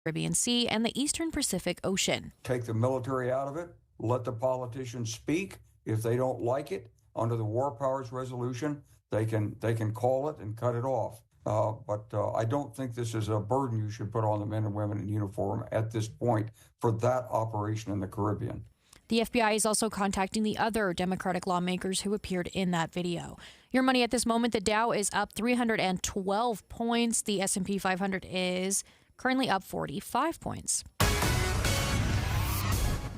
Caribbean Sea and the Eastern Pacific Ocean. Take the military out of it, let the politicians speak. If they don't like it, under the War Powers Resolution, they can call it and cut it off. But I don't think this is a burden you should put on the men and women in uniform at this point for that operation in the Caribbean. The FBI is also contacting the other Democratic lawmakers who appeared in that video. Your money at this moment, the Dow is up 312 points. The S&P 500 is currently up 45 points.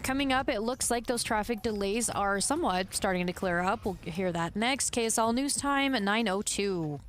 Coming up, it looks like those traffic delays are somewhat starting to clear up. We'll hear that next. KSL News Time at 9:02.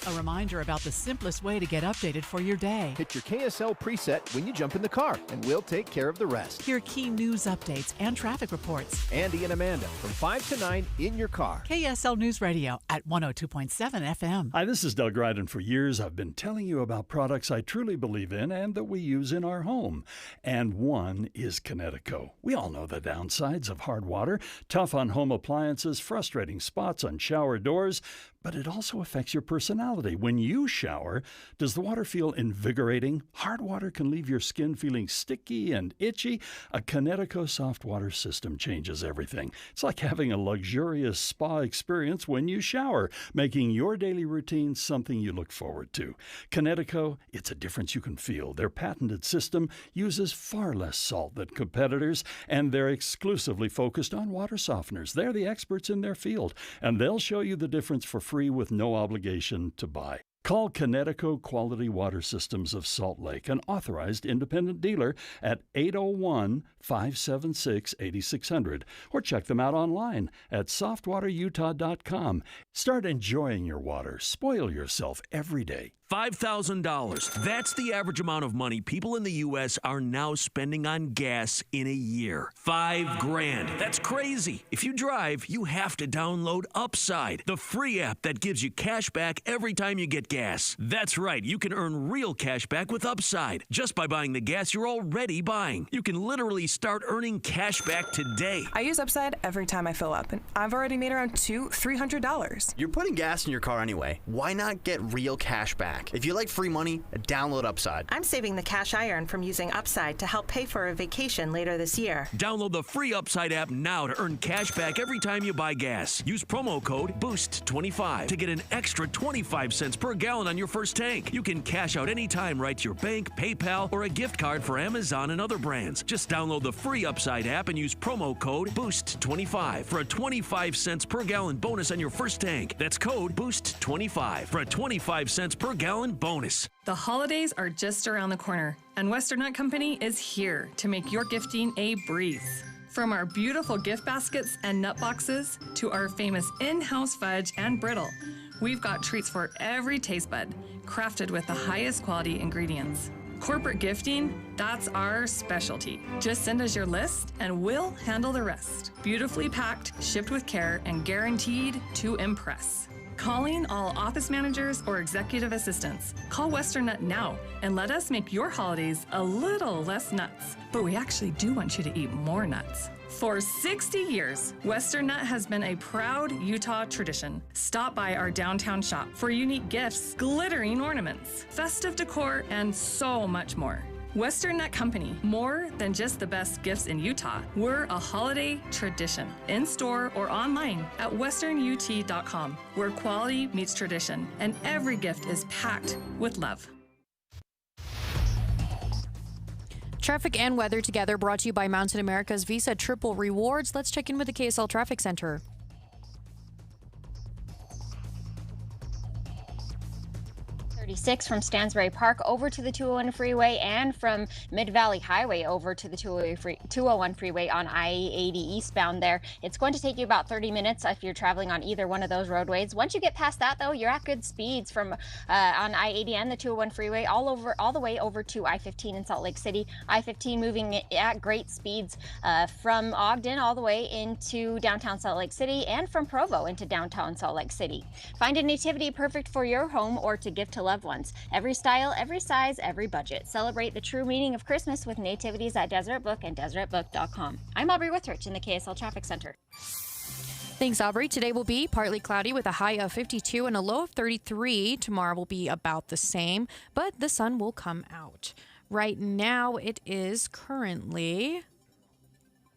A reminder about the simplest way to get updated for your day. Hit your KSL preset when you jump in the car, and we'll take care of the rest. Hear key news updates and traffic reports. Andy and Amanda from 5 to 9 in your car. KSL News Radio at 102.7 FM. Hi, this is Doug Ryden. For years, I've been telling you about products I truly believe in and that we use in our home. And one is Kinetico. We all know the downsides of hard water, tough on home appliances, frustrating spots on shower doors, but it also affects your personality. When you shower, does the water feel invigorating? Hard water can leave your skin feeling sticky and itchy. A Kinetico soft water system changes everything. It's like having a luxurious spa experience when you shower, making your daily routine something you look forward to. Kinetico, it's a difference you can feel. Their patented system uses far less salt than competitors, and they're exclusively focused on water softeners. They're the experts in their field, and they'll show you the difference for free with no obligation to buy. Call Kinetico Quality Water Systems of Salt Lake, an authorized independent dealer, at 801-576-8600, or check them out online at softwaterutah.com. Start enjoying your water. Spoil yourself every day. $5,000. That's the average amount of money people in the U.S. are now spending on gas in a year. $5,000. That's crazy. If you drive, you have to download Upside, the free app that gives you cash back every time you get gas. That's right. You can earn real cash back with Upside just by buying the gas you're already buying. You can literally start earning cash back today. I use Upside every time I fill up, and I've already made around $200-$300. You're putting gas in your car anyway. Why not get real cash back? If you like free money, download Upside. I'm saving the cash I earn from using Upside to help pay for a vacation later this year. Download the free Upside app now to earn cash back every time you buy gas. Use promo code BOOST25 to get an extra 25 cents per gallon on your first tank. You can cash out anytime right to your bank, PayPal, or a gift card for Amazon and other brands. Just download the free Upside app and use promo code BOOST25 for a 25 cents per gallon bonus on your first tank. That's code BOOST25 for a 25 cents per gallon bonus. The holidays are just around the corner, and Western Nut Company is here to make your gifting a breeze. From our beautiful gift baskets and nut boxes to our famous in-house fudge and brittle, we've got treats for every taste bud, crafted with the highest quality ingredients. Corporate gifting, that's our specialty. Just send us your list and we'll handle the rest. Beautifully packed, shipped with care, and guaranteed to impress. Calling all office managers or executive assistants. Call Western Nut now and let us make your holidays a little less nuts. But we actually do want you to eat more nuts. For 60 years, Western Nut has been a proud Utah tradition. Stop by our downtown shop for unique gifts, glittering ornaments, festive decor, and so much more. Western Nut Company, more than just the best gifts in Utah. We're a holiday tradition, in-store or online at westernut.com, where quality meets tradition, and every gift is packed with love. Traffic and weather together, brought to you by Mountain America's Visa Triple Rewards. Let's check in with the KSL Traffic Center. From Stansbury Park over to the 201 freeway and from Mid-Valley Highway over to the 201 freeway on I-80 eastbound there. It's going to take you about 30 minutes if you're traveling on either one of those roadways. Once you get past that, though, you're at good speeds from on I-80 and the 201 freeway all the way over to I-15 in Salt Lake City. I-15 moving at great speeds from Ogden all the way into downtown Salt Lake City and from Provo into downtown Salt Lake City. Find a nativity perfect for your home or to gift to loved ones. Every style, every size, every budget. Celebrate the true meaning of Christmas with nativities at Deseret Book and DeseretBook.com. I'm Aubrey Withrich in the KSL Traffic Center. Thanks, Aubrey. Today will be partly cloudy with a high of 52 and a low of 33. Tomorrow will be about the same, but the sun will come out. Right now, it is currently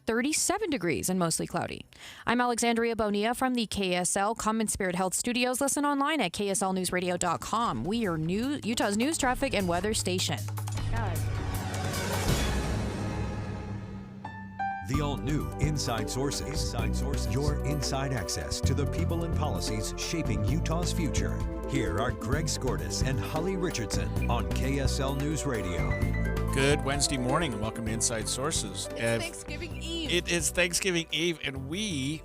37 degrees and mostly cloudy. I'm Alexandria Bonilla from the KSL Common Spirit Health Studios. Listen online at kslnewsradio.com. We are Utah's news, traffic, and weather station. God. The all-new Inside Sources. Your inside access to the people and policies shaping Utah's future. Here are Greg Skordas and Holly Richardson on KSL News Radio. Good Wednesday morning and welcome to Inside Sources. It's Thanksgiving Eve. It is Thanksgiving Eve, and we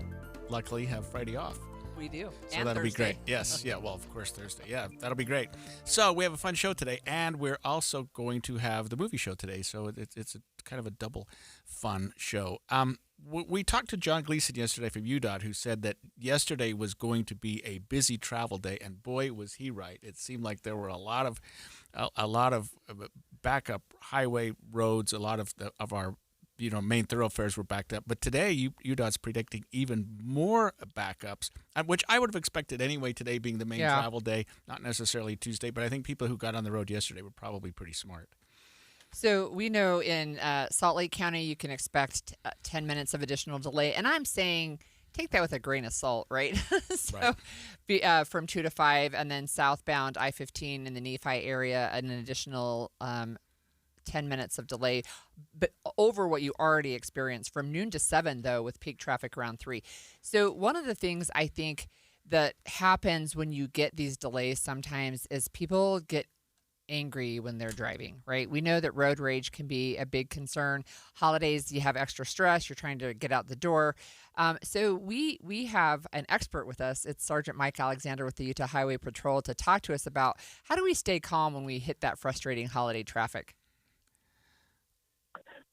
luckily have Friday off. We do. So and that'll Thursday. be great. Yes, yeah, well, of course, Thursday. Yeah, that'll be great. So we have a fun show today, and we're also going to have the movie show today, so it's a kind of a double fun show. We talked to John Gleason yesterday from UDOT, who said that yesterday was going to be a busy travel day, and boy, was he right. It seemed like there were a lot of backup highway roads, a lot of our main thoroughfares were backed up. But today, UDOT's predicting even more backups, which I would have expected anyway, today being the main travel day, not necessarily Tuesday. But I think people who got on the road yesterday were probably pretty smart. So we know in Salt Lake County, you can expect 10 minutes of additional delay. And I'm saying take that with a grain of salt, right? From 2 to 5, and then southbound I-15 in the Nephi area, an additional 10 minutes of delay, but over what you already experienced from noon to 7, though, with peak traffic around 3. So one of the things I think that happens when you get these delays sometimes is people get angry when they're driving, right? We know that road rage can be a big concern. Holidays, you have extra stress. You're trying to get out the door. So we have an expert with us. It's Sergeant Mike Alexander with the Utah Highway Patrol to talk to us about how do we stay calm when we hit that frustrating holiday traffic.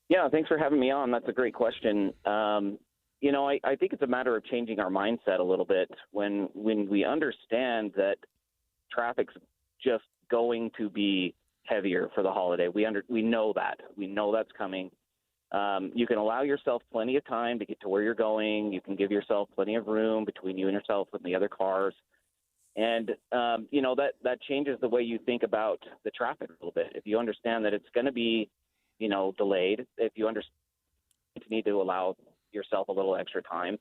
Yeah, thanks for having me on. That's a great question. I think it's a matter of changing our mindset a little bit when we understand that traffic's just going to be heavier for the holiday. We know that. We know that's coming. You can allow yourself plenty of time to get to where you're going. You can give yourself plenty of room between you and yourself and the other cars. And, that changes the way you think about the traffic a little bit. If you understand that it's going to be delayed, if you understand you need to allow yourself a little extra time,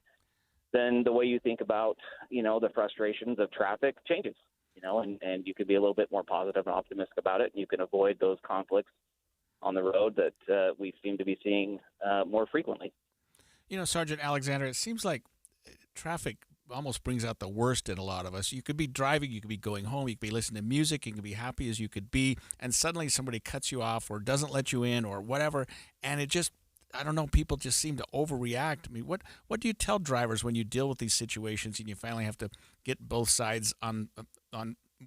then the way you think about, the frustrations of traffic changes, and you can be a little bit more positive and optimistic about it, and you can avoid those conflicts on the road that we seem to be seeing more frequently. Sergeant Alexander, it seems like traffic almost brings out the worst in a lot of us. You could be driving, you could be going home, you could be listening to music, you could be happy as you could be, and suddenly somebody cuts you off or doesn't let you in or whatever, and it just, I don't know, people just seem to overreact. I mean, what do you tell drivers when you deal with these situations and you finally have to get both sides on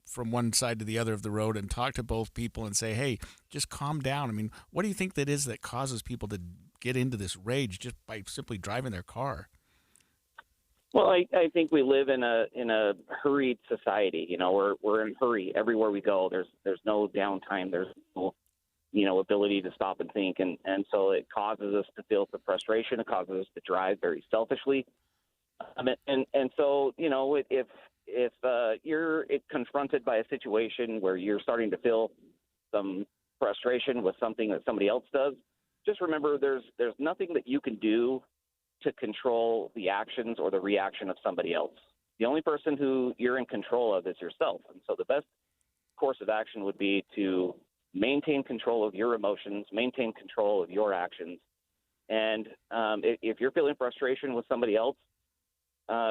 from one side to the other of the road and talk to both people and say, hey, just calm down? I mean, what do you think that is that causes people to get into this rage just by simply driving their car? Well, I think we live in a hurried society. We're in a hurry everywhere we go. There's no downtime. There's no ability to stop and think, and so it causes us to feel the frustration. It causes us to drive very selfishly, and so if you're confronted by a situation where you're starting to feel some frustration with something that somebody else does, just remember there's nothing that you can do to control the actions or the reaction of somebody else. The only person who you're in control of is yourself. And so the best course of action would be to maintain control of your emotions, maintain control of your actions. And if you're feeling frustration with somebody else,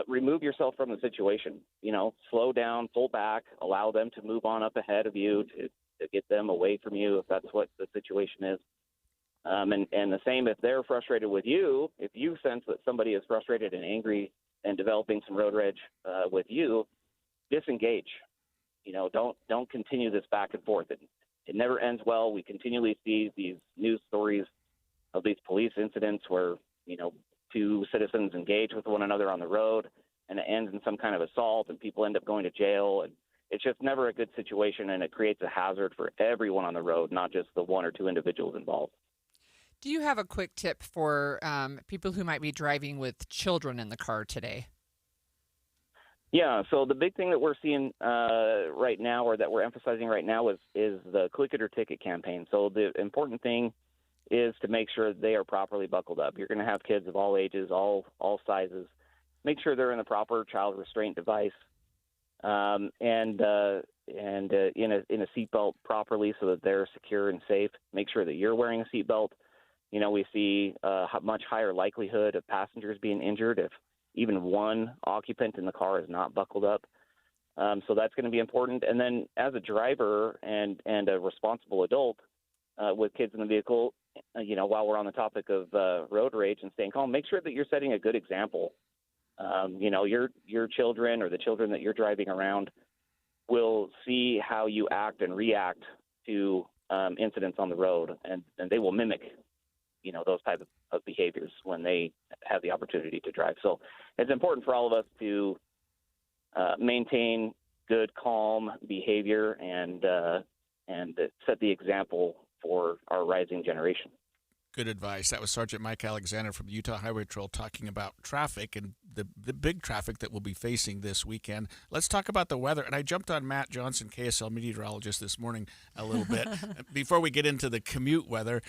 remove yourself from the situation. Slow down, pull back, allow them to move on up ahead of you to get them away from you if that's what the situation is. And the same if they're frustrated with you, if you sense that somebody is frustrated and angry and developing some road rage with you, disengage. Don't continue this back and forth. It never ends well. We continually see these news stories of these police incidents where, two citizens engage with one another on the road and it ends in some kind of assault and people end up going to jail. And it's just never a good situation, and it creates a hazard for everyone on the road, not just the one or two individuals involved. Do you have a quick tip for people who might be driving with children in the car today? Yeah, so the big thing that we're seeing right now, or that we're emphasizing right now, is the Click It or Ticket campaign. So the important thing is to make sure they are properly buckled up. You're going to have kids of all ages, all sizes. Make sure they're in the proper child restraint device, and in a seatbelt properly so that they're secure and safe. Make sure that you're wearing a seatbelt. You know, we see a much higher likelihood of passengers being injured if even one occupant in the car is not buckled up. So that's going to be important. And then as a driver and a responsible adult with kids in the vehicle, while we're on the topic of road rage and staying calm, make sure that you're setting a good example. Your children or the children that you're driving around will see how you act and react to incidents on the road, and they will mimic those type of behaviors when they have the opportunity to drive. So it's important for all of us to maintain good, calm behavior and set the example for our rising generation. Good advice. That was Sergeant Mike Alexander from the Utah Highway Patrol talking about traffic and the big traffic that we'll be facing this weekend. Let's talk about the weather. And I jumped on Matt Johnson, KSL meteorologist, this morning a little bit. Before we get into the commute weather,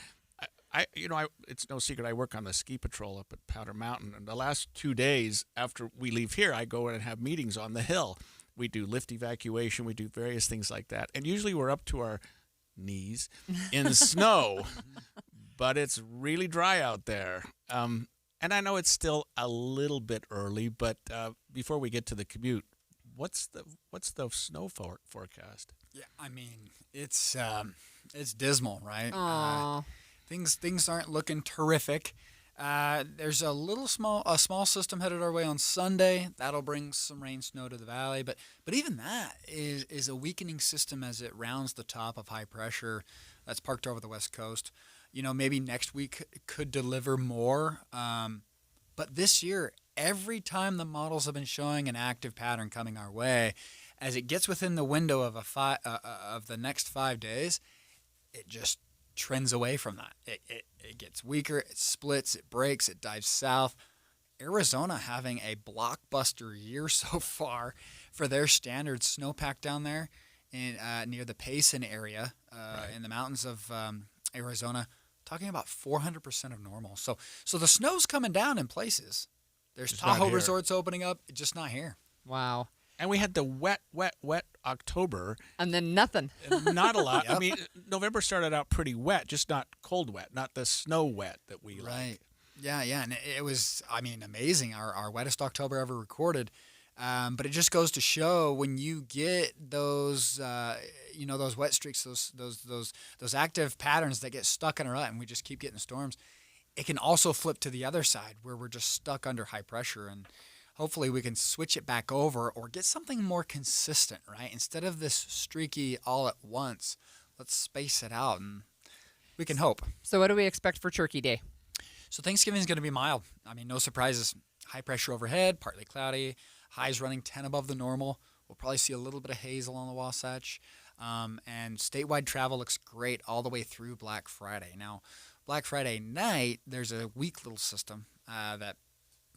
it's no secret I work on the ski patrol up at Powder Mountain. And the last 2 days after we leave here, I go in and have meetings on the hill. We do lift evacuation. We do various things like that. And usually we're up to our knees in snow, but it's really dry out there. And I know it's still a little bit early, but before we get to the commute, what's the snow forecast? Yeah, I mean, it's dismal, right? Aww. Things aren't looking terrific. There's a small system headed our way on Sunday. That'll bring some rain, snow to the valley. But even that is a weakening system as it rounds the top of high pressure that's parked over the west coast. Maybe next week could deliver more. But this year, every time the models have been showing an active pattern coming our way, as it gets within the window of of the next 5 days, it just trends away from that. It gets weaker, it splits, it breaks, it dives south. Arizona having a blockbuster year so far for their standard snowpack down there in near the Payson area in the mountains of Arizona, talking about 400% of normal. So the snow's coming down in places. There's Just Tahoe not here. resorts opening up, just not here. Wow. And we had the wet October. And then nothing. Not a lot. Yep. I mean, November started out pretty wet, just not cold wet, not the snow wet that we like. Right. Yeah, and it was, amazing. Our wettest October ever recorded. But it just goes to show when you get those, those wet streaks, those active patterns that get stuck in a rut, and we just keep getting storms, it can also flip to the other side where we're just stuck under high pressure. And hopefully we can switch it back over or get something more consistent, right? Instead of this streaky all at once, let's space it out, and we can hope. So what do we expect for Turkey Day? So Thanksgiving is going to be mild. No surprises. High pressure overhead, partly cloudy, highs running 10 above the normal. We'll probably see a little bit of haze along the Wasatch. And statewide travel looks great all the way through Black Friday. Now, Black Friday night, there's a weak little system that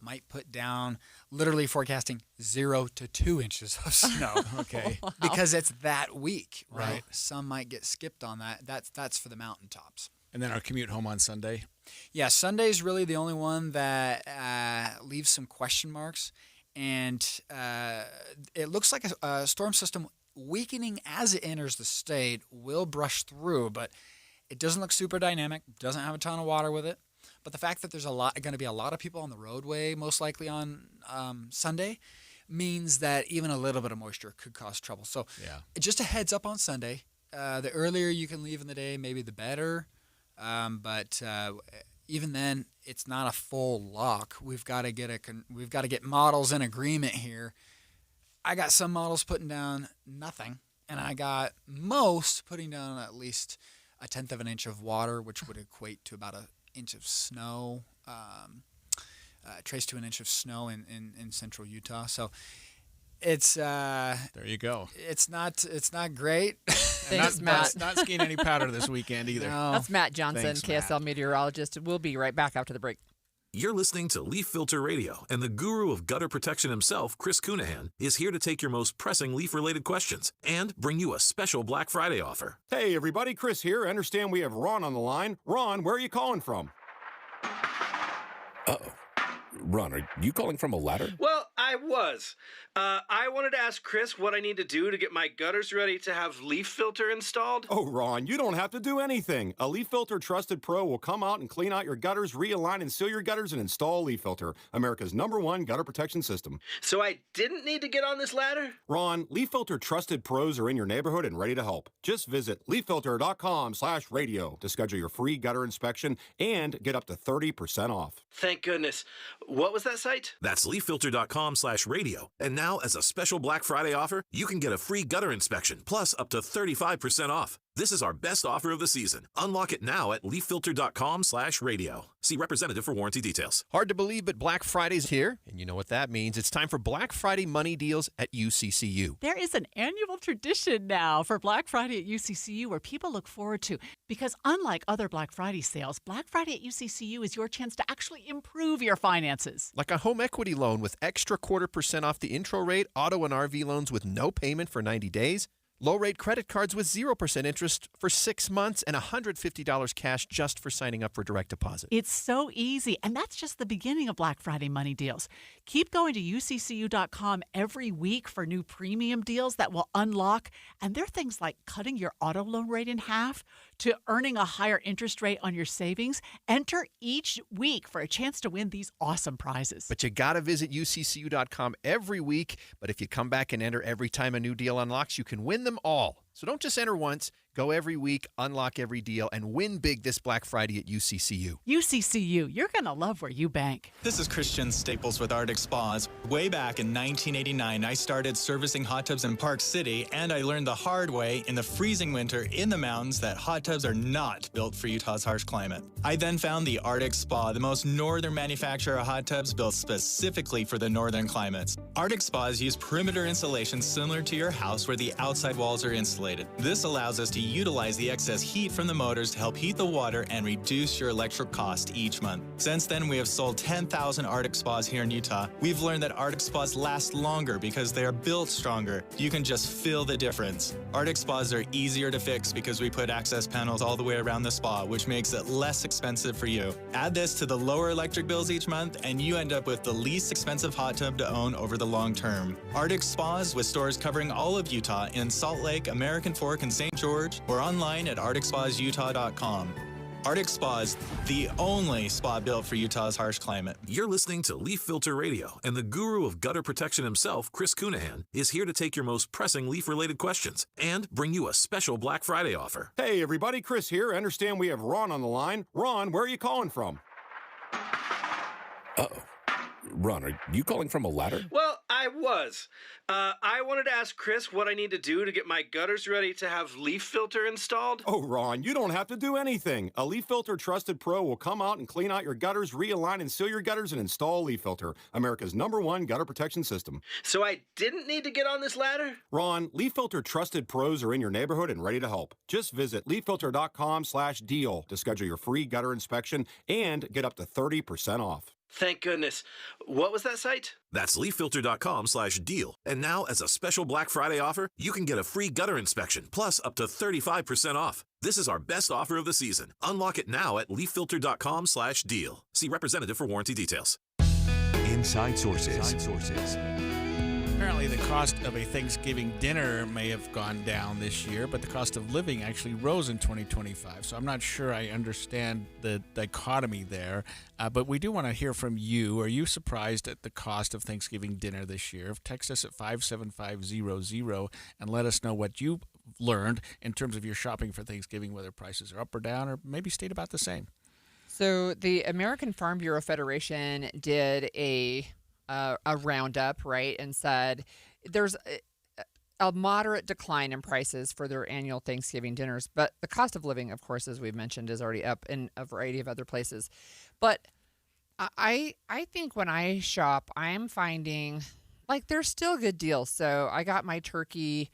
might put down, literally forecasting 0 to 2 inches of snow. Okay. Wow. Because it's that weak, right? Right. Some might get skipped on that. That's for the mountaintops. And then our commute home on Sunday. Yeah, Sunday's really the only one that leaves some question marks. And it looks like a storm system weakening as it enters the state will brush through, but it doesn't look super dynamic, doesn't have a ton of water with it. But the fact that there's going to be a lot of people on the roadway, most likely on Sunday, means that even a little bit of moisture could cause trouble. So just a heads up on Sunday. The earlier you can leave in the day, maybe the better. But even then, it's not a full lock. We've got to get models in agreement here. I got some models putting down nothing, and I got most putting down at least 1/10 of an inch of water, which would equate to about 1 inch of snow, trace to 1 inch of snow in central Utah. So it's there you go. It's not great. Thanks, Matt. Not skiing any powder this weekend either. No. That's Matt Johnson, Thanks, KSL Matt. meteorologist. We'll be right back after the break. You're listening to Leaf Filter Radio, and the guru of gutter protection himself, Chris Cunahan, is here to take your most pressing leaf-related questions and bring you a special Black Friday offer. Hey, everybody, Chris here. I understand we have Ron on the line. Ron, where are you calling from? Uh-oh. Ron, are you calling from a ladder? Well, I was. I wanted to ask Chris what I need to do to get my gutters ready to have Leaf Filter installed. Oh, Ron, you don't have to do anything. A Leaf Filter Trusted Pro will come out and clean out your gutters, realign and seal your gutters, and install Leaf Filter, America's #1 gutter protection system. So I didn't need to get on this ladder? Ron, Leaf Filter Trusted Pros are in your neighborhood and ready to help. Just visit leaffilter.com/radio to schedule your free gutter inspection and get up to 30% off. Thank goodness. What was that site? That's leaffilter.com/radio. And now, as a special Black Friday offer, you can get a free gutter inspection, plus up to 35% off. This is our best offer of the season. Unlock it now at leaffilter.com/radio. See representative for warranty details. Hard to believe, but Black Friday's here, and you know what that means. It's time for Black Friday money deals at UCCU. There is an annual tradition now for Black Friday at UCCU where people look forward to, because unlike other Black Friday sales, Black Friday at UCCU is your chance to actually improve your finances. Like a home equity loan with extra 0.25% off the intro rate, auto and RV loans with no payment for 90 days, low-rate credit cards with 0% interest for 6 months, and $150 cash just for signing up for direct deposit. It's so easy, and that's just the beginning of Black Friday money deals. Keep going to uccu.com every week for new premium deals that will unlock, and they're things like cutting your auto loan rate in half to earning a higher interest rate on your savings. Enter each week for a chance to win these awesome prizes. But you got to visit uccu.com every week. But if you come back and enter every time a new deal unlocks, you can win them all. So don't just enter once. Go every week, unlock every deal, and win big this Black Friday at UCCU. UCCU, you're going to love where you bank. This is Christian Staples with Arctic Spas. Way back in 1989, I started servicing hot tubs in Park City, and I learned the hard way in the freezing winter in the mountains that hot tubs are not built for Utah's harsh climate. I then found the Arctic Spa, the most northern manufacturer of hot tubs built specifically for the northern climates. Arctic Spas use perimeter insulation similar to your house where the outside walls are insulated. This allows us to utilize the excess heat from the motors to help heat the water and reduce your electric cost each month. Since then, we have sold 10,000 Arctic Spas here in Utah. We've learned that Arctic Spas last longer because they are built stronger. You can just feel the difference. Arctic Spas are easier to fix because we put access panels all the way around the spa, which makes it less expensive for you. Add this to the lower electric bills each month, and you end up with the least expensive hot tub to own over the long term. Arctic Spas, with stores covering all of Utah in Salt Lake, American Fork, and St. George, or online at arcticspasutah.com. Arctic Spas, the only spa built for Utah's harsh climate. You're listening to Leaf Filter Radio, and the guru of gutter protection himself, Chris Cunahan, is here to take your most pressing leaf-related questions and bring you a special Black Friday offer. Hey, everybody, Chris here. I understand we have Ron on the line. Ron, where are you calling from? Uh-oh. Ron, are you calling from a ladder? Well, I was. I wanted to ask Chris what I need to do to get my gutters ready to have Leaf Filter installed. Oh, Ron, you don't have to do anything. A Leaf Filter Trusted Pro will come out and clean out your gutters, realign and seal your gutters, and install Leaf Filter, America's #1 gutter protection system. So I didn't need to get on this ladder? Ron, Leaf Filter Trusted Pros are in your neighborhood and ready to help. Just visit leaffilter.com/deal to schedule your free gutter inspection and get up to 30% off. Thank goodness. What was that site? That's leaffilter.com/deal. And now, as a special Black Friday offer, you can get a free gutter inspection, plus up to 35% off. This is our best offer of the season. Unlock it now at leaffilter.com/deal. See representative for warranty details. Inside Sources. Apparently, the cost of a Thanksgiving dinner may have gone down this year, but the cost of living actually rose in 2025. So I'm not sure I understand the dichotomy there. But we do want to hear from you. Are you surprised at the cost of Thanksgiving dinner this year? Text us at 57500 and let us know what you learned in terms of your shopping for Thanksgiving, whether prices are up or down or maybe stayed about the same. So the American Farm Bureau Federation did a roundup, right, and said there's a moderate decline in prices for their annual Thanksgiving dinners. But the cost of living, of course, as we've mentioned, is already up in a variety of other places. But I think when I shop, I'm finding, like, there's still good deals. So I got my turkey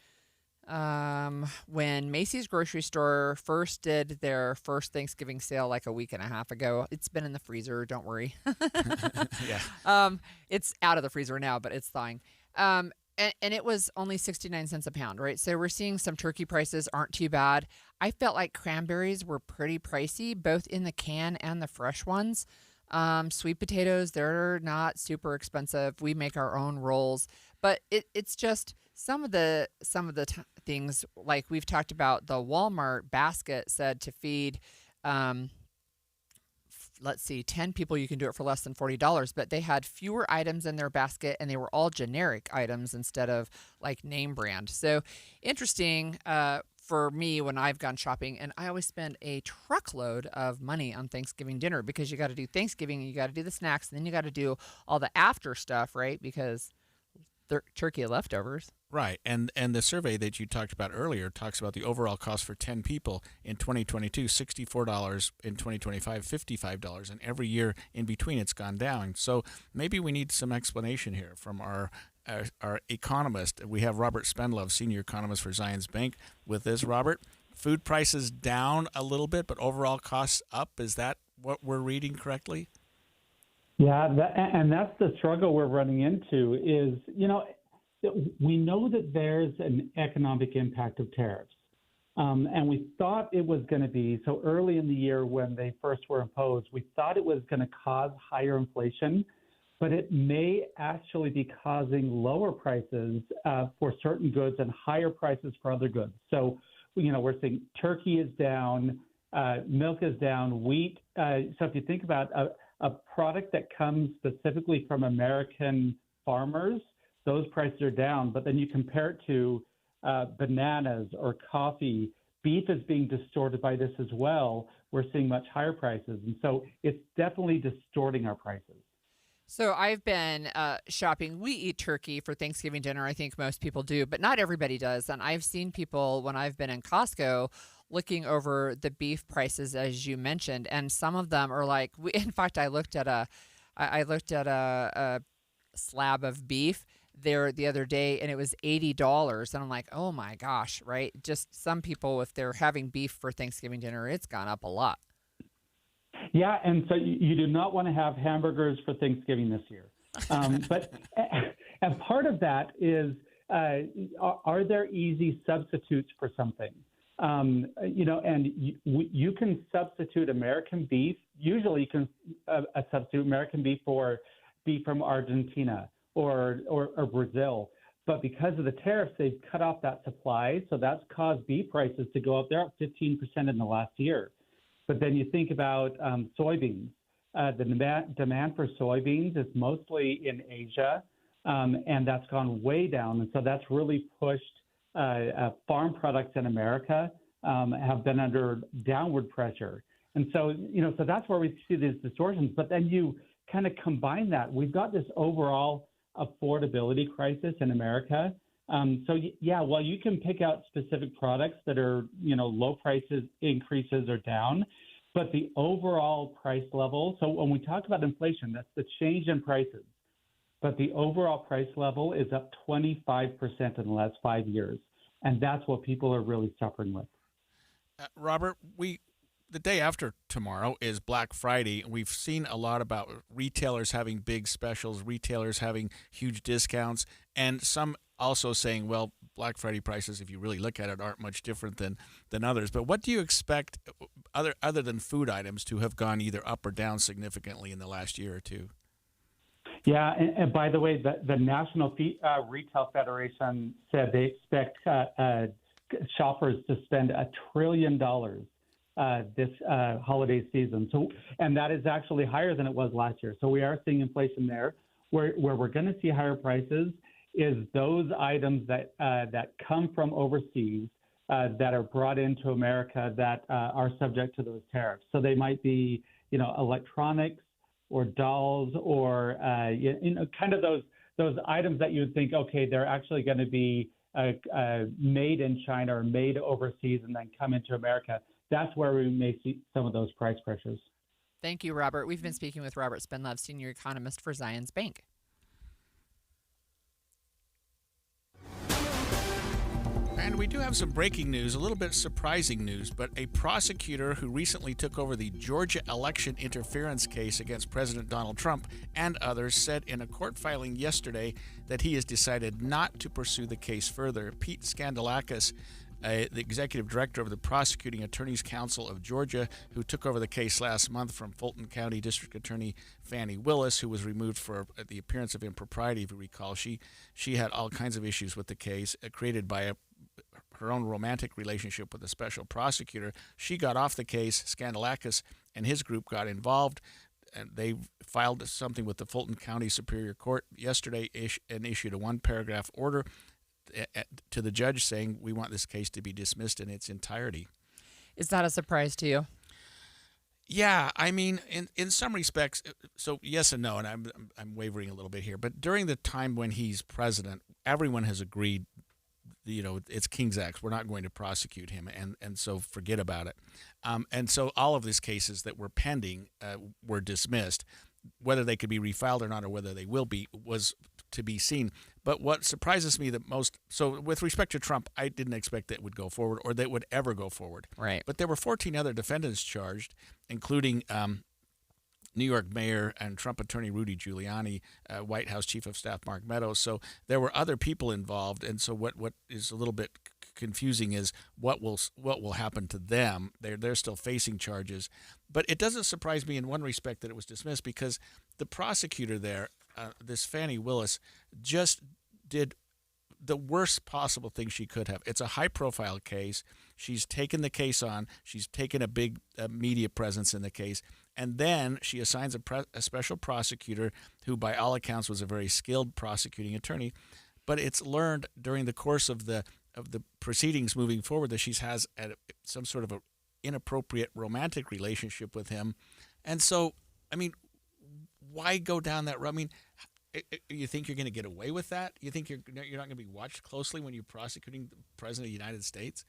When Macy's grocery store first did their first Thanksgiving sale like a week and a half ago. It's been in the freezer, don't worry. Yeah. It's out of the freezer now, but it's thawing. And it was only 69 cents a pound, right? So we're seeing some turkey prices aren't too bad. I felt like cranberries were pretty pricey, both in the can and the fresh ones. Sweet potatoes, they're not super expensive. We make our own rolls, but it's just some of the things, like we've talked about. The Walmart basket said to feed, let's see, 10 people, you can do it for less than $40, but they had fewer items in their basket and they were all generic items instead of like name brand. So interesting, for me when I've gone shopping, and I always spend a truckload of money on Thanksgiving dinner because you got to do Thanksgiving and you got to do the snacks and then you got to do all the after stuff, right? Because turkey leftovers. Right. And the survey that you talked about earlier talks about the overall cost for 10 people in 2022, $64, in 2025, $55, and every year in between it's gone down. So maybe we need some explanation here from our economist. We have Robert Spendlove, senior economist for Zions Bank, with us. Robert, food prices down a little bit, but overall costs up. Is that what we're reading correctly? Yeah, and that's the struggle we're running into is, we know that there's an economic impact of tariffs. And we thought it was going to be, so early in the year when they first were imposed, we thought it was going to cause higher inflation, but it may actually be causing lower prices for certain goods and higher prices for other goods. So, we're seeing turkey is down, milk is down, wheat. So if you think about a product that comes specifically from American farmers, those prices are down. But then you compare it to bananas or coffee, beef is being distorted by this as well. We're seeing much higher prices. And so it's definitely distorting our prices. So I've been shopping. We eat turkey for Thanksgiving dinner. I think most people do, but not everybody does. And I've seen people when I've been in Costco looking over the beef prices, as you mentioned, and some of them are like. In fact, I looked at a slab of beef there the other day, and it was $80, and I'm like, oh my gosh, right? Just some people, if they're having beef for Thanksgiving dinner, it's gone up a lot. Yeah, and so you do not want to have hamburgers for Thanksgiving this year. But and part of that is, are there easy substitutes for something? And you can substitute American beef. Usually you can substitute American beef for beef from Argentina or Brazil. But because of the tariffs, they've cut off that supply. So that's caused beef prices to go up. They're up 15% in the last year. But then you think about soybeans. The demand for soybeans is mostly in Asia, and that's gone way down. And so that's really pushed farm products in America have been under downward pressure. And so, so that's where we see these distortions. But then you kind of combine that. We've got this overall affordability crisis in America. While you can pick out specific products that are, low prices increases or down, but the overall price level. So when we talk about inflation, that's the change in prices. But the overall price level is up 25% in the last 5 years. And that's what people are really suffering with. Robert, the day after tomorrow is Black Friday. We've seen a lot about retailers having big specials, retailers having huge discounts, and some also saying, well, Black Friday prices, if you really look at it, aren't much different than others. But what do you expect, other than food items, to have gone either up or down significantly in the last year or two? Yeah, and by the way, the National Retail Federation said they expect shoppers to spend $1 trillion this holiday season. So, and that is actually higher than it was last year. So we are seeing inflation there. Where we're going to see higher prices is those items that come from overseas that are brought into America that are subject to those tariffs. So they might be, electronics or dolls or kind of those items that you would think, okay, they're actually going to be made in China or made overseas and then come into America. That's where we may see some of those price pressures. Thank you, Robert. We've been speaking with Robert Spendlove, senior economist for Zions Bank. And we do have some breaking news, a little bit surprising news, but a prosecutor who recently took over the Georgia election interference case against President Donald Trump and others said in a court filing yesterday that he has decided not to pursue the case further. Pete Skandalakis, the executive director of the Prosecuting Attorneys Council of Georgia, who took over the case last month from Fulton County District Attorney Fannie Willis, who was removed for the appearance of impropriety, if you recall. She had all kinds of issues with the case created by her own romantic relationship with a special prosecutor. She got off the case. Skandalakis and his group got involved, and they filed something with the Fulton County Superior Court yesterday and issued a one-paragraph order to the judge saying, we want this case to be dismissed in its entirety. Is that a surprise to you? Yeah, I mean, in some respects, so yes and no, and I'm wavering a little bit here, but during the time when he's president, everyone has agreed, it's King's X. We're not going to prosecute him, and so forget about it. And so all of these cases that were pending were dismissed. Whether they could be refiled or not, or whether they will be, was to be seen. But what surprises me the most, so with respect to Trump, I didn't expect that it would go forward or that it would ever go forward. Right. But there were 14 other defendants charged, including New York Mayor and Trump attorney Rudy Giuliani, White House Chief of Staff Mark Meadows. So there were other people involved, and so what is a little bit confusing is what will happen to them. They're still facing charges, but it doesn't surprise me in one respect that it was dismissed, because the prosecutor there, this Fannie Willis, just did the worst possible thing she could have. It's a high-profile case. She's taken the case on. She's taken a big media presence in the case. And then she assigns a special prosecutor who, by all accounts, was a very skilled prosecuting attorney. But it's learned during the course of the proceedings moving forward that she has some sort of an inappropriate romantic relationship with him. And so, I mean, why go down that road? I mean, you think you're going to get away with that? You think you're not going to be watched closely when you're prosecuting the President of the United States?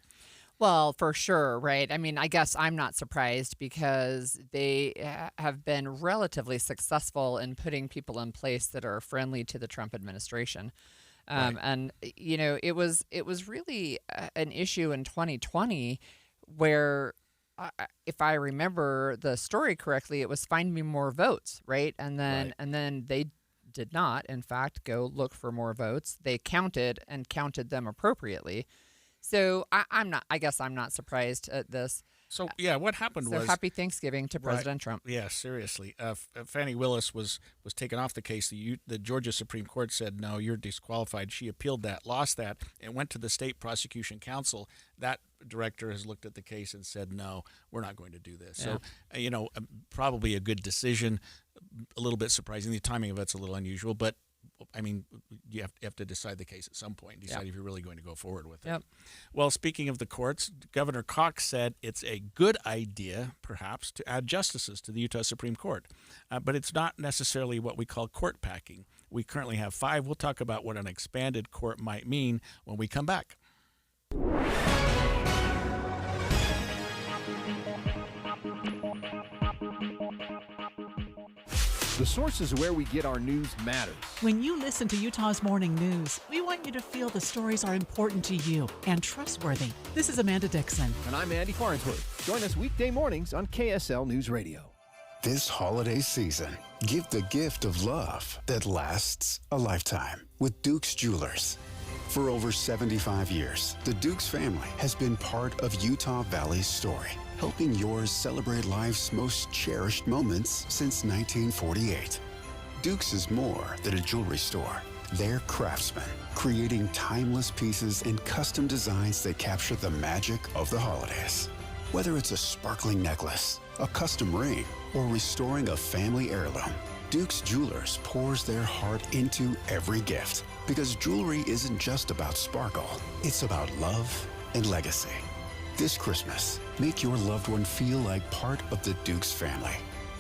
Well, for sure, right? I mean, I guess I'm not surprised, because they have been relatively successful in putting people in place that are friendly to the Trump administration. Right. And, it was really an issue in 2020 where, if I remember the story correctly, it was find me more votes, right? And then they did not, in fact, go look for more votes. They counted them appropriately. So I guess I'm not surprised at this. So, yeah, what happened was... happy Thanksgiving to President Trump. Yeah, seriously. Fannie Willis was taken off the case. The Georgia Supreme Court said, no, you're disqualified. She appealed that, lost that, and went to the State Prosecution Council. That director has looked at the case and said, no, we're not going to do this. Yeah. So, probably a good decision, a little bit surprising. The timing of it's a little unusual, but I mean, you have to decide the case at some point, decide if you're really going to go forward with it. Yep. Well, speaking of the courts, Governor Cox said it's a good idea, perhaps, to add justices to the Utah Supreme Court. But it's not necessarily what we call court packing. We currently have 5. We'll talk about what an expanded court might mean when we come back. The sources where we get our news matters. When you listen to Utah's Morning News, we want you to feel the stories are important to you and trustworthy. This is Amanda Dixon. And I'm Andy Farnsworth. Join us weekday mornings on KSL News Radio. This holiday season, give the gift of love that lasts a lifetime with Duke's Jewelers. For over 75 years, the Dukes family has been part of Utah Valley's story, helping yours celebrate life's most cherished moments since 1948. Dukes is more than a jewelry store. They're craftsmen, creating timeless pieces and custom designs that capture the magic of the holidays. Whether it's a sparkling necklace, a custom ring, or restoring a family heirloom, Duke's Jewelers pours their heart into every gift, because jewelry isn't just about sparkle, it's about love and legacy. This Christmas, make your loved one feel like part of the Dukes family.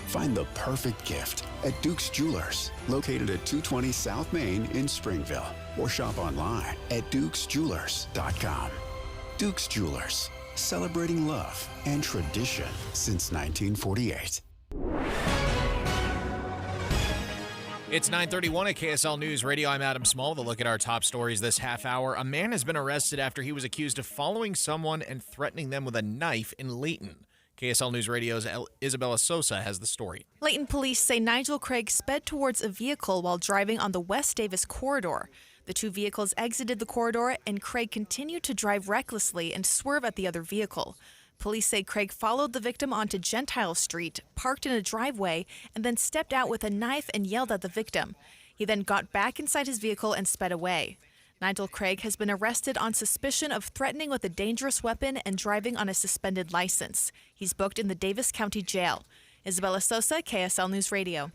Find the perfect gift at Duke's Jewelers, located at 220 South Main in Springville, or shop online at dukesjewelers.com. Duke's Jewelers, celebrating love and tradition since 1948. It's 9:31 at KSL News Radio. I'm Adam Small with a look at our top stories this half hour. A man has been arrested after he was accused of following someone and threatening them with a knife in Layton. KSL News Radio's Isabella Sosa has the story. Layton police say Nigel Craig sped towards a vehicle while driving on the West Davis corridor. The two vehicles exited the corridor, and Craig continued to drive recklessly and swerve at the other vehicle. Police say Craig followed the victim onto Gentile Street, parked in a driveway, and then stepped out with a knife and yelled at the victim. He then got back inside his vehicle and sped away. Nigel Craig has been arrested on suspicion of threatening with a dangerous weapon and driving on a suspended license. He's booked in the Davis County Jail. Isabella Sosa, KSL News Radio.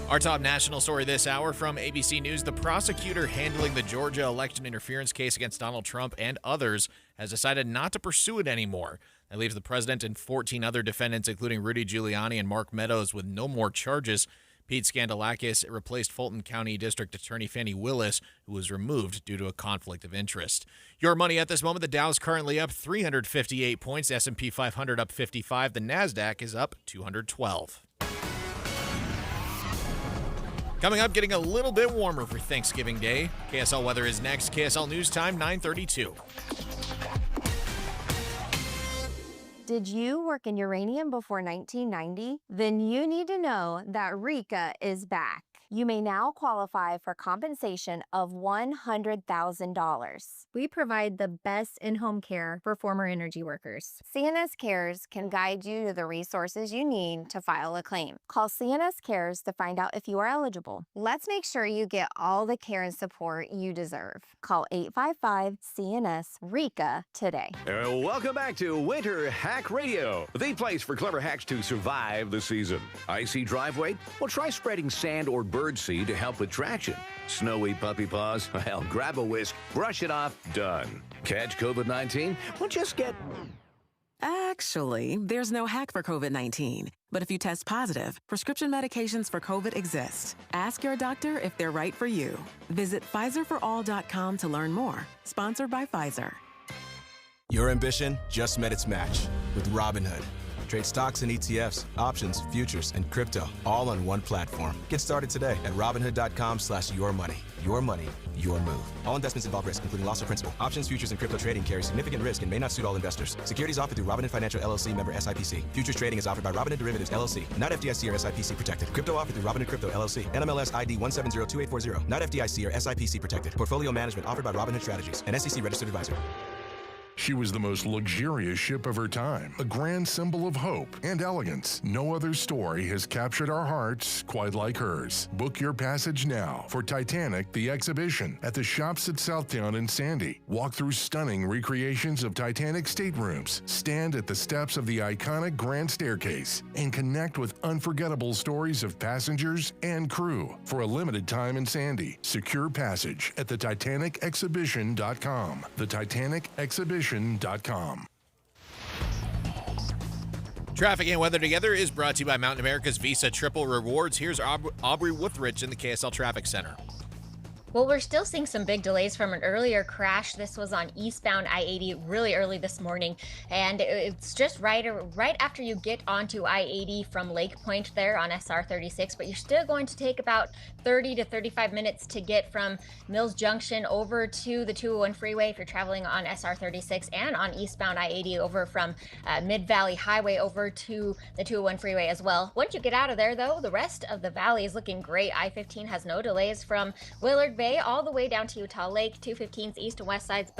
Our top national story this hour from ABC News. The prosecutor handling the Georgia election interference case against Donald Trump and others has decided not to pursue it anymore. That leaves the president and 14 other defendants, including Rudy Giuliani and Mark Meadows, with no more charges. Pete Skandalakis replaced Fulton County District Attorney Fannie Willis, who was removed due to a conflict of interest. Your money at this moment, the Dow's currently up 358 points, S&P 500 up 55, the NASDAQ is up 212. Coming up, getting a little bit warmer for Thanksgiving Day. KSL weather is next. KSL News Time, 9:32. Did you work in uranium before 1990? Then you need to know that RECA is back. You may now qualify for compensation of $100,000. We provide the best in-home care for former energy workers. CNS Cares can guide you to the resources you need to file a claim. Call CNS Cares to find out if you are eligible. Let's make sure you get all the care and support you deserve. Call 855-CNS-RECA today. Welcome back to Winter Hack Radio, the place for clever hacks to survive the season. Icy driveway? Well, try spreading sand or birdseed to help with traction. Snowy puppy paws? Well, grab a whisk, brush it off, done. Catch COVID-19? Well, just get... Actually, there's no hack for COVID-19. But if you test positive, prescription medications for COVID exist. Ask your doctor if they're right for you. Visit PfizerForAll.com to learn more. Sponsored by Pfizer. Your ambition just met its match with Robinhood. Trade stocks and ETFs, options, futures, and crypto all on one platform. Get started today at Robinhood.com/yourmoney. Your money, your move. All investments involve risk, including loss of principal. Options, futures, and crypto trading carry significant risk and may not suit all investors. Securities offered through Robinhood Financial LLC, member SIPC. Futures trading is offered by Robinhood Derivatives LLC, not FDIC or SIPC protected. Crypto offered through Robinhood Crypto LLC, NMLS ID 1702840, not FDIC or SIPC protected. Portfolio management offered by Robinhood Strategies, an SEC registered advisor. She was the most luxurious ship of her time, a grand symbol of hope and elegance. No other story has captured our hearts quite like hers. Book your passage now for Titanic the Exhibition at the Shops at Southtown in Sandy. Walk through stunning recreations of Titanic staterooms, stand at the steps of the iconic Grand Staircase, and connect with unforgettable stories of passengers and crew. For a limited time in Sandy, secure passage at thetitanicexhibition.com. The Titanic Exhibition.com. Traffic and weather together is brought to you by Mountain America's Visa Triple Rewards. Here's Aubrey Withrich in the KSL Traffic Center. Well, we're still seeing some big delays from an earlier crash. This was on eastbound I-80 really early this morning, and it's just right after you get onto I-80 from Lake Point there on SR-36, but you're still going to take about 30 to 35 minutes to get from Mills Junction over to the 201 freeway if you're traveling on SR-36, and on eastbound I-80 over from Mid-Valley Highway over to the 201 freeway as well. Once you get out of there, though, the rest of the valley is looking great. I-15 has no delays from Willard Bay all the way down to Utah Lake. 215's east and west sides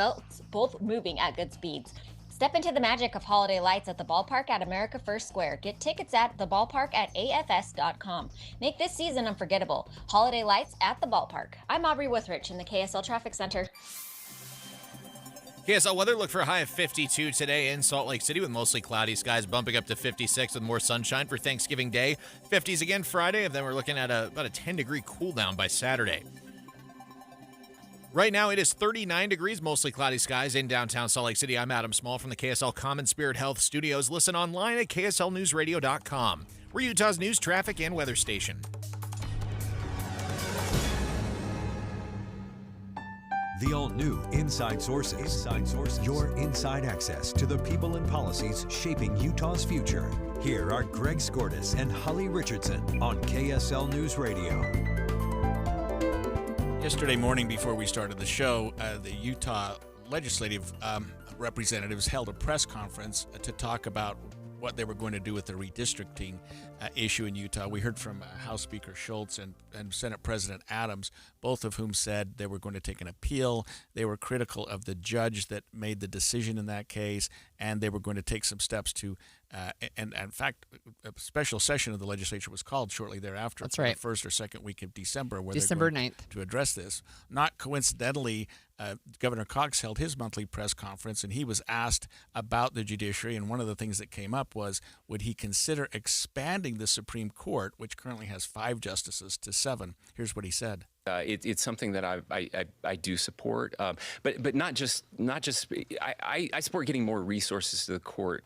both moving at good speeds. Step into the magic of holiday lights at the ballpark at America First Square. Get tickets at the ballpark at AFS.com. Make this season unforgettable. Holiday lights at the ballpark. I'm Aubrey Withrich in the KSL Traffic Center. KSL weather, look for a high of 52 today in Salt Lake City with mostly cloudy skies, bumping up to 56 with more sunshine for Thanksgiving Day. 50s again Friday, and then we're looking at about a 10-degree cool down by Saturday. Right now, it is 39 degrees, mostly cloudy skies in downtown Salt Lake City. I'm Adam Small from the KSL Common Spirit Health Studios. Listen online at KSLNewsRadio.com. We're Utah's news, traffic, and weather station. The all-new Inside Sources. Inside Sources. Your inside access to the people and policies shaping Utah's future. Here are Greg Skordas and Holly Richardson on KSL News Radio. Yesterday morning, before we started the show, the Utah legislative representatives held a press conference to talk about what they were going to do with the redistricting issue in Utah. We heard from House Speaker Schultz and Senate President Adams, both of whom said they were going to take an appeal. They were critical of the judge that made the decision in that case, and they were going to take some steps to, and in fact, a special session of the legislature was called shortly thereafter. That's right. The first or second week of December, where December they're going 9th. to address this. Not coincidentally, Governor Cox held his monthly press conference, and he was asked about the judiciary, and one of the things that came up was, would he consider expanding the Supreme Court, which currently has 5 justices, to 7? Here's what he said. It's something that I do support, but not just I support getting more resources to the court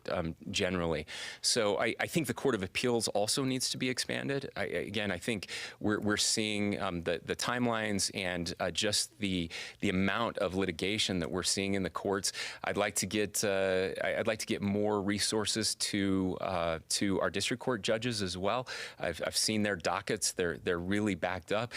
generally. So I think the Court of Appeals also needs to be expanded. I think we're seeing the timelines and just the amount of litigation that we're seeing in the courts. I'd like to get more resources to our district court judges as well. I've seen their dockets; they're really backed up.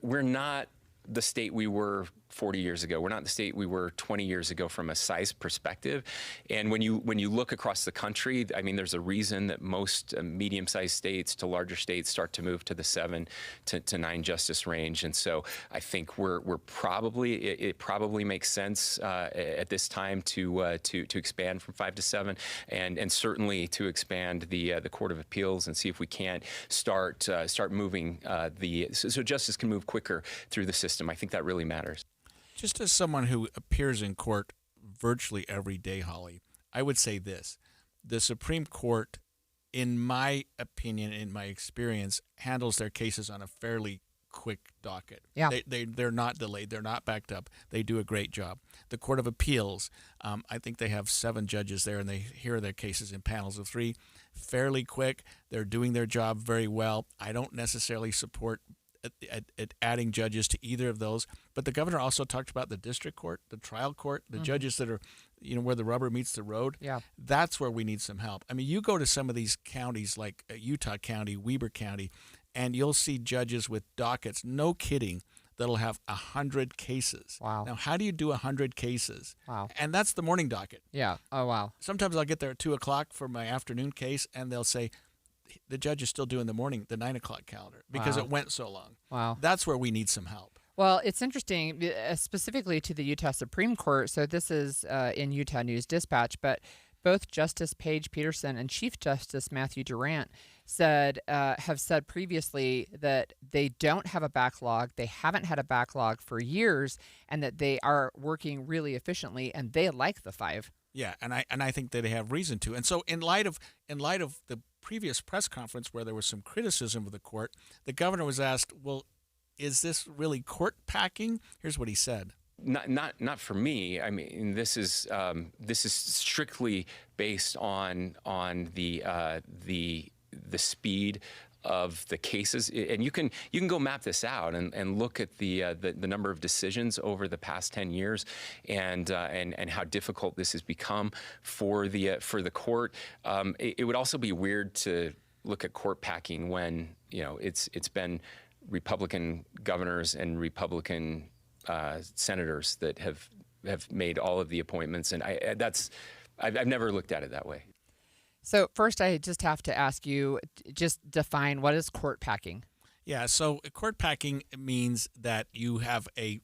We're not the state we were 40 years ago. We're not the state we were 20 years ago from a size perspective. And when you look across the country, I mean, there's a reason that most medium-sized states to larger states start to move to the 7 to 9 justice range. And so I think it probably makes sense at this time to expand from 5 to 7, and certainly to expand the Court of Appeals and see if we can't start moving so justice can move quicker through the system. I think that really matters. Just as someone who appears in court virtually every day, Holly, I would say this. The Supreme Court, in my opinion, in my experience, handles their cases on a fairly quick docket. Yeah. They're not delayed. They're not backed up. They do a great job. The Court of Appeals, I think they have 7 judges there, and they hear their cases in panels of 3. Fairly quick. They're doing their job very well. I don't necessarily support at adding judges to either of those, but the governor also talked about the district court, the trial court, the judges that are, where the rubber meets the road. Yeah, that's where we need some help. I mean, you go to some of these counties like Utah County, Weber County, and you'll see judges with dockets, no kidding, that'll have 100 cases. Wow. Now, how do you do 100 cases? Wow. And that's the morning docket. Yeah. Oh, wow. Sometimes I'll get there at 2 o'clock for my afternoon case, and they'll say, the judge is still doing the 9 o'clock calendar because it went so long. Wow. That's where we need some help. Well, it's interesting, specifically to the Utah Supreme Court. So this is in Utah News Dispatch, but both Justice Paige Peterson and Chief Justice Matthew Durant have said previously that they don't have a backlog. They haven't had a backlog for years, and that they are working really efficiently, and they like the 5. Yeah, and I think that they have reason to. And so in light of the previous press conference where there was some criticism of the court, the governor was asked, well, is this really court packing? Here's what he said. Not for me. I mean, this is strictly based on the speed of the cases, and you can go map this out and look at the number of decisions over the past 10 years, and how difficult this has become for the court. It would also be weird to look at court packing when it's been Republican governors and Republican senators that have made all of the appointments, and I've never looked at it that way. So first, I just have to ask you, just define what is court packing. Yeah, so court packing means that you have a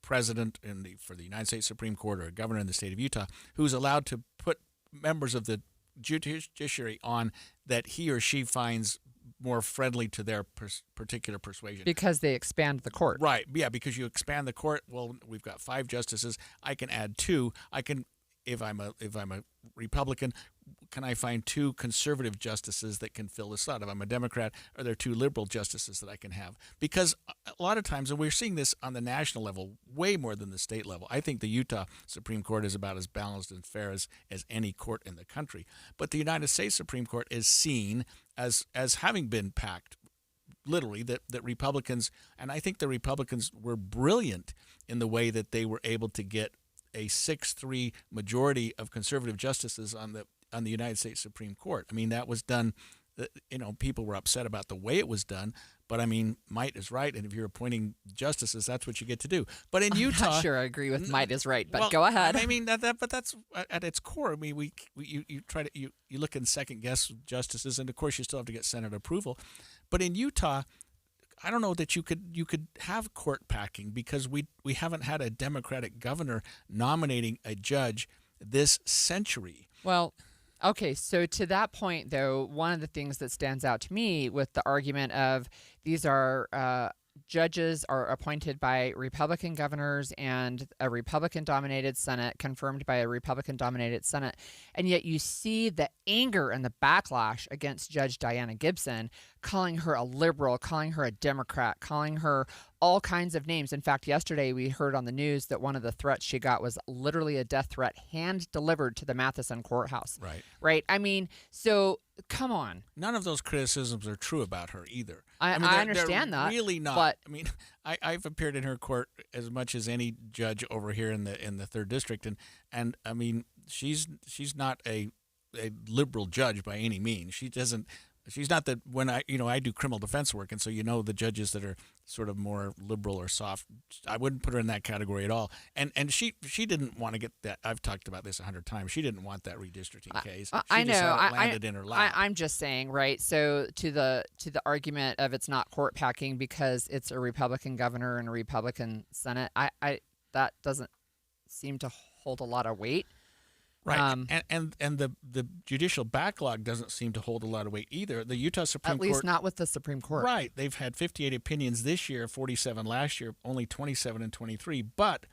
president for the United States Supreme Court or a governor in the state of Utah who's allowed to put members of the judiciary on that he or she finds more friendly to their particular persuasion. Because they expand the court. Right, yeah, because you expand the court. Well, we've got 5 justices. I can add 2. I can, if I'm a Republican, can I find 2 conservative justices that can fill this slot? If I'm a Democrat, are there 2 liberal justices that I can have? Because a lot of times, and we're seeing this on the national level way more than the state level. I think the Utah Supreme Court is about as balanced and fair as any court in the country. But the United States Supreme Court is seen as having been packed, literally, that Republicans, and I think the Republicans were brilliant in the way that they were able to get a 6-3 majority of conservative justices on the United States Supreme Court. I mean, that was done people were upset about the way it was done. But I mean, might is right, and if you're appointing justices, that's what you get to do. But in Utah, I'm not sure I agree with might is right, but well, go ahead. I mean but that's at its core. I mean, you try to you look and second guess justices, and of course you still have to get Senate approval. But in Utah, I don't know that you could have court packing because we haven't had a Democratic governor nominating a judge this century. Well, okay, so to that point, though, one of the things that stands out to me with the argument of these are judges are appointed by Republican governors and a Republican-dominated Senate, confirmed by a Republican-dominated Senate, and yet you see the anger and the backlash against Judge Diana Gibson, calling her a liberal, calling her a Democrat, calling her all kinds of names. In fact, yesterday we heard on the news that one of the threats she got was literally a death threat hand-delivered to the Matheson courthouse. Right? I mean, so come on. None of those criticisms are true about her either. I understand they're that. Really not. But I mean, I've appeared in her court as much as any judge over here in the 3rd District, and I mean, she's not a liberal judge by any means. She's not that when I do criminal defense work, and so the judges that are sort of more liberal or soft, I wouldn't put her in that category at all. And she didn't want to get that. I've talked about this 100 times. She didn't want that redistricting case. I know. Just had it landed in her lap. I'm just saying, right? So to the argument of it's not court packing because it's a Republican governor and a Republican Senate, that doesn't seem to hold a lot of weight. Right, and the judicial backlog doesn't seem to hold a lot of weight either. The Utah Supreme Court, at least not with the Supreme Court. Right, they've had 58 opinions this year, 47 last year, only 27 and 23. But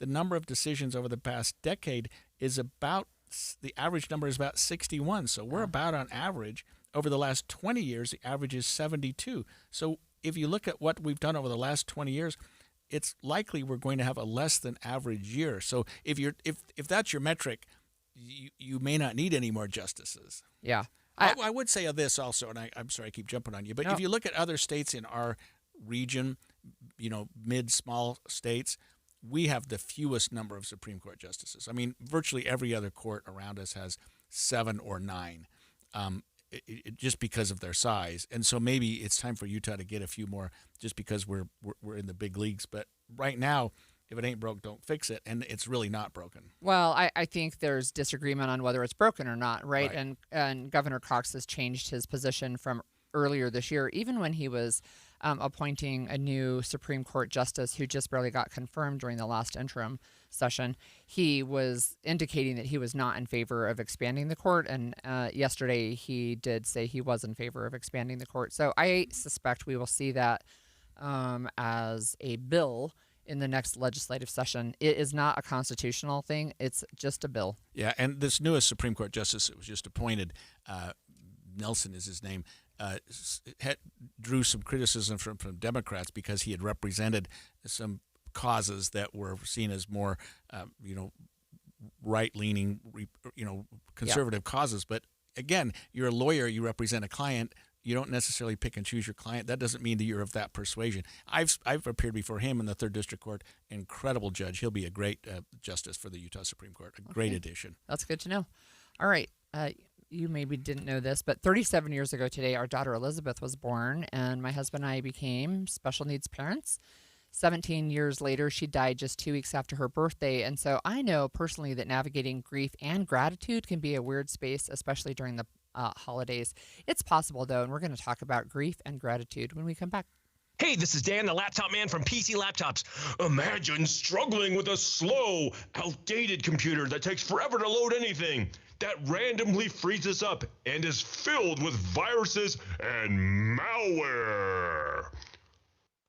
the number of decisions over the past decade is the average number is about 61. So we're about on average. Over the last 20 years, the average is 72. So if you look at what we've done over the last 20 years, it's likely we're going to have a less than average year. So if that's your metric, you may not need any more justices. Yeah. I would say this also, and I'm sorry I keep jumping on you, but if you look at other states in our region, mid-small states, we have the fewest number of Supreme Court justices. I mean, virtually every other court around us has 7 or 9, just because of their size. And so maybe it's time for Utah to get a few more just because we're in the big leagues. But right now, if it ain't broke, don't fix it. And it's really not broken. Well, I think there's disagreement on whether it's broken or not, right? And Governor Cox has changed his position from earlier this year, even when he was appointing a new Supreme Court justice who just barely got confirmed during the last interim session. He was indicating that he was not in favor of expanding the court. And yesterday he did say he was in favor of expanding the court. So I suspect we will see that as a bill in the next legislative session. It is not a constitutional thing. It's just a bill. Yeah, and this newest Supreme Court justice that was just appointed, Nelson is his name, drew some criticism from Democrats because he had represented some causes that were seen as more, right-leaning, conservative causes. But again, you're a lawyer, you represent a client. You don't necessarily pick and choose your client. That doesn't mean that you're of that persuasion. I've appeared before him in the 3rd District Court. Incredible judge. He'll be a great justice for the Utah Supreme Court. A great addition. That's good to know. All right. You maybe didn't know this, but 37 years ago today, our daughter Elizabeth was born, and my husband and I became special needs parents. 17 years later, she died just 2 weeks after her birthday. And so I know personally that navigating grief and gratitude can be a weird space, especially during the holidays. It's possible, though, and we're going to talk about grief and gratitude when we come back. Hey, this is Dan, the laptop man from PC Laptops. Imagine struggling with a slow, outdated computer that takes forever to load anything, that randomly freezes up and is filled with viruses and malware.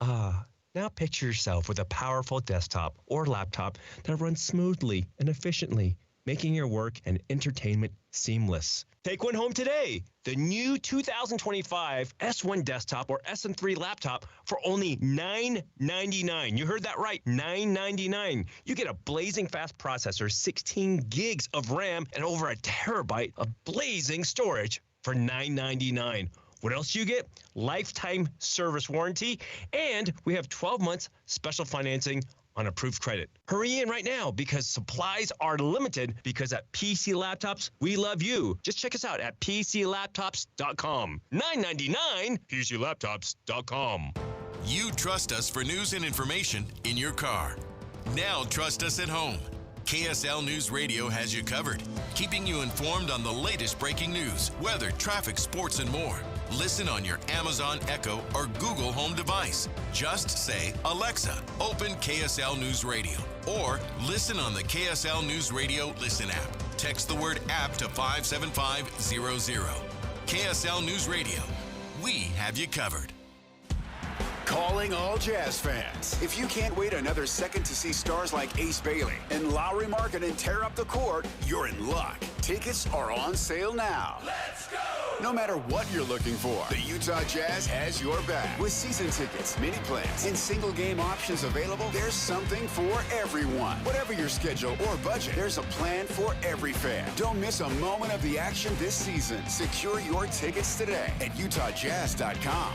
Now picture yourself with a powerful desktop or laptop that runs smoothly and efficiently, making your work and entertainment seamless. Take one home today. The new 2025 S1 desktop or SM3 laptop for only $999. You heard that right, $999. You get a blazing fast processor, 16 gigs of RAM, and over a terabyte of blazing storage for $999. What else do you get? Lifetime service warranty, and we have 12 months special financing on approved credit. Hurry in right now because supplies are limited, because at PC Laptops, we love you. Just check us out at PCLaptops.com. $9.99, PCLaptops.com. You trust us for news and information in your car. Now trust us at home. KSL News Radio has you covered, keeping you informed on the latest breaking news, weather, traffic, sports, and more. Listen on your Amazon Echo or Google Home device. Just say, Alexa, open KSL News Radio. Or listen on the KSL News Radio Listen app. Text the word app to 57500. KSL News Radio. We have you covered. Calling all Jazz fans. If you can't wait another second to see stars like Ace Bailey and Lowry Markkanen tear up the court, you're in luck. Tickets are on sale now. Let's go! No matter what you're looking for, the Utah Jazz has your back. With season tickets, mini plans, and single game options available, there's something for everyone. Whatever your schedule or budget, there's a plan for every fan. Don't miss a moment of the action this season. Secure your tickets today at UtahJazz.com.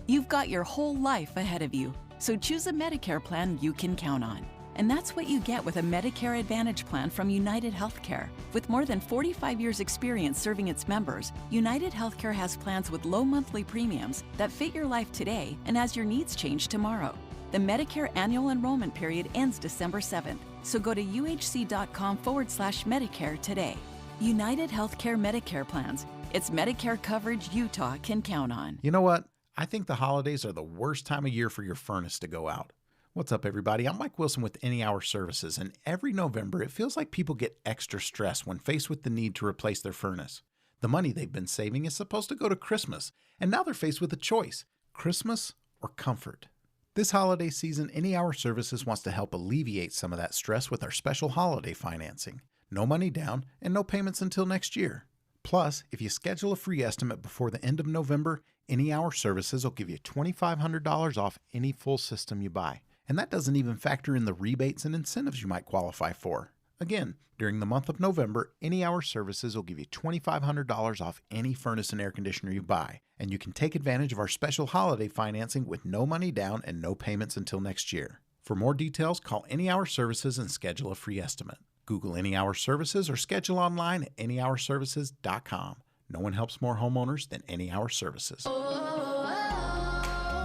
You've got your whole life ahead of you, so choose a Medicare plan you can count on. And that's what you get with a Medicare Advantage plan from United Healthcare. With more than 45 years' experience serving its members, United Healthcare has plans with low monthly premiums that fit your life today and as your needs change tomorrow. The Medicare annual enrollment period ends December 7th, so go to uhc.com/Medicare today. United Healthcare Medicare plans. It's Medicare coverage Utah can count on. You know what? I think the holidays are the worst time of year for your furnace to go out. What's up, everybody? I'm Mike Wilson with Any Hour Services, and every November it feels like people get extra stressed when faced with the need to replace their furnace. The money they've been saving is supposed to go to Christmas, and now they're faced with a choice: Christmas or comfort. This holiday season, Any Hour Services wants to help alleviate some of that stress with our special holiday financing. No money down and no payments until next year. Plus, if you schedule a free estimate before the end of November, Any Hour Services will give you $2,500 off any full system you buy. And that doesn't even factor in the rebates and incentives you might qualify for. Again, during the month of November, Any Hour Services will give you $2,500 off any furnace and air conditioner you buy. And you can take advantage of our special holiday financing with no money down and no payments until next year. For more details, call Any Hour Services and schedule a free estimate. Google Any Hour Services or schedule online at anyhourservices.com. No one helps more homeowners than Any Hour Services.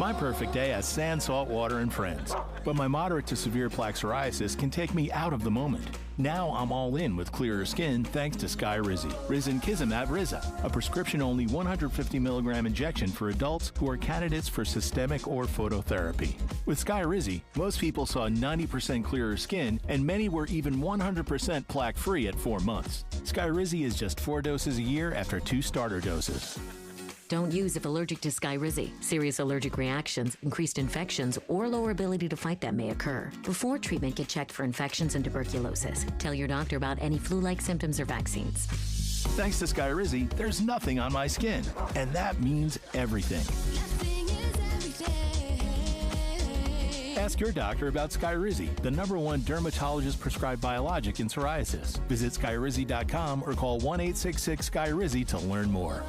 My perfect day has sand, salt water, and friends. But my moderate to severe plaque psoriasis can take me out of the moment. Now I'm all in with clearer skin thanks to Skyrizi. Risankizumab Riza, a prescription-only 150 milligram injection for adults who are candidates for systemic or phototherapy. With Skyrizi, most people saw 90% clearer skin, and many were even 100% plaque-free at 4 months. Skyrizi is just 4 doses a year after 2 starter doses. Don't use if allergic to Skyrizi. Serious allergic reactions, increased infections, or lower ability to fight them may occur. Before treatment, get checked for infections and tuberculosis. Tell your doctor about any flu-like symptoms or vaccines. Thanks to Skyrizi, there's nothing on my skin, and that means everything. Ask your doctor about Skyrizi, the #1 dermatologist-prescribed biologic in psoriasis. Visit Skyrizi.com or call 1-866-SKYRIZI to learn more.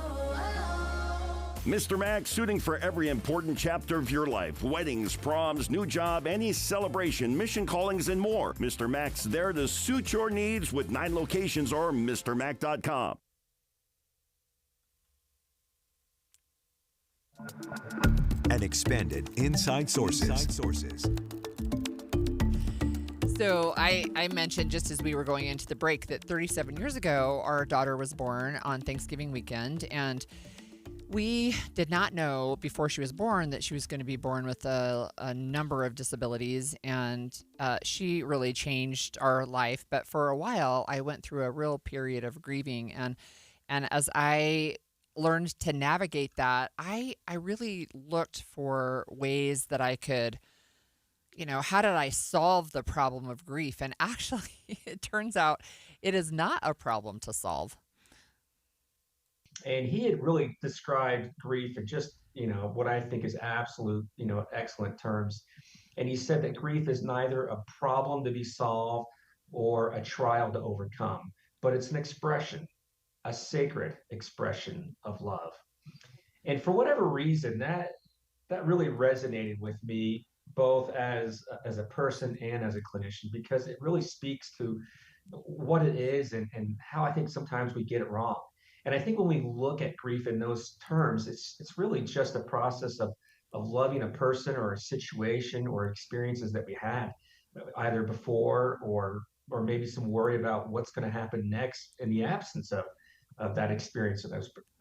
Mr. Max, suiting for every important chapter of your life. Weddings, proms, new job, any celebration, mission callings, and more. Mr. Max there to suit your needs with 9 locations or MrMac.com. And expanded Inside Sources. So I mentioned just as we were going into the break that 37 years ago, our daughter was born on Thanksgiving weekend, and we did not know before she was born that she was going to be born with a number of disabilities, and she really changed our life. But for a while, I went through a real period of grieving, and as I learned to navigate that, I really looked for ways that I could, how did I solve the problem of grief? And actually, it turns out it is not a problem to solve. And he had really described grief in just, what I think is absolute, excellent terms. And he said that grief is neither a problem to be solved or a trial to overcome, but it's an expression, a sacred expression of love. And for whatever reason, that really resonated with me. both as a person and as a clinician, because it really speaks to what it is and how I think sometimes we get it wrong. And I think when we look at grief in those terms, it's really just a process of loving a person or a situation or experiences that we had either before or maybe some worry about what's going to happen next in the absence of that experience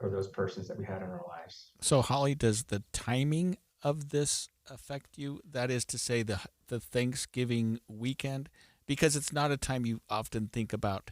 or those persons that we had in our lives. So, Holly, does the timing of this affect you? That is to say, the Thanksgiving weekend, because it's not a time you often think about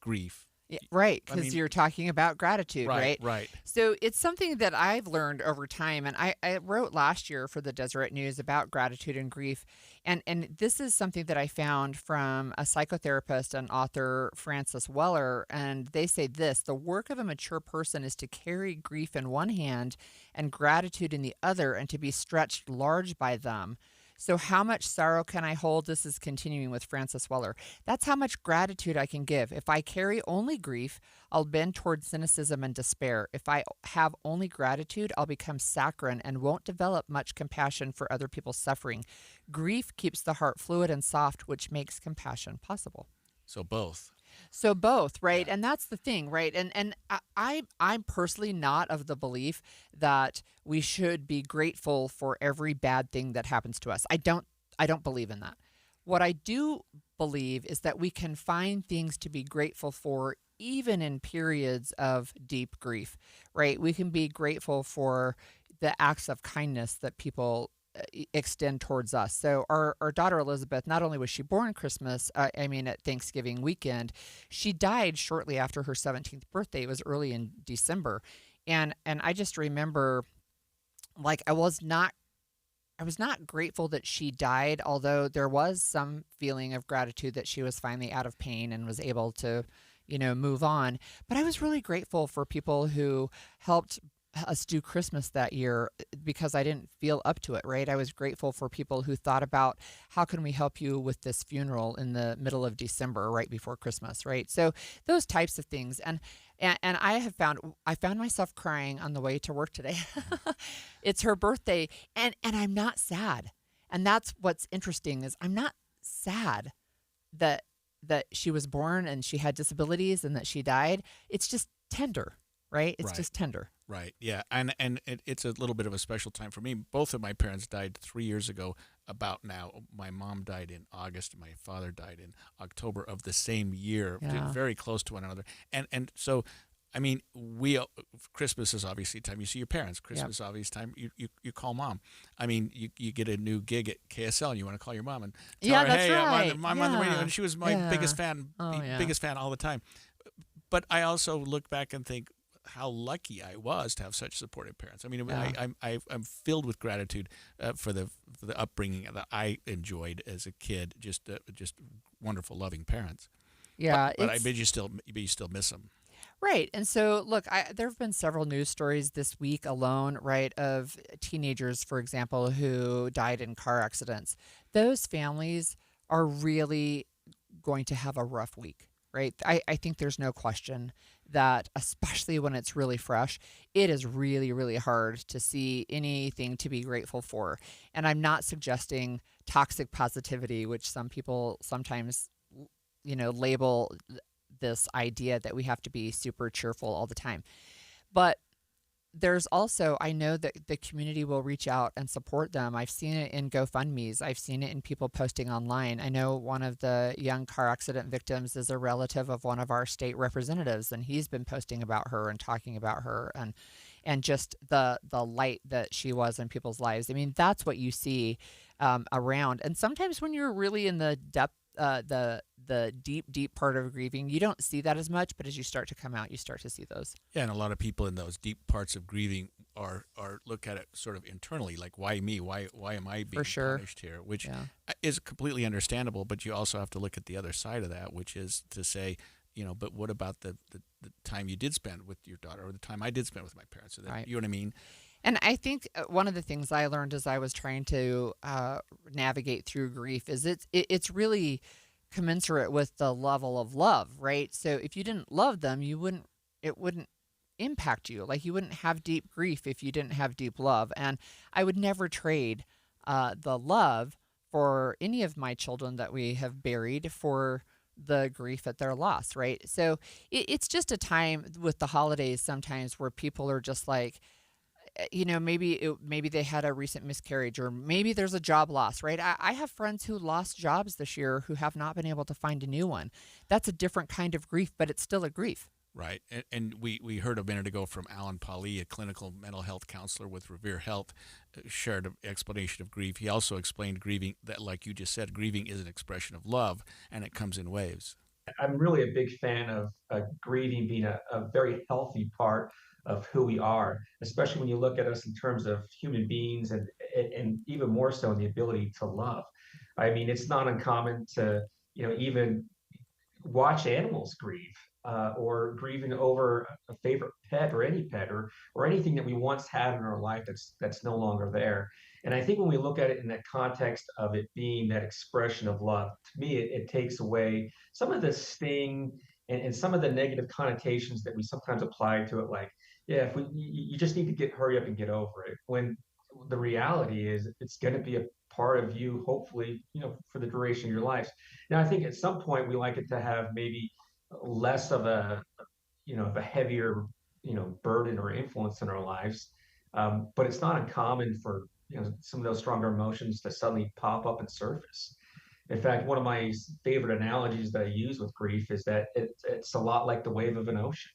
grief. Yeah, right, I because mean- you're talking about gratitude, right? Right. So it's something that I've learned over time, and I wrote last year for the Deseret News about gratitude and grief, and this is something that I found from a psychotherapist and author, Frances Weller, and they say this: the work of a mature person is to carry grief in one hand and gratitude in the other, and to be stretched large by them. So how much sorrow can I hold? This is continuing with Frances Weller. That's how much gratitude I can give. If I carry only grief, I'll bend toward cynicism and despair. If I have only gratitude, I'll become saccharine and won't develop much compassion for other people's suffering. Grief keeps the heart fluid and soft, which makes compassion possible. So both. So both, right? And that's the thing, right? And I'm personally not of the belief that we should be grateful for every bad thing that happens to us. I don't believe in that. What I do believe is that we can find things to be grateful for even in periods of deep grief, right? We can be grateful for the acts of kindness that people extend towards us. So our daughter Elizabeth, not only was she born Christmas, at Thanksgiving weekend, she died shortly after her 17th birthday. It was early in December. And I just remember, like, I was not grateful that she died, although there was some feeling of gratitude that she was finally out of pain and was able to, move on. But I was really grateful for people who helped us do Christmas that year because I didn't feel up to it, right? I was grateful for people who thought about how can we help you with this funeral in the middle of December, right before Christmas, right? So those types of things. And I found myself crying on the way to work today. It's her birthday and I'm not sad. And that's what's interesting is I'm not sad that she was born and she had disabilities and that she died. It's just tender, right? It's just tender. Right. Yeah. And it's a little bit of a special time for me. Both of my parents died 3 years ago about now. My mom died in August. My father died in October of the same year, very close to one another. And so, Christmas is obviously time you see your parents. Christmas is obviously time you call mom. You get a new gig at KSL and you want to call your mom and tell her, that's hey, right. I'm on the radio. And she was my biggest fan, biggest fan all the time. But I also look back and think, how lucky I was to have such supportive parents. I'm filled with gratitude for the upbringing that I enjoyed as a kid. Just wonderful, loving parents. Yeah, but I bet you still miss them. Right. And so, look, there have been several news stories this week alone, right, of teenagers, for example, who died in car accidents. Those families are really going to have a rough week, right? I think there's no question that, especially when it's really fresh, it is really, really hard to see anything to be grateful for. And I'm not suggesting toxic positivity, which some people sometimes, label this idea that we have to be super cheerful all the time. But there's also, I know that the community will reach out and support them. I've seen it in GoFundMe's. I've seen it in people posting online. I know one of the young car accident victims is a relative of one of our state representatives, and he's been posting about her and talking about her and just the light that she was in people's lives. That's what you see around. And sometimes when you're really in the depth, the deep part of grieving, you don't see that as much, but as you start to come out, you start to see those. Yeah, and a lot of people in those deep parts of grieving are look at it sort of internally, like, why me? Why am I being punished here? Which is completely understandable, but you also have to look at the other side of that, which is to say, but what about the time you did spend with your daughter, or the time I did spend with my parents? So that, right. You know what I mean? And I think one of the things I learned as I was trying to navigate through grief is it's really commensurate with the level of love, right? So if you didn't love them, it wouldn't impact you. Like, you wouldn't have deep grief if you didn't have deep love. And I would never trade the love for any of my children that we have buried for the grief at their loss, right? So it's just a time with the holidays sometimes where people are just like, maybe they had a recent miscarriage, or maybe there's a job loss, right? I have friends who lost jobs this year who have not been able to find a new one. That's a different kind of grief, but it's still a grief. Right. And we heard a minute ago from Alan Pauly, a clinical mental health counselor with Revere Health, shared an explanation of grief. He also explained grieving, that, like you just said, grieving is an expression of love, and it comes in waves. I'm really a big fan of grieving being a very healthy part of who we are, especially when you look at us in terms of human beings, and even more so in the ability to love. I mean, it's not uncommon to, even watch animals grieve, or grieving over a favorite pet, or any pet, or anything that we once had in our life that's no longer there. And I think when we look at it in that context of it being that expression of love, to me, it takes away some of the sting and some of the negative connotations that we sometimes apply to it. Like, yeah, if you just need to hurry up and get over it. When the reality is, it's going to be a part of you, hopefully, for the duration of your life. Now, I think at some point we like it to have maybe less of a heavier, burden or influence in our lives. But it's not uncommon for, some of those stronger emotions to suddenly pop up and surface. In fact, one of my favorite analogies that I use with grief is that it's a lot like the wave of an ocean.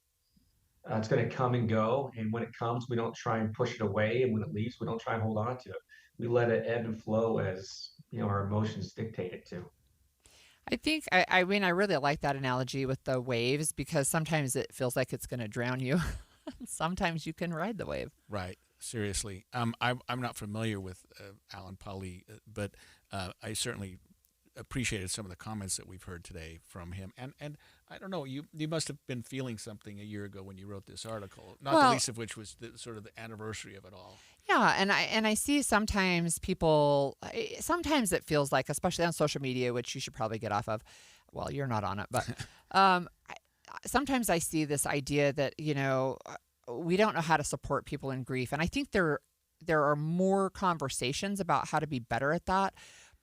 It's going to come and go, and when it comes, we don't try and push it away, and when it leaves, we don't try and hold on to it. We let it ebb and flow as our emotions dictate it to. I think I really like that analogy with the waves, because sometimes it feels like it's going to drown you. Sometimes you can ride the wave. Right. Seriously. I'm not familiar with Alan Pauly, but I certainly appreciated some of the comments that we've heard today from him. And I don't know, you must have been feeling something a year ago when you wrote this article, not the least of which was sort of the anniversary of it all. Yeah, and I see sometimes sometimes it feels like, especially on social media, which you should probably get off of. Well, you're not on it, but sometimes I see this idea that, we don't know how to support people in grief. And I think there are more conversations about how to be better at that.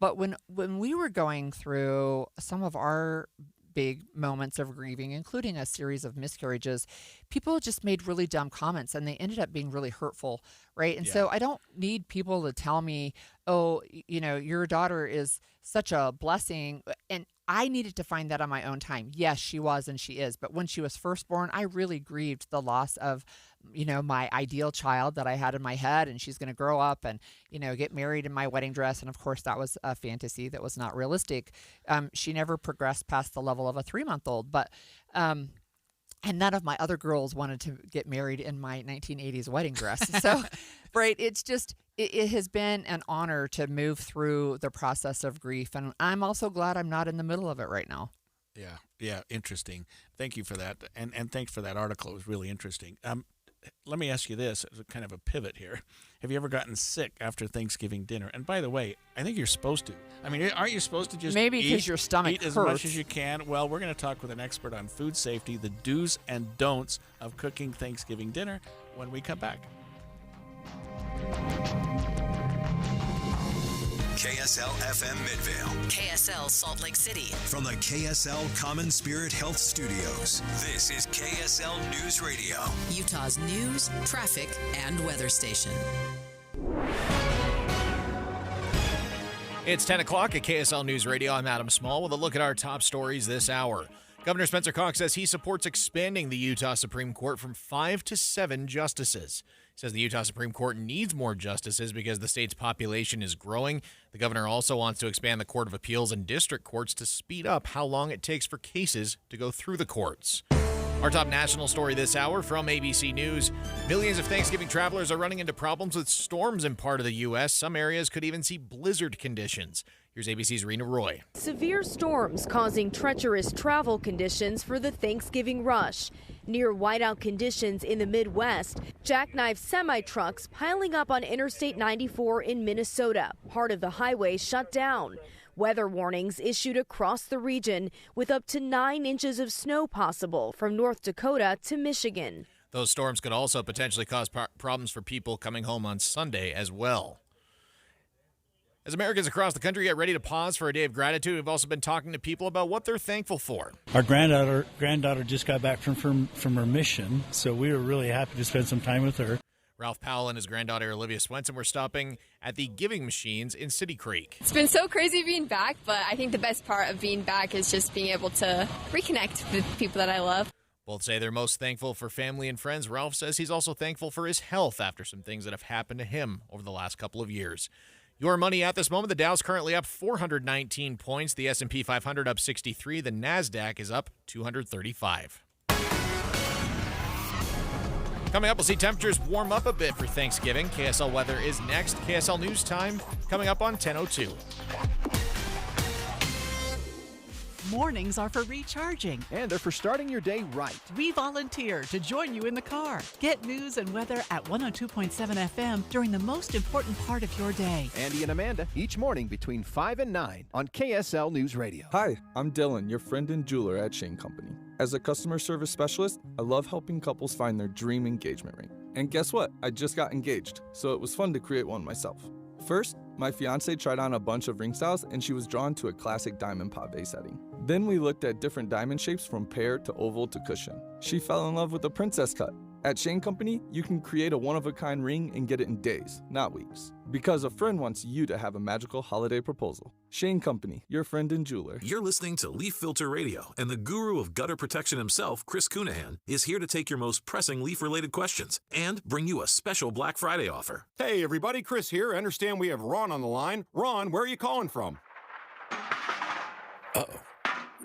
But when we were going through some of our big moments of grieving, including a series of miscarriages, people just made really dumb comments, and they ended up being really hurtful, right? And so I don't need people to tell me, oh, your daughter is such a blessing. And I needed to find that on my own time. Yes, she was, and she is. But when she was first born, I really grieved the loss of, my ideal child that I had in my head, and she's going to grow up and, get married in my wedding dress. And of course, that was a fantasy that was not realistic. She never progressed past the level of a 3-month-old, but, and none of my other girls wanted to get married in my 1980s wedding dress. So, right, it's just, it has been an honor to move through the process of grief. And I'm also glad I'm not in the middle of it right now. Yeah, interesting. Thank you for that. And thanks for that article. It was really interesting. Let me ask you this, as a kind of a pivot here. Have you ever gotten sick after Thanksgiving dinner? And by the way, I think you're supposed to. I mean, aren't you supposed to just maybe because your stomach eat as hurts. much as you can? Well, we're going to talk with an expert on food safety, the do's and don'ts of cooking Thanksgiving dinner, when we come back. KSL FM Midvale. KSL Salt Lake City. From the KSL Common Spirit Health Studios, this is KSL News Radio. Utah's news, traffic, and weather station. It's 10 o'clock at KSL News Radio. I'm Adam Small with a look at our top stories this hour. Governor Spencer Cox says he supports expanding the Utah Supreme Court from 5 to 7 justices. He says the Utah Supreme Court needs more justices because the state's population is growing. The governor also wants to expand the Court of Appeals and district courts to speed up how long it takes for cases to go through the courts. Our top national story this hour from ABC News. Millions of Thanksgiving travelers are running into problems with storms in part of the U.S. Some areas could even see blizzard conditions. Here's ABC's Rena Roy. Severe storms causing treacherous travel conditions for the Thanksgiving rush. Near whiteout conditions in the Midwest, jackknife semi-trucks piling up on Interstate 94 in Minnesota. Part of the highway shut down. Weather warnings issued across the region with up to 9 inches of snow possible from North Dakota to Michigan. Those storms could also potentially cause problems for people coming home on Sunday as well. As Americans across the country get ready to pause for a day of gratitude, we've also been talking to people about what they're thankful for. Our granddaughter just got back from her mission, so we were really happy to spend some time with her. Ralph Powell and his granddaughter Olivia Swenson were stopping at the Giving Machines in City Creek. It's been so crazy being back, but I think the best part of being back is just being able to reconnect with people that I love. Both say they're most thankful for family and friends. Ralph says he's also thankful for his health after some things that have happened to him over the last couple of years. Your money at this moment, the Dow's currently up 419 points, the S&P 500 up 63, the NASDAQ is up 235. Coming up, we'll see temperatures warm up a bit for Thanksgiving. KSL weather is next. KSL News Time coming up on 10:02. Mornings are for recharging. And they're for starting your day right. We volunteer to join you in the car. Get news and weather at 102.7 FM during the most important part of your day. Andy and Amanda, each morning between 5 and 9 on KSL News Radio. Hi, I'm Dylan, your friend and jeweler at Shane Company. As a customer service specialist, I love helping couples find their dream engagement ring. And guess what? I just got engaged, so it was fun to create one myself. First, my fiance tried on a bunch of ring styles and she was drawn to a classic diamond pave setting. Then we looked at different diamond shapes from pear to oval to cushion. She fell in love with the princess cut. At Shane Company, you can create a one-of-a-kind ring and get it in days, not weeks. Because a friend wants you to have a magical holiday proposal. Shane Company, your friend and jeweler. You're listening to Leaf Filter Radio, and the guru of gutter protection himself, Chris Cunahan, is here to take your most pressing leaf-related questions and bring you a special Black Friday offer. Hey everybody, Chris here. I understand we have Ron on the line. Ron, where are you calling from? Uh-oh.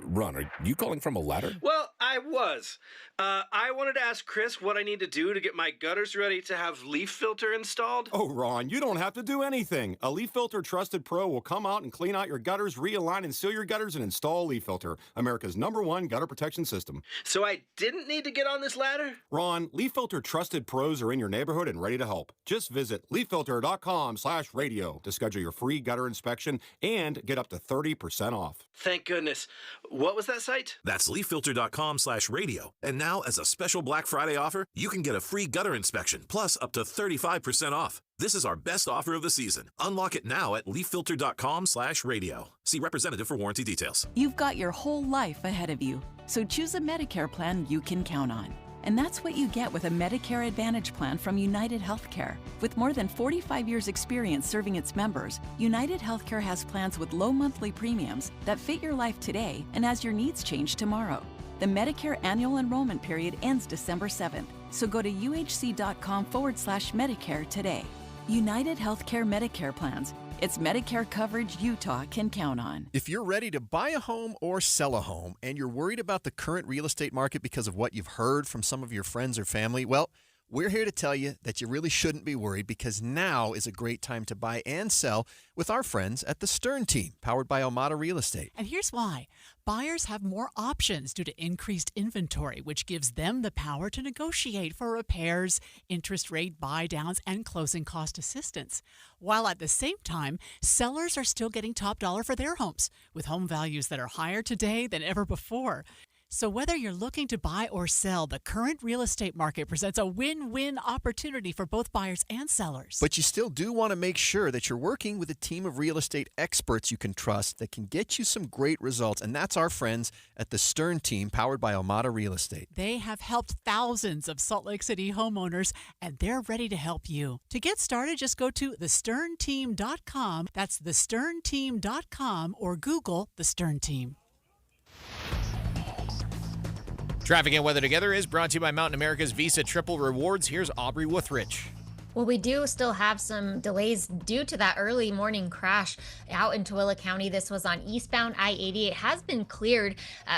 Ron, are you calling from a ladder? Well, I was. I wanted to ask Chris what I need to do to get my gutters ready to have Leaf Filter installed. Oh, Ron, you don't have to do anything. A Leaf Filter Trusted Pro will come out and clean out your gutters, realign and seal your gutters, and install Leaf Filter, America's #1 gutter protection system. So I didn't need to get on this ladder? Ron, Leaf Filter Trusted Pros are in your neighborhood and ready to help. Just visit leaffilter.com/radio to schedule your free gutter inspection and get up to 30% off. Thank goodness. What was that site? That's leaffilter.com/radio. And now, as a special Black Friday offer, you can get a free gutter inspection, plus up to 35% off. This is our best offer of the season. Unlock it now at leaffilter.com/radio. See representative for warranty details. You've got your whole life ahead of you, so choose a Medicare plan you can count on. And that's what you get with a Medicare Advantage plan from United Healthcare. With more than 45 years' experience serving its members, United Healthcare has plans with low monthly premiums that fit your life today and as your needs change tomorrow. The Medicare annual enrollment period ends December 7th, so go to uhc.com/Medicare today. United Healthcare Medicare plans. It's Medicare coverage Utah can count on. If you're ready to buy a home or sell a home and you're worried about the current real estate market because of what you've heard from some of your friends or family, well, we're here to tell you that you really shouldn't be worried, because now is a great time to buy and sell with our friends at the Stern Team, powered by Almada Real Estate. And here's why. Buyers have more options due to increased inventory, which gives them the power to negotiate for repairs, interest rate buy downs, and closing cost assistance. While at the same time, sellers are still getting top dollar for their homes, with home values that are higher today than ever before. So whether you're looking to buy or sell, the current real estate market presents a win-win opportunity for both buyers and sellers. But you still do want to make sure that you're working with a team of real estate experts you can trust that can get you some great results. And that's our friends at the Stern Team, powered by Almada Real Estate. They have helped thousands of Salt Lake City homeowners, and they're ready to help you. To get started, just go to thesternteam.com. That's thesternteam.com, or Google The Stern Team. Traffic and weather together is brought to you by Mountain America's Visa Triple Rewards. Here's Aubrey Withrich. Well, we do still have some delays due to that early morning crash out in Tooele County. This was on eastbound I-80. It has been cleared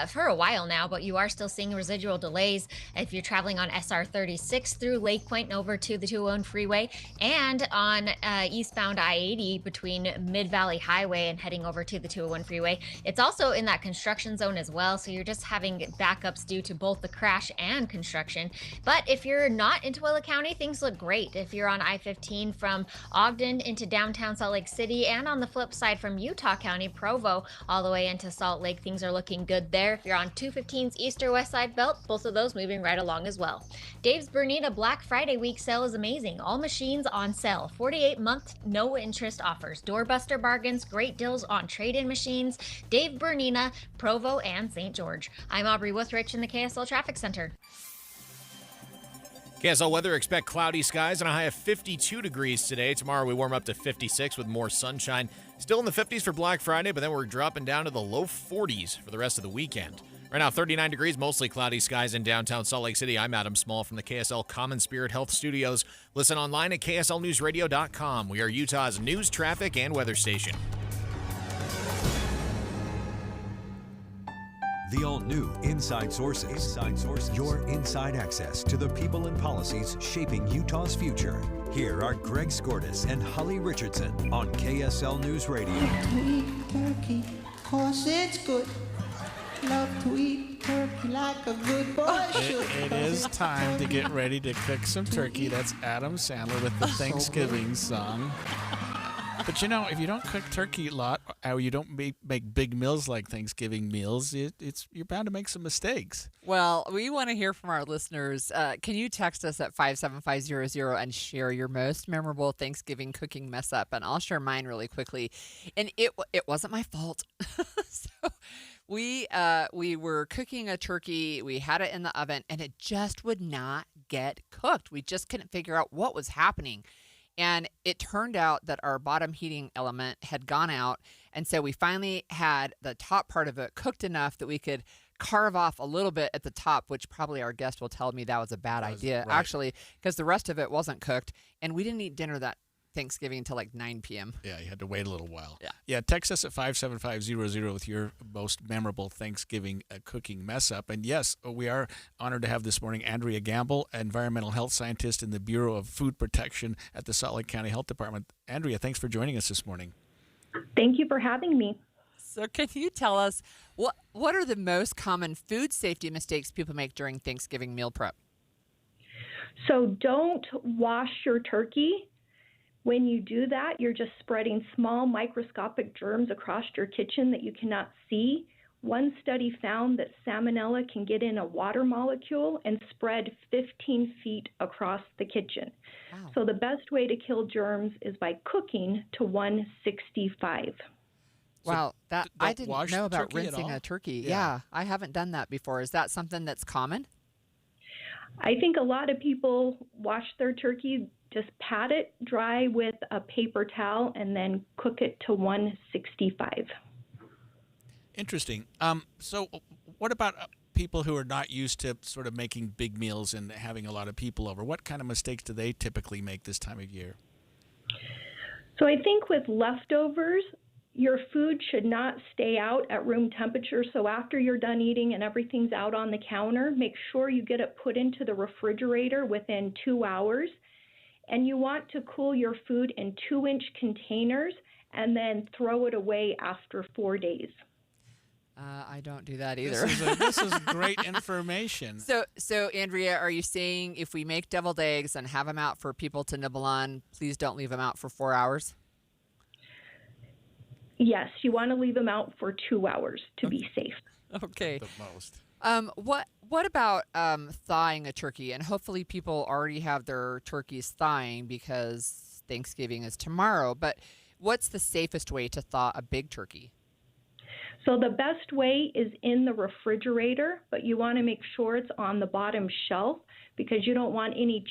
for a while now, but you are still seeing residual delays if you're traveling on SR 36 through Lake Point and over to the 201 freeway, and on eastbound I-80 between Mid-Valley Highway and heading over to the 201 freeway. It's also in that construction zone as well, so you're just having backups due to both the crash and construction. But if you're not in Tooele County, things look great. If you're you're on I-15 from Ogden into downtown Salt Lake City, and on the flip side from Utah County, Provo, all the way into Salt Lake. Things are looking good there. If you're on 215's east or west side belt, both of those moving right along as well. Dave's Bernita Black Friday week sale is amazing. All machines on sale. 48-month no interest offers. Doorbuster bargains, great deals on trade-in machines. Dave Bernina, Provo, and St. George. I'm Aubrey Withrich in the KSL Traffic Center. KSL weather, expect cloudy skies and a high of 52 degrees today. Tomorrow we warm up to 56 with more sunshine. Still in the 50s for Black Friday, but then we're dropping down to the low 40s for the rest of the weekend. Right now, 39 degrees, mostly cloudy skies in downtown Salt Lake City. I'm Adam Small from the KSL Common Spirit Health Studios. Listen online at kslnewsradio.com. We are Utah's news, traffic, and weather station. The all-new Inside Sources. Inside Sources. Your inside access to the people and policies shaping Utah's future. Here are Greg Skordas and Holly Richardson on KSL News Radio. To eat turkey, 'cause it's good. Love to eat turkey like a good boy should. It is time to get ready to cook some turkey. That's Adam Sandler with the Thanksgiving song. But you know, if you don't cook turkey a lot, or you don't make big meals like Thanksgiving meals, you're bound to make some mistakes. Well, we want to hear from our listeners. Can you text us at 57500 and share your most memorable Thanksgiving cooking mess up? And I'll share mine really quickly. And it wasn't my fault. So we were cooking a turkey. We had it in the oven, and it just would not get cooked. We just couldn't figure out what was happening. And it turned out that our bottom heating element had gone out. And so we finally had the top part of it cooked enough that we could carve off a little bit at the top, which probably our guest will tell me that was a bad idea, right. Actually, because the rest of it wasn't cooked. And we didn't eat dinner that Thanksgiving until like 9 p.m. Yeah, you had to wait a little while. Yeah. Text us at 57500 with your most memorable Thanksgiving cooking mess up. And yes, we are honored to have this morning Andrea Gamble, environmental health scientist in the Bureau of Food Protection at the Salt Lake County Health Department. Andrea, thanks for joining us this morning. Thank you for having me. So can you tell us what are the most common food safety mistakes people make during Thanksgiving meal prep? So don't wash your turkey. When you do that, you're just spreading small microscopic germs across your kitchen that you cannot see. One study found that salmonella can get in a water molecule and spread 15 feet across the kitchen. Wow. So the best way to kill germs is by cooking to 165. Wow, that I didn't wash know the about turkey at rinsing all? a turkey. Yeah. I haven't done that before. Is that something that's common? I think a lot of people wash their turkey, just pat it dry with a paper towel, and then cook it to 165. Interesting. So what about people who are not used to sort of making big meals and having a lot of people over? What kind of mistakes do they typically make this time of year? So I think with leftovers, your food should not stay out at room temperature. So after you're done eating and everything's out on the counter, make sure you get it put into the refrigerator within 2 hours. And you want to cool your food in 2-inch containers and then throw it away after 4 days. I don't do that either. This is great information. So Andrea, are you saying if we make deviled eggs and have them out for people to nibble on, please don't leave them out for 4 hours? Yes, you want to leave them out for 2 hours to be safe. Okay. The most. What about thawing a turkey? And hopefully people already have their turkeys thawing because Thanksgiving is tomorrow. But what's the safest way to thaw a big turkey? So the best way is in the refrigerator, but you want to make sure it's on the bottom shelf because you don't want any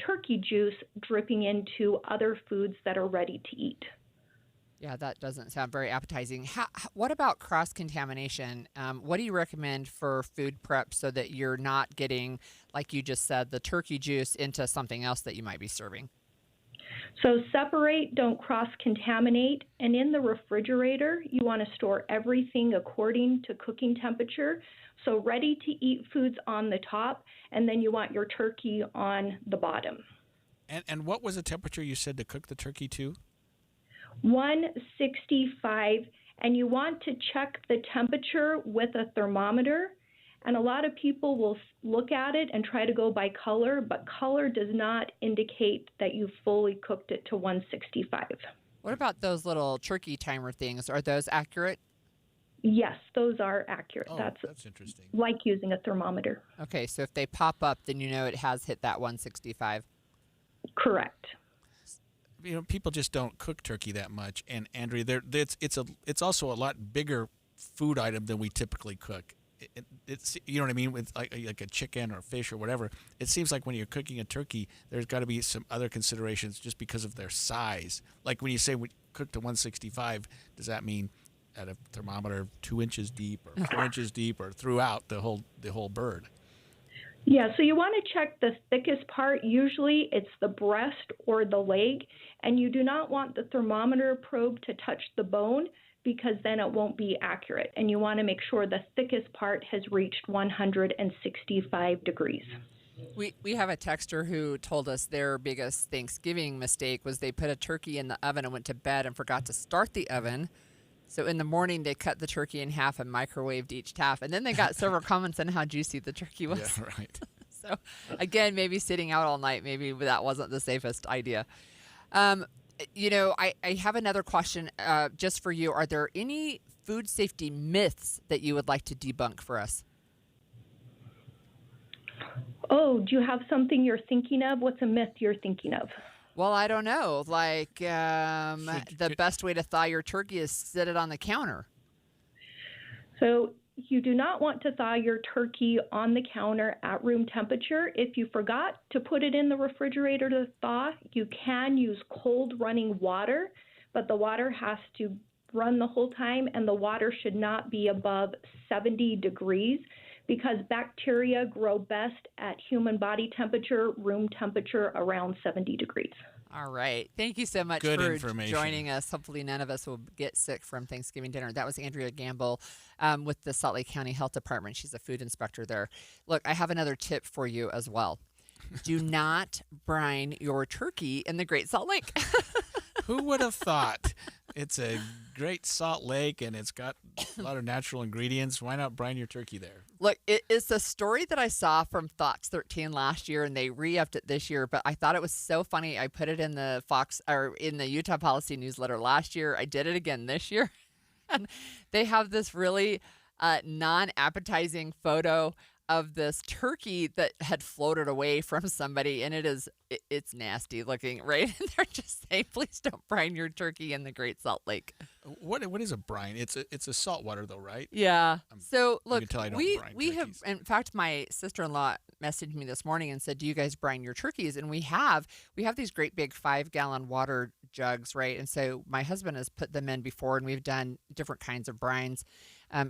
turkey juice dripping into other foods that are ready to eat. Yeah, that doesn't sound very appetizing. What about cross-contamination? What do you recommend for food prep so that you're not getting, like you just said, the turkey juice into something else that you might be serving? So separate, don't cross-contaminate, and in the refrigerator, you want to store everything according to cooking temperature. So ready-to-eat foods on the top, and then you want your turkey on the bottom. And what was the temperature you said to cook the turkey to? 165, and you want to check the temperature with a thermometer, And a lot of people will look at it and try to go by color, but color does not indicate that you've fully cooked it to 165. What about those little turkey timer things? Are those accurate? Yes, those are accurate. Oh, that's interesting. Like using a thermometer. Okay, so if they pop up, then you know it has hit that 165. Correct. You know, people just don't cook turkey that much, and Andrea, it's also a lot bigger food item than we typically cook. It's, you know what I mean, with like a chicken or fish or whatever. It seems like when you're cooking a turkey, there's got to be some other considerations just because of their size. Like when you say we cook to 165, does that mean at a thermometer 2 inches deep or 4 inches deep or throughout the whole bird? Yeah, so you want to check the thickest part. Usually it's the breast or the leg, and you do not want the thermometer probe to touch the bone because then it won't be accurate. And you want to make sure the thickest part has reached 165 degrees. We have a texter who told us their biggest Thanksgiving mistake was they put a turkey in the oven and went to bed and forgot to start the oven. So in the morning, they cut the turkey in half and microwaved each half. And then they got several comments on how juicy the turkey was. Yeah, right. So, again, maybe sitting out all night, maybe that wasn't the safest idea. You know, I have another question just for you. Are there any food safety myths that you would like to debunk for us? Oh, do you have something you're thinking of? What's a myth you're thinking of? Well, I don't know. Like the best way to thaw your turkey is sit it on the counter. So you do not want to thaw your turkey on the counter at room temperature. If you forgot to put it in the refrigerator to thaw, you can use cold running water, but the water has to run the whole time, and the water should not be above 70 degrees because bacteria grow best at human body temperature, room temperature around 70 degrees. All right. Thank you so much Good for information. joining us. Hopefully none of us will get sick from Thanksgiving dinner. That was Andrea Gamble with the Salt Lake County Health Department. She's a food inspector there. Look, I have another tip for you as well. Do not brine your turkey in the Great Salt Lake. Who would have thought? It's a Great Salt Lake, and it's got a lot of natural ingredients. Why not brine your turkey there? Look, it's a story that I saw from Fox 13 last year, and they re-upped it this year. But I thought it was so funny. I put it in the in the Utah Policy newsletter last year. I did it again this year, and they have this really non-appetizing photo of this turkey that had floated away from somebody, and it's nasty looking, right? And they're just saying, please don't brine your turkey in the Great Salt Lake. What is a brine? It's a salt water though, right? Yeah. So look, you can tell I don't we brine have, in fact, my sister-in-law messaged me this morning and said, do you guys brine your turkeys? And we have these great big 5-gallon water jugs, right? And so my husband has put them in before, and we've done different kinds of brines,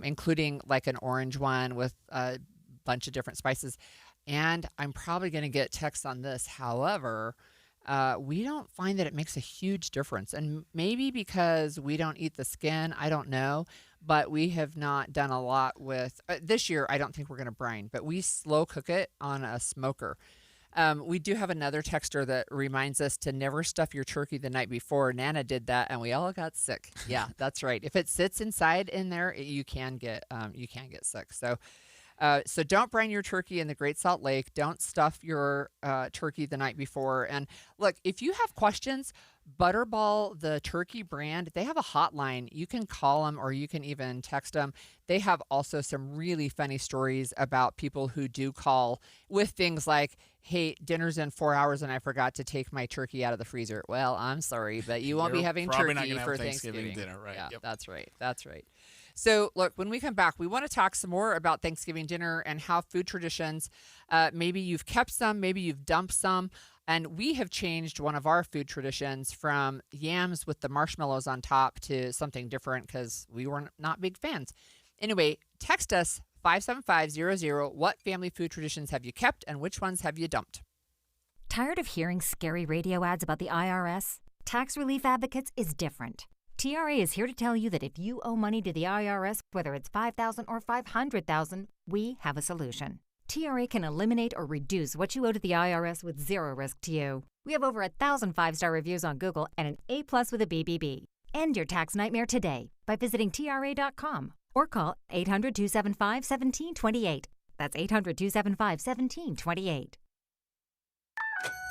including like an orange one with bunch of different spices, and I'm probably going to get texts on this. However, we don't find that it makes a huge difference, and maybe because we don't eat the skin, I don't know, but we have not done a lot with this year. I don't think we're going to brine, but we slow cook it on a smoker. We do have another texter that reminds us to never stuff your turkey the night before. Nana did that, and we all got sick. Yeah, that's right. If it sits inside in there, you can get sick. So don't brine your turkey in the Great Salt Lake. Don't stuff your turkey the night before. And look, if you have questions, Butterball, the turkey brand, they have a hotline. You can call them or you can even text them. They have also some really funny stories about people who do call with things like, hey, dinner's in 4 hours and I forgot to take my turkey out of the freezer. Well, I'm sorry, but you won't be having turkey for Thanksgiving dinner, right? Yeah, Yep. That's right. That's right. So, look, when we come back, we want to talk some more about Thanksgiving dinner and how food traditions, maybe you've kept some, maybe you've dumped some, and we have changed one of our food traditions from yams with the marshmallows on top to something different because we were not big fans. Anyway, text us 57500. What family food traditions have you kept and which ones have you dumped? Tired of hearing scary radio ads about the IRS? Tax Relief Advocates is different. TRA is here to tell you that if you owe money to the IRS, whether it's $5,000 or $500,000, we have a solution. TRA can eliminate or reduce what you owe to the IRS with zero risk to you. We have over 1,000 5-star reviews on Google and an A+ with a BBB. End your tax nightmare today by visiting TRA.com or call 800-275-1728. That's 800-275-1728.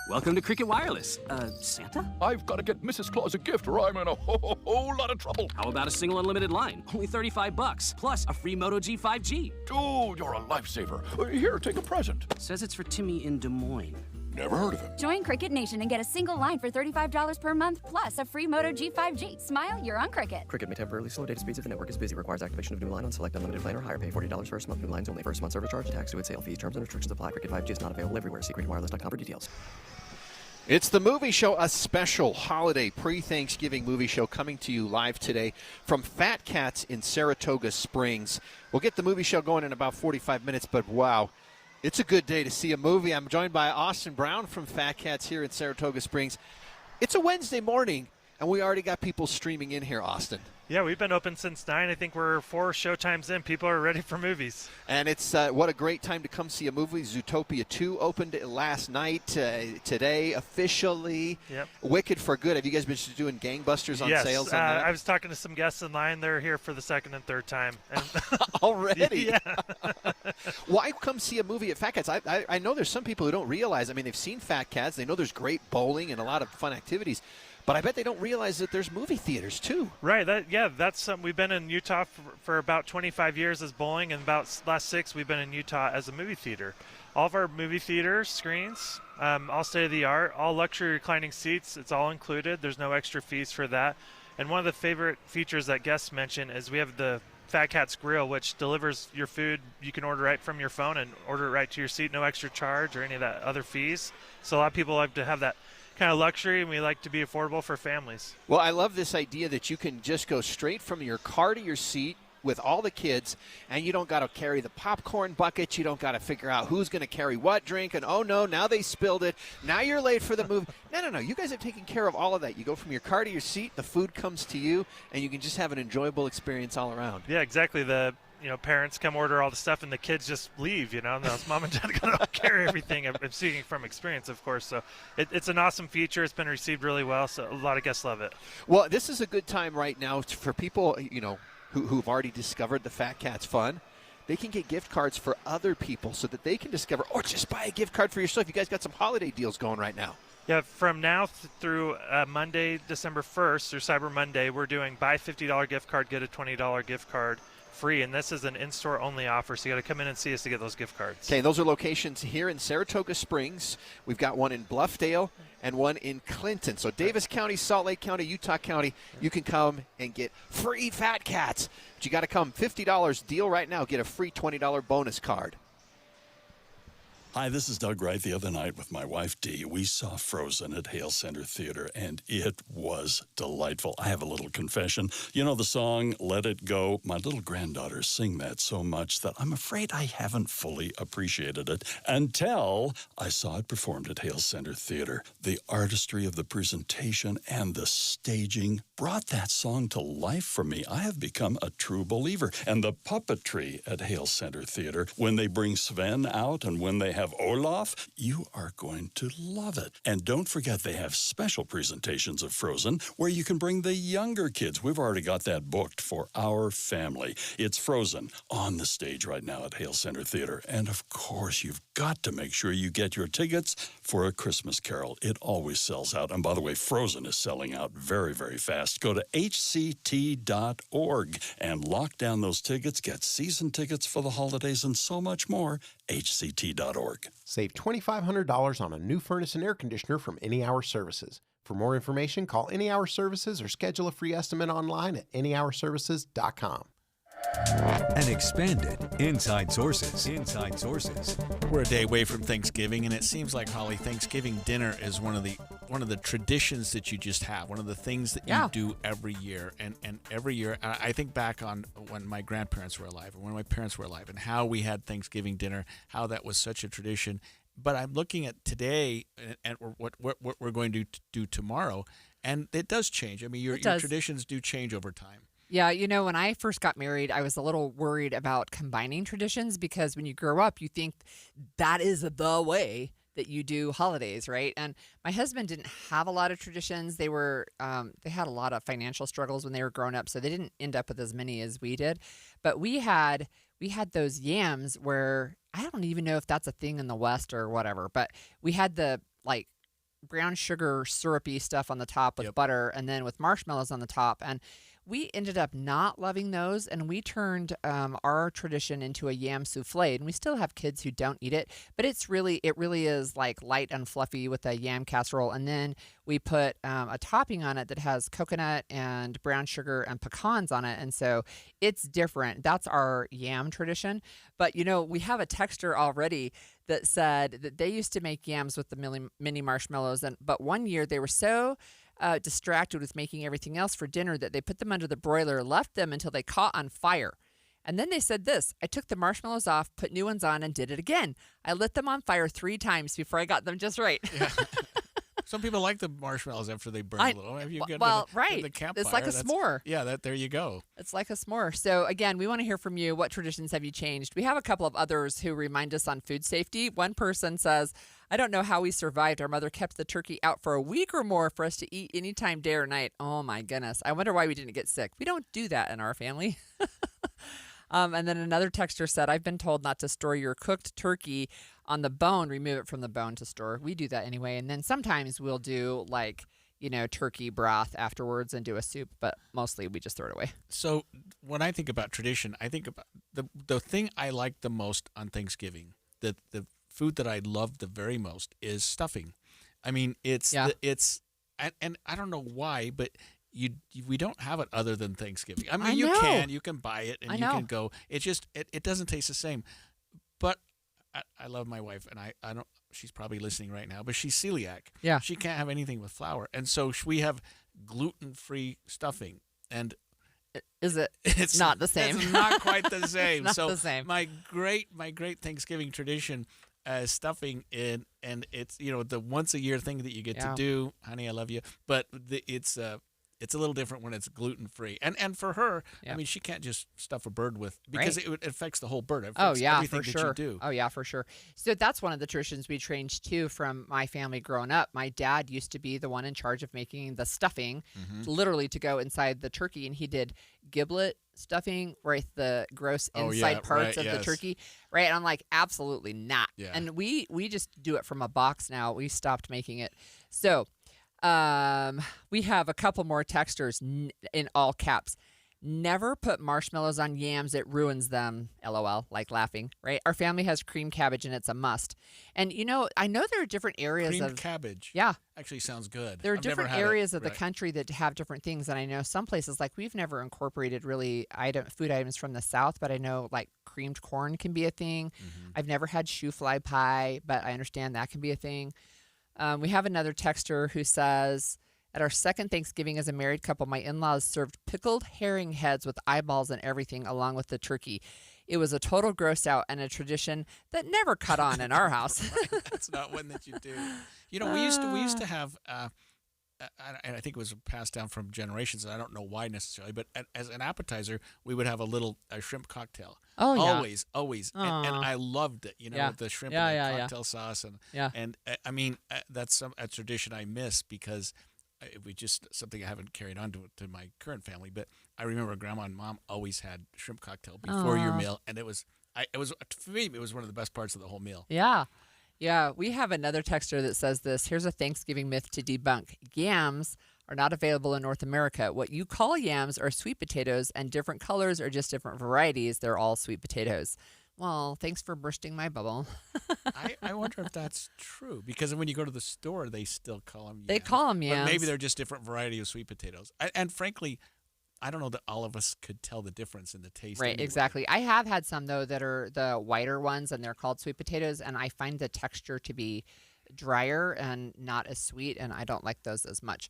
Welcome to Cricket Wireless. Santa? I've got to get Mrs. Claus a gift or I'm in a whole lot of trouble. How about a single unlimited line? Only $35, plus a free Moto G 5G. Dude, you're a lifesaver. Here, take a present. Says it's for Timmy in Des Moines. Never heard of him. Join Cricket Nation and get a single line for $35 per month, plus a free Moto G 5G. Smile, you're on Cricket. Cricket may temporarily slow data speeds if the network is busy. Requires activation of new line on select unlimited plan or higher. Pay $40 first month. New lines only. First month service charge. Tax to its sale fees. Terms and restrictions apply. Cricket 5G is not available everywhere. See cricketwireless.com for details. It's the movie show, a special holiday pre-Thanksgiving movie show coming to you live today from Fat Cats in Saratoga Springs. We'll get the movie show going in about 45 minutes, but wow, it's a good day to see a movie. I'm joined by Austin Brown from Fat Cats here in Saratoga Springs. It's a Wednesday morning, and we already got people streaming in here, Austin. Yeah, we've been open since 9. I think we're 4 showtimes in. People are ready for movies. And it's what a great time to come see a movie. Zootopia 2 opened last night. Today, officially. Yep. Wicked for Good. Have you guys been doing gangbusters on sales on that? I was talking to some guests in line. They're here for the second and third time. And Already? Yeah. Why come see a movie at Fat Cats? I know there's some people who don't realize. I mean, they've seen Fat Cats. They know there's great bowling and a lot of fun activities. But I bet they don't realize that there's movie theaters, too. Right. That's something. We've been in Utah for about 25 years as bowling, and about last 6 we've been in Utah as a movie theater. All of our movie theater screens, all state-of-the-art, all luxury reclining seats. It's all included. There's no extra fees for that. And one of the favorite features that guests mention is we have the Fat Cats Grill, which delivers your food. You can order right from your phone and order it right to your seat, no extra charge or any of that other fees. So a lot of people like to have that kind of luxury, and we like to be affordable for families. Well, I love this idea that you can just go straight from your car to your seat with all the kids, and you don't got to carry the popcorn buckets. You don't got to figure out who's going to carry what drink, and oh no, now they spilled it. Now you're late for the movie. No. You guys have taken care of all of that. You go from your car to your seat, the food comes to you, and you can just have an enjoyable experience all around. Yeah, exactly. Parents come order all the stuff, and the kids just leave, and those mom and dad going to carry everything. I'm speaking from experience, of course. So it's an awesome feature. It's been received really well, so a lot of guests love it. Well, this is a good time right now for people, who've already discovered the Fat Cats fun. They can get gift cards for other people so that they can discover, or just buy a gift card for yourself. You guys got some holiday deals going right now. Yeah, from now through Monday, December 1st, or Cyber Monday, we're doing buy $50 gift card, get a $20 gift card free, and this is an in-store only offer, so you got to come in and see us to get those gift cards. Okay, those are locations here in Saratoga Springs. We've got one in Bluffdale and one in Clinton. So Davis County, Salt Lake County, Utah County, you can come and get free Fat Cats. But you got to come. $50 deal right now. Get a free $20 bonus card. Hi, this is Doug Wright. The other night with my wife, Dee, we saw Frozen at Hale Center Theater, and it was delightful. I have a little confession. You know the song, Let It Go? My little granddaughters sing that so much that I'm afraid I haven't fully appreciated it until I saw it performed at Hale Center Theater. The artistry of the presentation and the staging brought that song to life for me. I have become a true believer. And the puppetry at Hale Center Theater, when they bring Sven out and when they have Olaf, you are going to love it. And don't forget, they have special presentations of Frozen where you can bring the younger kids. We've already got that booked for our family. It's Frozen on the stage right now at Hale Center Theater. And of course, you've got to make sure you get your tickets for A Christmas Carol. It always sells out. And by the way, Frozen is selling out very, very fast. Go to hct.org and lock down those tickets. Get season tickets for the holidays and so much more. hct.org. Save $2,500 on a new furnace and air conditioner from Any Hour Services. For more information, call Any Hour Services or schedule a free estimate online at anyhourservices.com. An expanded Inside Sources. Inside Sources. We're a day away from Thanksgiving, and it seems like, Holly, Thanksgiving dinner is one of the traditions that you just have, one of the things that you do every year. And every year, I think back on when my grandparents were alive, or when my parents were alive, and how we had Thanksgiving dinner, how that was such a tradition. But I'm looking at today and what we're going to do tomorrow, and it does change. I mean, your traditions do change over time. Yeah, when I first got married, I was a little worried about combining traditions because when you grow up, you think that is the way that you do holidays, right? And my husband didn't have a lot of traditions. They had a lot of financial struggles when they were growing up, so they didn't end up with as many as we did. But we had we had those yams where I don't even know if that's a thing in the West or whatever, but we had the like brown sugar syrupy stuff on the top with butter and then with marshmallows on the top. And we ended up not loving those, and we turned our tradition into a yam souffle. And we still have kids who don't eat it, but it really is like light and fluffy with a yam casserole. And then we put a topping on it that has coconut and brown sugar and pecans on it, and so it's different. That's our yam tradition. But we have a texter already that said that they used to make yams with the mini marshmallows, but one year they were so distracted with making everything else for dinner that they put them under the broiler, left them until they caught on fire. And then they said this: I took the marshmallows off, put new ones on, and did it again. I lit them on fire 3 times before I got them just right. Yeah. Some people like the marshmallows after they burn a little. If you get right. the campfire, it's like a s'more. Yeah, there you go. It's like a s'more. So again, we want to hear from you. What traditions have you changed? We have a couple of others who remind us on food safety. One person says, I don't know how we survived. Our mother kept the turkey out for a week or more for us to eat anytime, day or night. Oh my goodness. I wonder why we didn't get sick. We don't do that in our family. And then another texter said, I've been told not to store your cooked turkey on the bone, remove it from the bone to store. We do that anyway. And then sometimes we'll do turkey broth afterwards and do a soup, but mostly we just throw it away. So when I think about tradition, I think about the thing I like the most on Thanksgiving, the food that I love the very most is stuffing. I mean, and I don't know why, but we don't have it other than Thanksgiving. I mean, you can buy it and you can go. It's just it doesn't taste the same. But I love my wife, and I don't. She's probably listening right now, but she's celiac. Yeah, she can't have anything with flour, and so we have gluten-free stuffing. And it's not the same. It's not quite the same. Not the same. My great Thanksgiving tradition. Stuffing in, and it's the once a year thing that you get to do. Honey, I love you, but it's a little different when it's gluten free. And for her, I mean, she can't just stuff a bird with because it affects the whole bird. It affects everything for that sure. you do. Oh yeah, for sure. So that's one of the traditions we changed too from my family growing up. My dad used to be the one in charge of making the stuffing, literally to go inside the turkey, and he did giblet stuffing, right? The gross inside parts of the turkey, right? And I'm like, absolutely not. Yeah. And we just do it from a box now. We stopped making it. So we have a couple more texters in all caps. Never put marshmallows on yams. It ruins them. LOL, like laughing, right? Our family has cream cabbage and it's a must. And I know there are different areas Creamed cabbage. Yeah. Actually sounds good. There are different areas of the country that have different things. And I know some places, like we've never incorporated really food items from the South, but I know like creamed corn can be a thing. I've never had shoe fly pie, but I understand that can be a thing. We have another texter who says, at our second Thanksgiving as a married couple, my in-laws served pickled herring heads with eyeballs and everything along with the turkey. It was a total gross out and a tradition that never caught on in our house. Right. That's not one that you do. We used to have, and I think it was passed down from generations, and I don't know why necessarily, but as an appetizer, we would have a shrimp cocktail. Oh, yeah. Always. And I loved it, with the shrimp and the cocktail sauce. And I mean, that's a tradition I miss because it was just something I haven't carried on to my current family. But I remember Grandma and Mom always had shrimp cocktail before your meal, and it was for me, it was one of the best parts of the whole meal. Yeah. Yeah, we have another texter that says this. Here's a Thanksgiving myth to debunk. Yams are not available in North America. What you call yams are sweet potatoes, and different colors are just different varieties. They're all sweet potatoes. Well, thanks for bursting my bubble. I wonder if that's true, because when you go to the store, they still call them yams. They call them yams. But maybe they're just different variety of sweet potatoes. And frankly, I don't know that all of us could tell the difference in the taste. Right, anyway. exactly. I have had some, though, that are the whiter ones, and they're called sweet potatoes, and I find the texture to be drier and not as sweet, and I don't like those as much.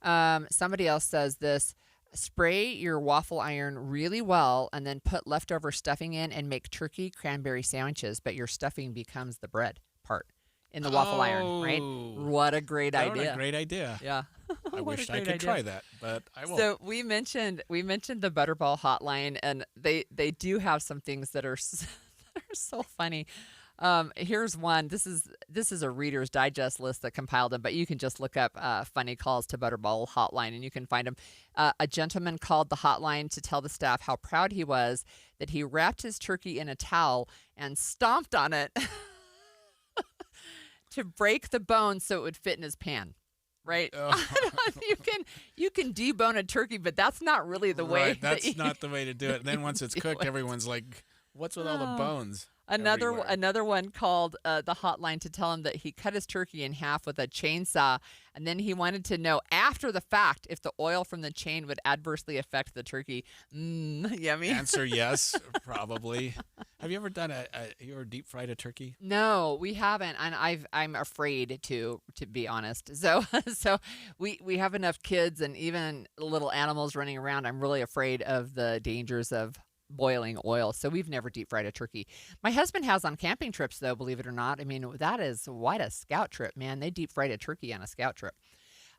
Somebody else says this: spray your waffle iron really well and then put leftover stuffing in and make turkey cranberry sandwiches, but your stuffing becomes the bread part in the waffle iron, right? What a great idea. What a great idea. Yeah. I wish I could try that, but I won't. So we mentioned the Butterball hotline, and they do have some things that are so funny. Here's one. This is a Reader's Digest list that compiled them, but you can just look up funny calls to Butterball Hotline, and you can find them. A gentleman called the hotline to tell the staff how proud he was that he wrapped his turkey in a towel and stomped on it to break the bone so it would fit in his pan. Right? You can debone a turkey, but that's not really the way. Right, that's not the way to do it. And then once it's cooked, everyone's like, "What's with all the bones?" Another one called the hotline to tell him that he cut his turkey in half with a chainsaw, and then he wanted to know after the fact if the oil from the chain would adversely affect the turkey. Yummy. Answer yes, probably. Have you ever done you ever deep fried a turkey? No, we haven't, and I'm afraid to be honest. So we have enough kids and even little animals running around. I'm really afraid of the dangers of boiling oil. So we've never deep fried a turkey. My husband has on camping trips, though, believe it or not. I mean, that is quite a scout trip, man. They deep fried a turkey on a scout trip.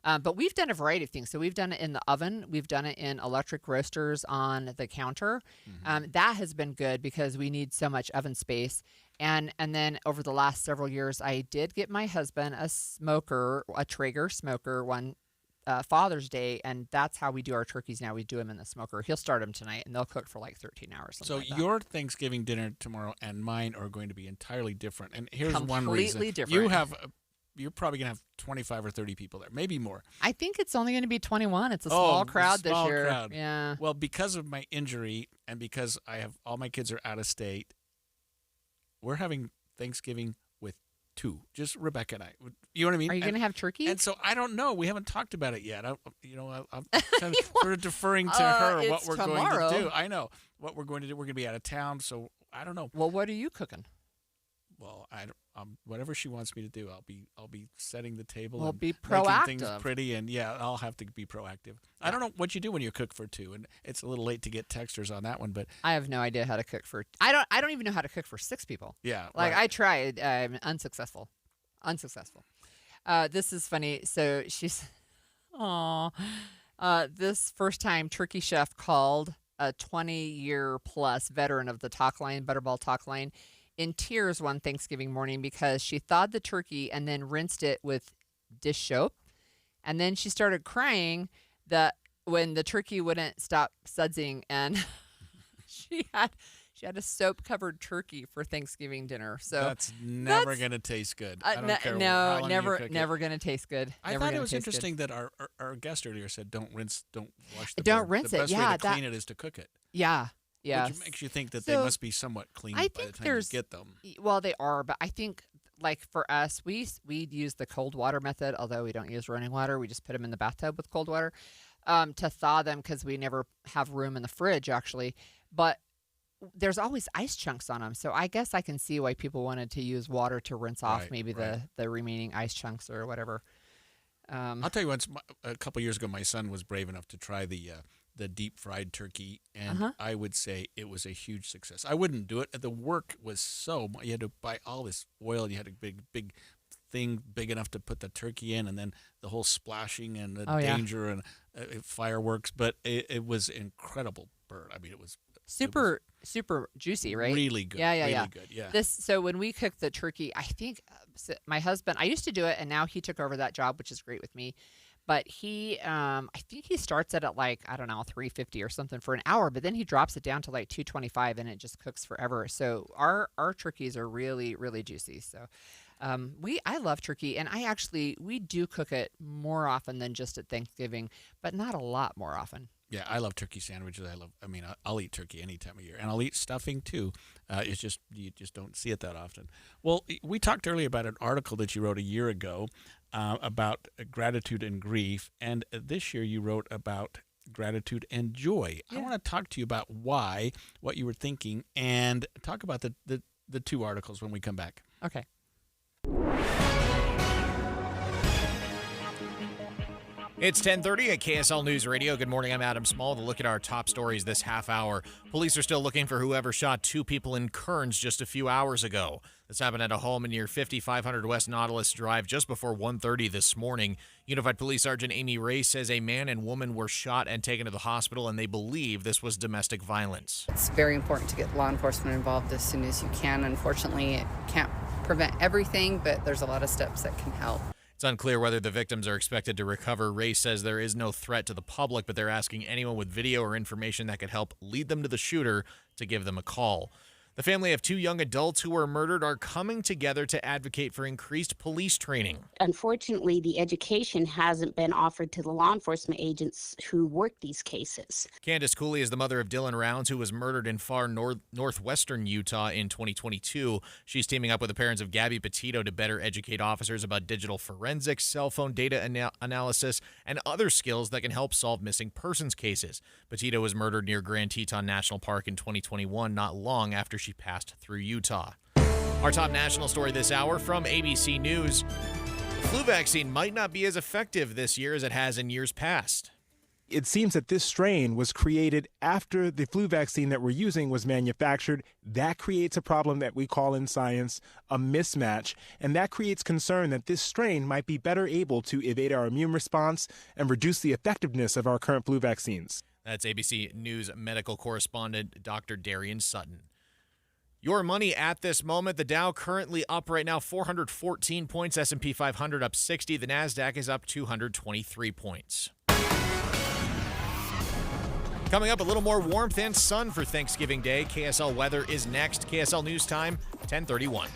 But we've done a variety of things. So we've done it in the oven. We've done it in electric roasters on the counter. That has been good because we need so much oven space. And then over the last several years, I did get my husband a smoker, a Traeger smoker, one Father's Day, and that's how we do our turkeys now. We do them in the smoker. He'll start them tonight, and they'll cook for like 13 hours. So like your Thanksgiving dinner tomorrow and mine are going to be entirely different. And here's one reason. Completely different. You're probably going to have 25 or 30 people there, maybe more. I think it's only going to be 21. It's a small crowd this year. Crowd. Yeah. Well, because of my injury and because all my kids are out of state, we're having Thanksgiving with two, just Rebecca and I. You know what I mean? Are you going to have turkey? And so I don't know. We haven't talked about it yet. I'm kind of sort of deferring to her what we're going to do. I know what we're going to do. We're going to be out of town, so I don't know. Well, what are you cooking? Well, whatever she wants me to do, I'll be setting the table. Well, and be proactive. Making things pretty, and I'll have to be proactive. I don't know what you do when you cook for two, and it's a little late to get texters on that one, but I have no idea how to cook for. I don't even know how to cook for 6 people. Yeah, like I tried, I'm unsuccessful. This is funny. So she's, this first time turkey chef called a 20-year plus veteran of the Talk Line, Butterball Talk Line, in tears one Thanksgiving morning because she thawed the turkey and then rinsed it with dish soap. And then she started crying that when the turkey wouldn't stop sudsing, and she had a soap-covered turkey for Thanksgiving dinner. So that's never going to taste good. I don't care how long never going to taste good. I thought it was interesting that our guest earlier said don't wash the don't bird. rinse the it. best way to clean it is to cook it. Yeah. Yeah. Which makes you think that they must be somewhat clean by the time you get them. Well, they are, but I think like for us, we use the cold water method, although we don't use running water. We just put them in the bathtub with cold water to thaw them because we never have room in the fridge, actually. But there's always ice chunks on them, so I guess I can see why people wanted to use water to rinse off the remaining ice chunks or whatever. I'll tell you once, a couple years ago, my son was brave enough to try the deep fried turkey, and I would say it was a huge success. I wouldn't do it. The work was you had to buy all this oil. You had a big thing big enough to put the turkey in, and then the whole splashing and the danger and fireworks. But it was incredible bird. I mean, it was super juicy, right? Really good. Yeah. Good. Yeah. So when we cook the turkey, I think my husband, I used to do it, and now he took over that job, which is great with me. But he, I think he starts it at like, I don't know, 350 or something for an hour, but then he drops it down to like 225 and it just cooks forever. So our turkeys are really, really juicy. So I love turkey, and we do cook it more often than just at Thanksgiving, but not a lot more often. Yeah, I love turkey sandwiches. I'll eat turkey any time of year, and I'll eat stuffing too. It's just you just don't see it that often. Well, we talked earlier about an article that you wrote a year ago about gratitude and grief, and this year you wrote about gratitude and joy. Yeah. I want to talk to you about what you were thinking, and talk about the two articles when we come back. Okay. It's 10:30 at KSL News Radio. Good morning, I'm Adam Small. To look at our top stories this half hour. Police are still looking for whoever shot two people in Kearns just a few hours ago. This happened at a home near 5500 West Nautilus Drive just before 1:30 this morning. Unified Police Sergeant Amy Ray says a man and woman were shot and taken to the hospital, and they believe this was domestic violence. It's very important to get law enforcement involved as soon as you can. Unfortunately, it can't prevent everything, but there's a lot of steps that can help. It's unclear whether the victims are expected to recover. Ray says there is no threat to the public, but they're asking anyone with video or information that could help lead them to the shooter to give them a call. The family of two young adults who were murdered are coming together to advocate for increased police training. Unfortunately, the education hasn't been offered to the law enforcement agents who work these cases. Candace Cooley is the mother of Dylan Rounds, who was murdered in far northwestern Utah in 2022. She's teaming up with the parents of Gabby Petito to better educate officers about digital forensics, cell phone data analysis, and other skills that can help solve missing persons cases. Petito was murdered near Grand Teton National Park in 2021, not long after she passed through Utah. Our top national story this hour from ABC News. The flu vaccine might not be as effective this year as it has in years past. It seems that this strain was created after the flu vaccine that we're using was manufactured. That creates a problem that we call in science a mismatch, and that creates concern that this strain might be better able to evade our immune response and reduce the effectiveness of our current flu vaccines. That's ABC News medical correspondent Dr. Darian Sutton. Your money at this moment, the Dow currently up right now 414 points, S&P 500 up 60, the NASDAQ is up 223 points. Coming up, a little more warmth and sun for Thanksgiving Day. KSL weather is next. KSL News Time, 10:31.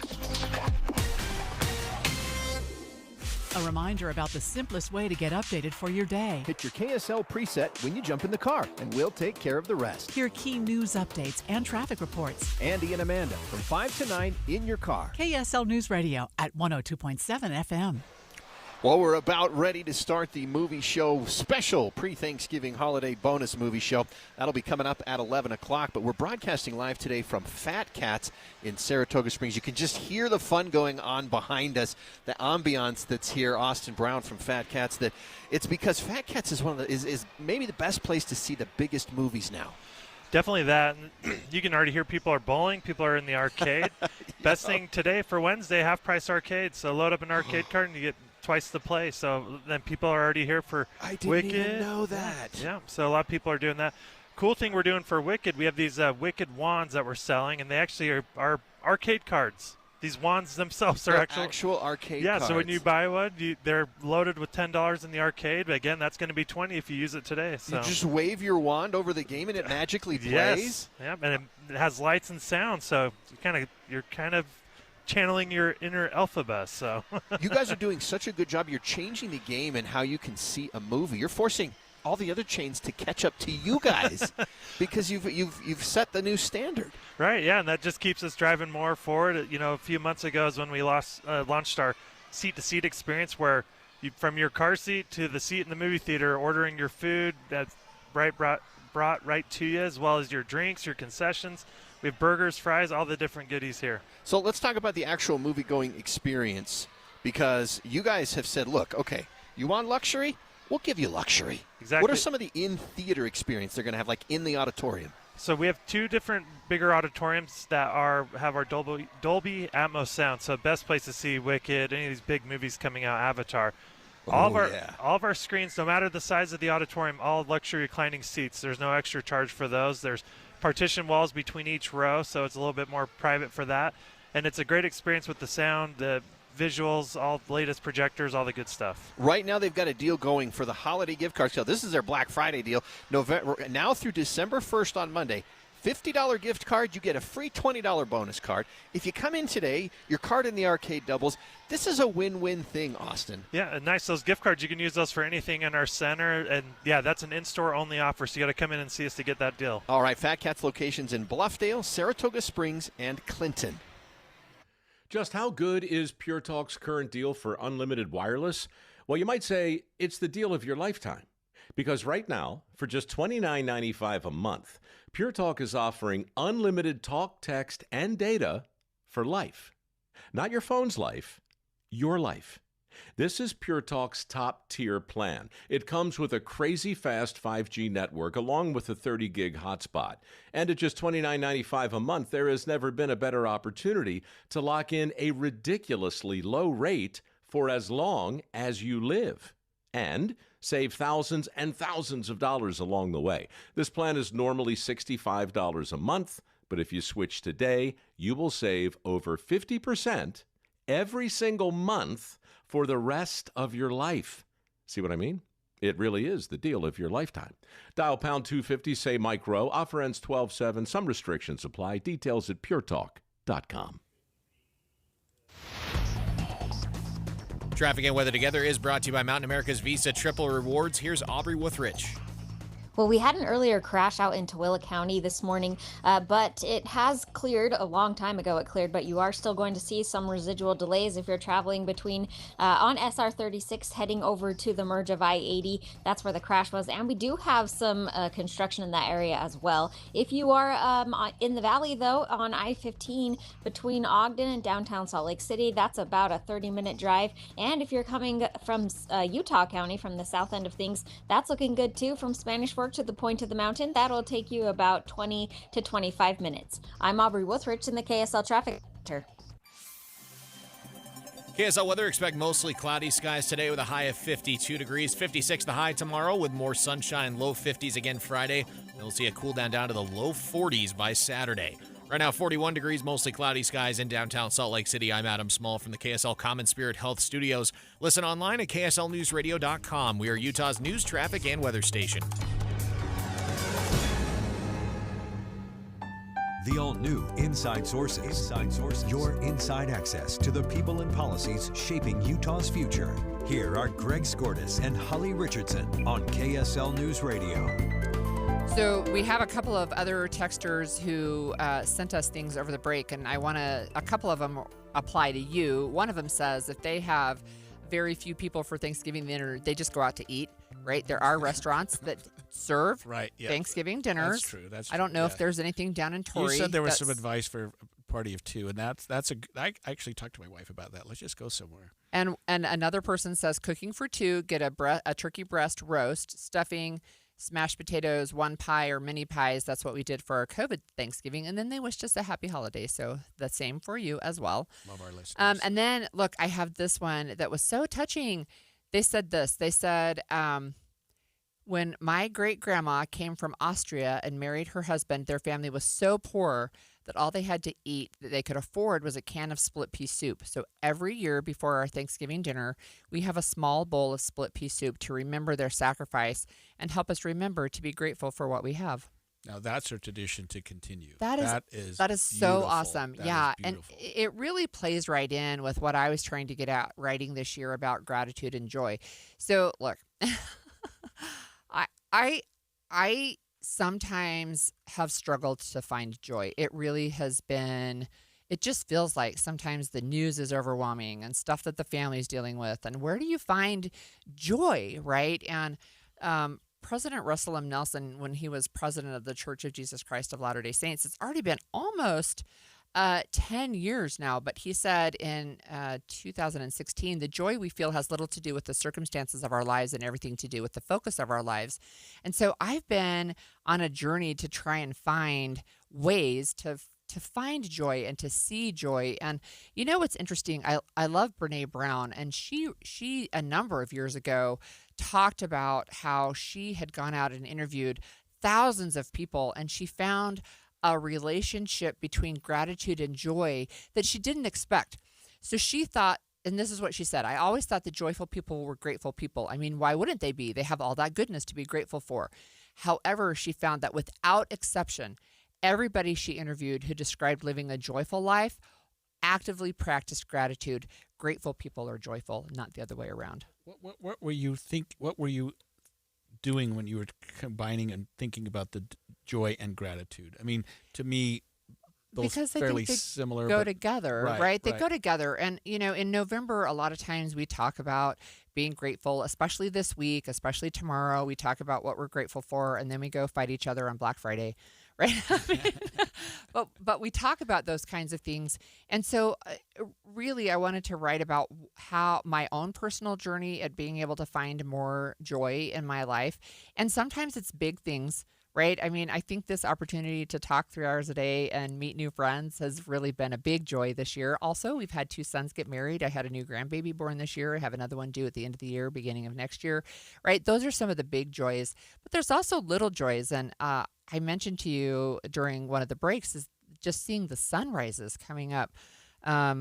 A reminder about the simplest way to get updated for your day. Hit your KSL preset when you jump in the car, and we'll take care of the rest. Hear key news updates and traffic reports. Andy and Amanda from 5 to 9 in your car. KSL News Radio at 102.7 FM. Well, we're about ready to start the movie show special pre-Thanksgiving holiday bonus movie show. That'll be coming up at 11 o'clock, but we're broadcasting live today from Fat Cats in Saratoga Springs. You can just hear the fun going on behind us, the ambiance that's here. Austin Brown from Fat Cats. That it's because Fat Cats is one of the, is maybe the best place to see the biggest movies now. Definitely that. You can already hear people are bowling. People are in the arcade. Best thing today for Wednesday, half-price arcade. So load up an arcade card and you get twice the play. So then people are already here for Wicked. I didn't even know that. Yeah, so a lot of people are doing that. Cool thing we're doing for Wicked, we have these Wicked wands that we're selling, and they actually are arcade cards. These wands themselves are actual arcade cards. Yeah, so when you buy one, they're loaded with $10 in the arcade. But again, that's going to be $20 if you use it today. So you just wave your wand over the game and it magically plays? Yes. Yeah, and it has lights and sound, so you're kind of channeling your inner Elphaba. So you guys are doing such a good job. You're changing the game and how you can see a movie. You're forcing all the other chains to catch up to you guys because you've set the new standard. Right, yeah, and that just keeps us driving more forward. You know, a few months ago is when we launched our seat-to-seat experience, where you, from your car seat to the seat in the movie theater, ordering your food that's brought right to you, as well as your drinks, your concessions. We have burgers, fries, all the different goodies here. So let's talk about the actual movie-going experience, because you guys have said, look, okay, you want luxury? We'll give you luxury. Exactly. What are some of the in-theater experience they're going to have, like in the auditorium? So we have two different bigger auditoriums that have our Dolby Atmos sound. So best place to see Wicked, any of these big movies coming out, Avatar. All of our screens, no matter the size of the auditorium, all luxury reclining seats. There's no extra charge for those. There's partition walls between each row, so it's a little bit more private for that. And it's a great experience with the sound, the visuals, all the latest projectors, all the good stuff. Right now they've got a deal going for the holiday gift card sale. This is their Black Friday deal. Now through December 1st on Monday, $50 gift card, you get a free $20 bonus card. If you come in today, your card in the arcade doubles. This is a win-win thing, Austin. Yeah, and nice. Those gift cards, you can use those for anything in our center. And, yeah, that's an in-store only offer, so you got to come in and see us to get that deal. All right, Fat Cats locations in Bluffdale, Saratoga Springs, and Clinton. Just how good is Pure Talk's current deal for unlimited wireless? Well, you might say it's the deal of your lifetime. Because right now, for just $29.95 a month, Pure Talk is offering unlimited talk, text, and data for life. Not your phone's life, your life. This is Pure Talk's top-tier plan. It comes with a crazy fast 5G network along with a 30-gig hotspot. And at just $29.95 a month, there has never been a better opportunity to lock in a ridiculously low rate for as long as you live. And save thousands and thousands of dollars along the way. This plan is normally $65 a month, but if you switch today, you will save over 50% every single month for the rest of your life. See what I mean? It really is the deal of your lifetime. Dial pound 250, say Mike Rowe. Offer ends 12/7. Some restrictions apply. Details at puretalk.com. Traffic and weather together is brought to you by Mountain America's Visa Triple Rewards. Here's Aubrey Withrich. Well, we had an earlier crash out in Tooele County this morning, but it has cleared a long time ago. It cleared, but you are still going to see some residual delays if you're traveling between on SR 36 heading over to the merge of I-80. That's where the crash was, and we do have some construction in that area as well. If you are in the valley, though, on I-15 between Ogden and downtown Salt Lake City, that's about a 30-minute drive. And if you're coming from Utah County, from the south end of things, that's looking good too, from Spanish Fork to the point of the mountain. That'll take you about 20 to 25 minutes. I'm Aubrey Withrich in the KSL Traffic Center. KSL weather, expect mostly cloudy skies today with a high of 52 degrees. 56 the high tomorrow with more sunshine, low 50s again Friday. We'll see a cool down to the low 40s by Saturday. Right now, 41 degrees, mostly cloudy skies in downtown Salt Lake City. I'm Adam Small from the KSL Common Spirit Health Studios. Listen online at kslnewsradio.com. We are Utah's news, traffic, and weather station. The all-new Inside Sources. Inside Sources. Your inside access to the people and policies shaping Utah's future. Here are Greg Skordas and Holly Richardson on KSL News Radio. So we have a couple of other texters who sent us things over the break, and a couple of them apply to you. One of them says if they have very few people for Thanksgiving dinner, they just go out to eat, right? There are restaurants that serve Thanksgiving dinners. That's true. I don't know if there's anything down in Torrey. You said there was some advice for a party of two, and I actually talked to my wife about that. Let's just go somewhere. And another person says cooking for two, get a turkey breast roast, stuffing, smashed potatoes, one pie or mini pies. That's what we did for our COVID Thanksgiving. And then they wished us a happy holiday. So the same for you as well. Love our listeners. And then, look, I have this one that was so touching. They said this. They said, when my great-grandma came from Austria and married her husband, their family was so poor that all they had to eat that they could afford was a can of split pea soup. So every year before our Thanksgiving dinner, we have a small bowl of split pea soup to remember their sacrifice and help us remember to be grateful for what we have. Now that's a tradition to continue. That is so beautiful. awesome. That is and it really plays right in with what I was trying to get at writing this year about gratitude and joy. So look, I sometimes have struggled to find joy. It really has been, it just feels like sometimes the news is overwhelming and stuff that the family is dealing with. And where do you find joy, right? And President Russell M. Nelson, when he was president of the Church of Jesus Christ of Latter-day Saints, it's already been almost 10 years now, but he said in 2016, the joy we feel has little to do with the circumstances of our lives and everything to do with the focus of our lives. And so I've been on a journey to try and find ways to find joy and to see joy. And you know what's interesting? I love Brene Brown, and she a number of years ago talked about how she had gone out and interviewed thousands of people, and she found a relationship between gratitude and joy that she didn't expect. So she thought, and this is what she said, I always thought that joyful people were grateful people. I mean, why wouldn't they be? They have all that goodness to be grateful for. However, she found that without exception, everybody she interviewed who described living a joyful life actively practiced gratitude. Grateful people are joyful, not the other way around. What were you doing when you were combining and thinking about the joy and gratitude? I mean, to me, those because I fairly think they similar go together, right? They right. go together. And, you know, in November, a lot of times we talk about being grateful, especially this week, especially tomorrow. We talk about what we're grateful for, and then we go fight each other on Black Friday, right? but we talk about those kinds of things. And so really I wanted to write about how my own personal journey at being able to find more joy in my life. And sometimes it's big things, right? I mean, I think this opportunity to talk 3 hours a day and meet new friends has really been a big joy this year. Also, we've had 2 sons get married. I had a new grandbaby born this year. I have another one due at the end of the year, beginning of next year, right? Those are some of the big joys. But there's also little joys. And I mentioned to you during one of the breaks is just seeing the sunrises coming up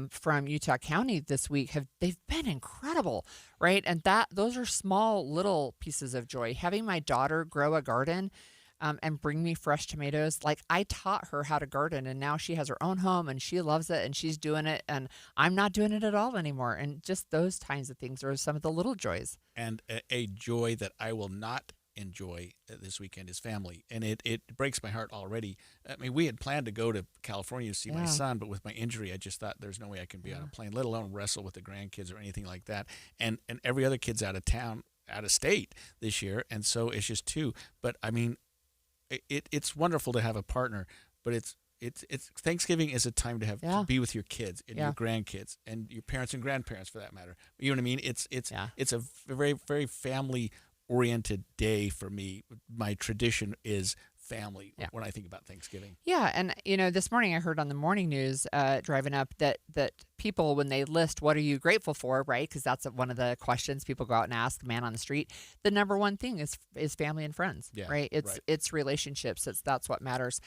from Utah County this week. They've been incredible, right? And those are small little pieces of joy. Having my daughter grow a garden and bring me fresh tomatoes. Like, I taught her how to garden, and now she has her own home and she loves it and she's doing it, and I'm not doing it at all anymore. And just those kinds of things are some of the little joys. And a joy that I will not enjoy this weekend is family. And it breaks my heart already. I mean, we had planned to go to California to see my son, but with my injury, I just thought there's no way I can be on a plane, let alone wrestle with the grandkids or anything like that. And every other kid's out of town, out of state this year. And so it's just 2. But I mean, it's wonderful to have a partner, but it's Thanksgiving is a time to have to be with your kids and your grandkids and your parents and grandparents, for that matter. You know what I mean? It's a very, very family oriented day for me. My tradition is family when I think about Thanksgiving. Yeah, and this morning I heard on the morning news driving up that people, when they list what are you grateful for, right? Because that's one of the questions people go out and ask the man on the street. The number one thing is family and friends, right? It's relationships. That's what matters.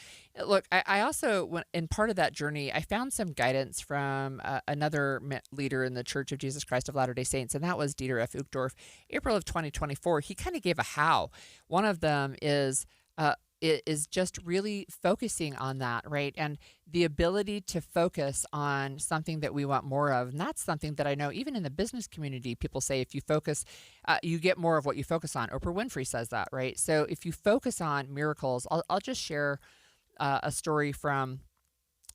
Look, I also, in part of that journey, I found some guidance from another leader in the Church of Jesus Christ of Latter-day Saints, and that was Dieter F. Uchtdorf. April of 2024, he kind of gave a how. One of them is just really focusing on that, right? And the ability to focus on something that we want more of. And that's something that I know even in the business community, people say if you focus, you get more of what you focus on. Oprah Winfrey says that, right? So if you focus on miracles, I'll just share a story from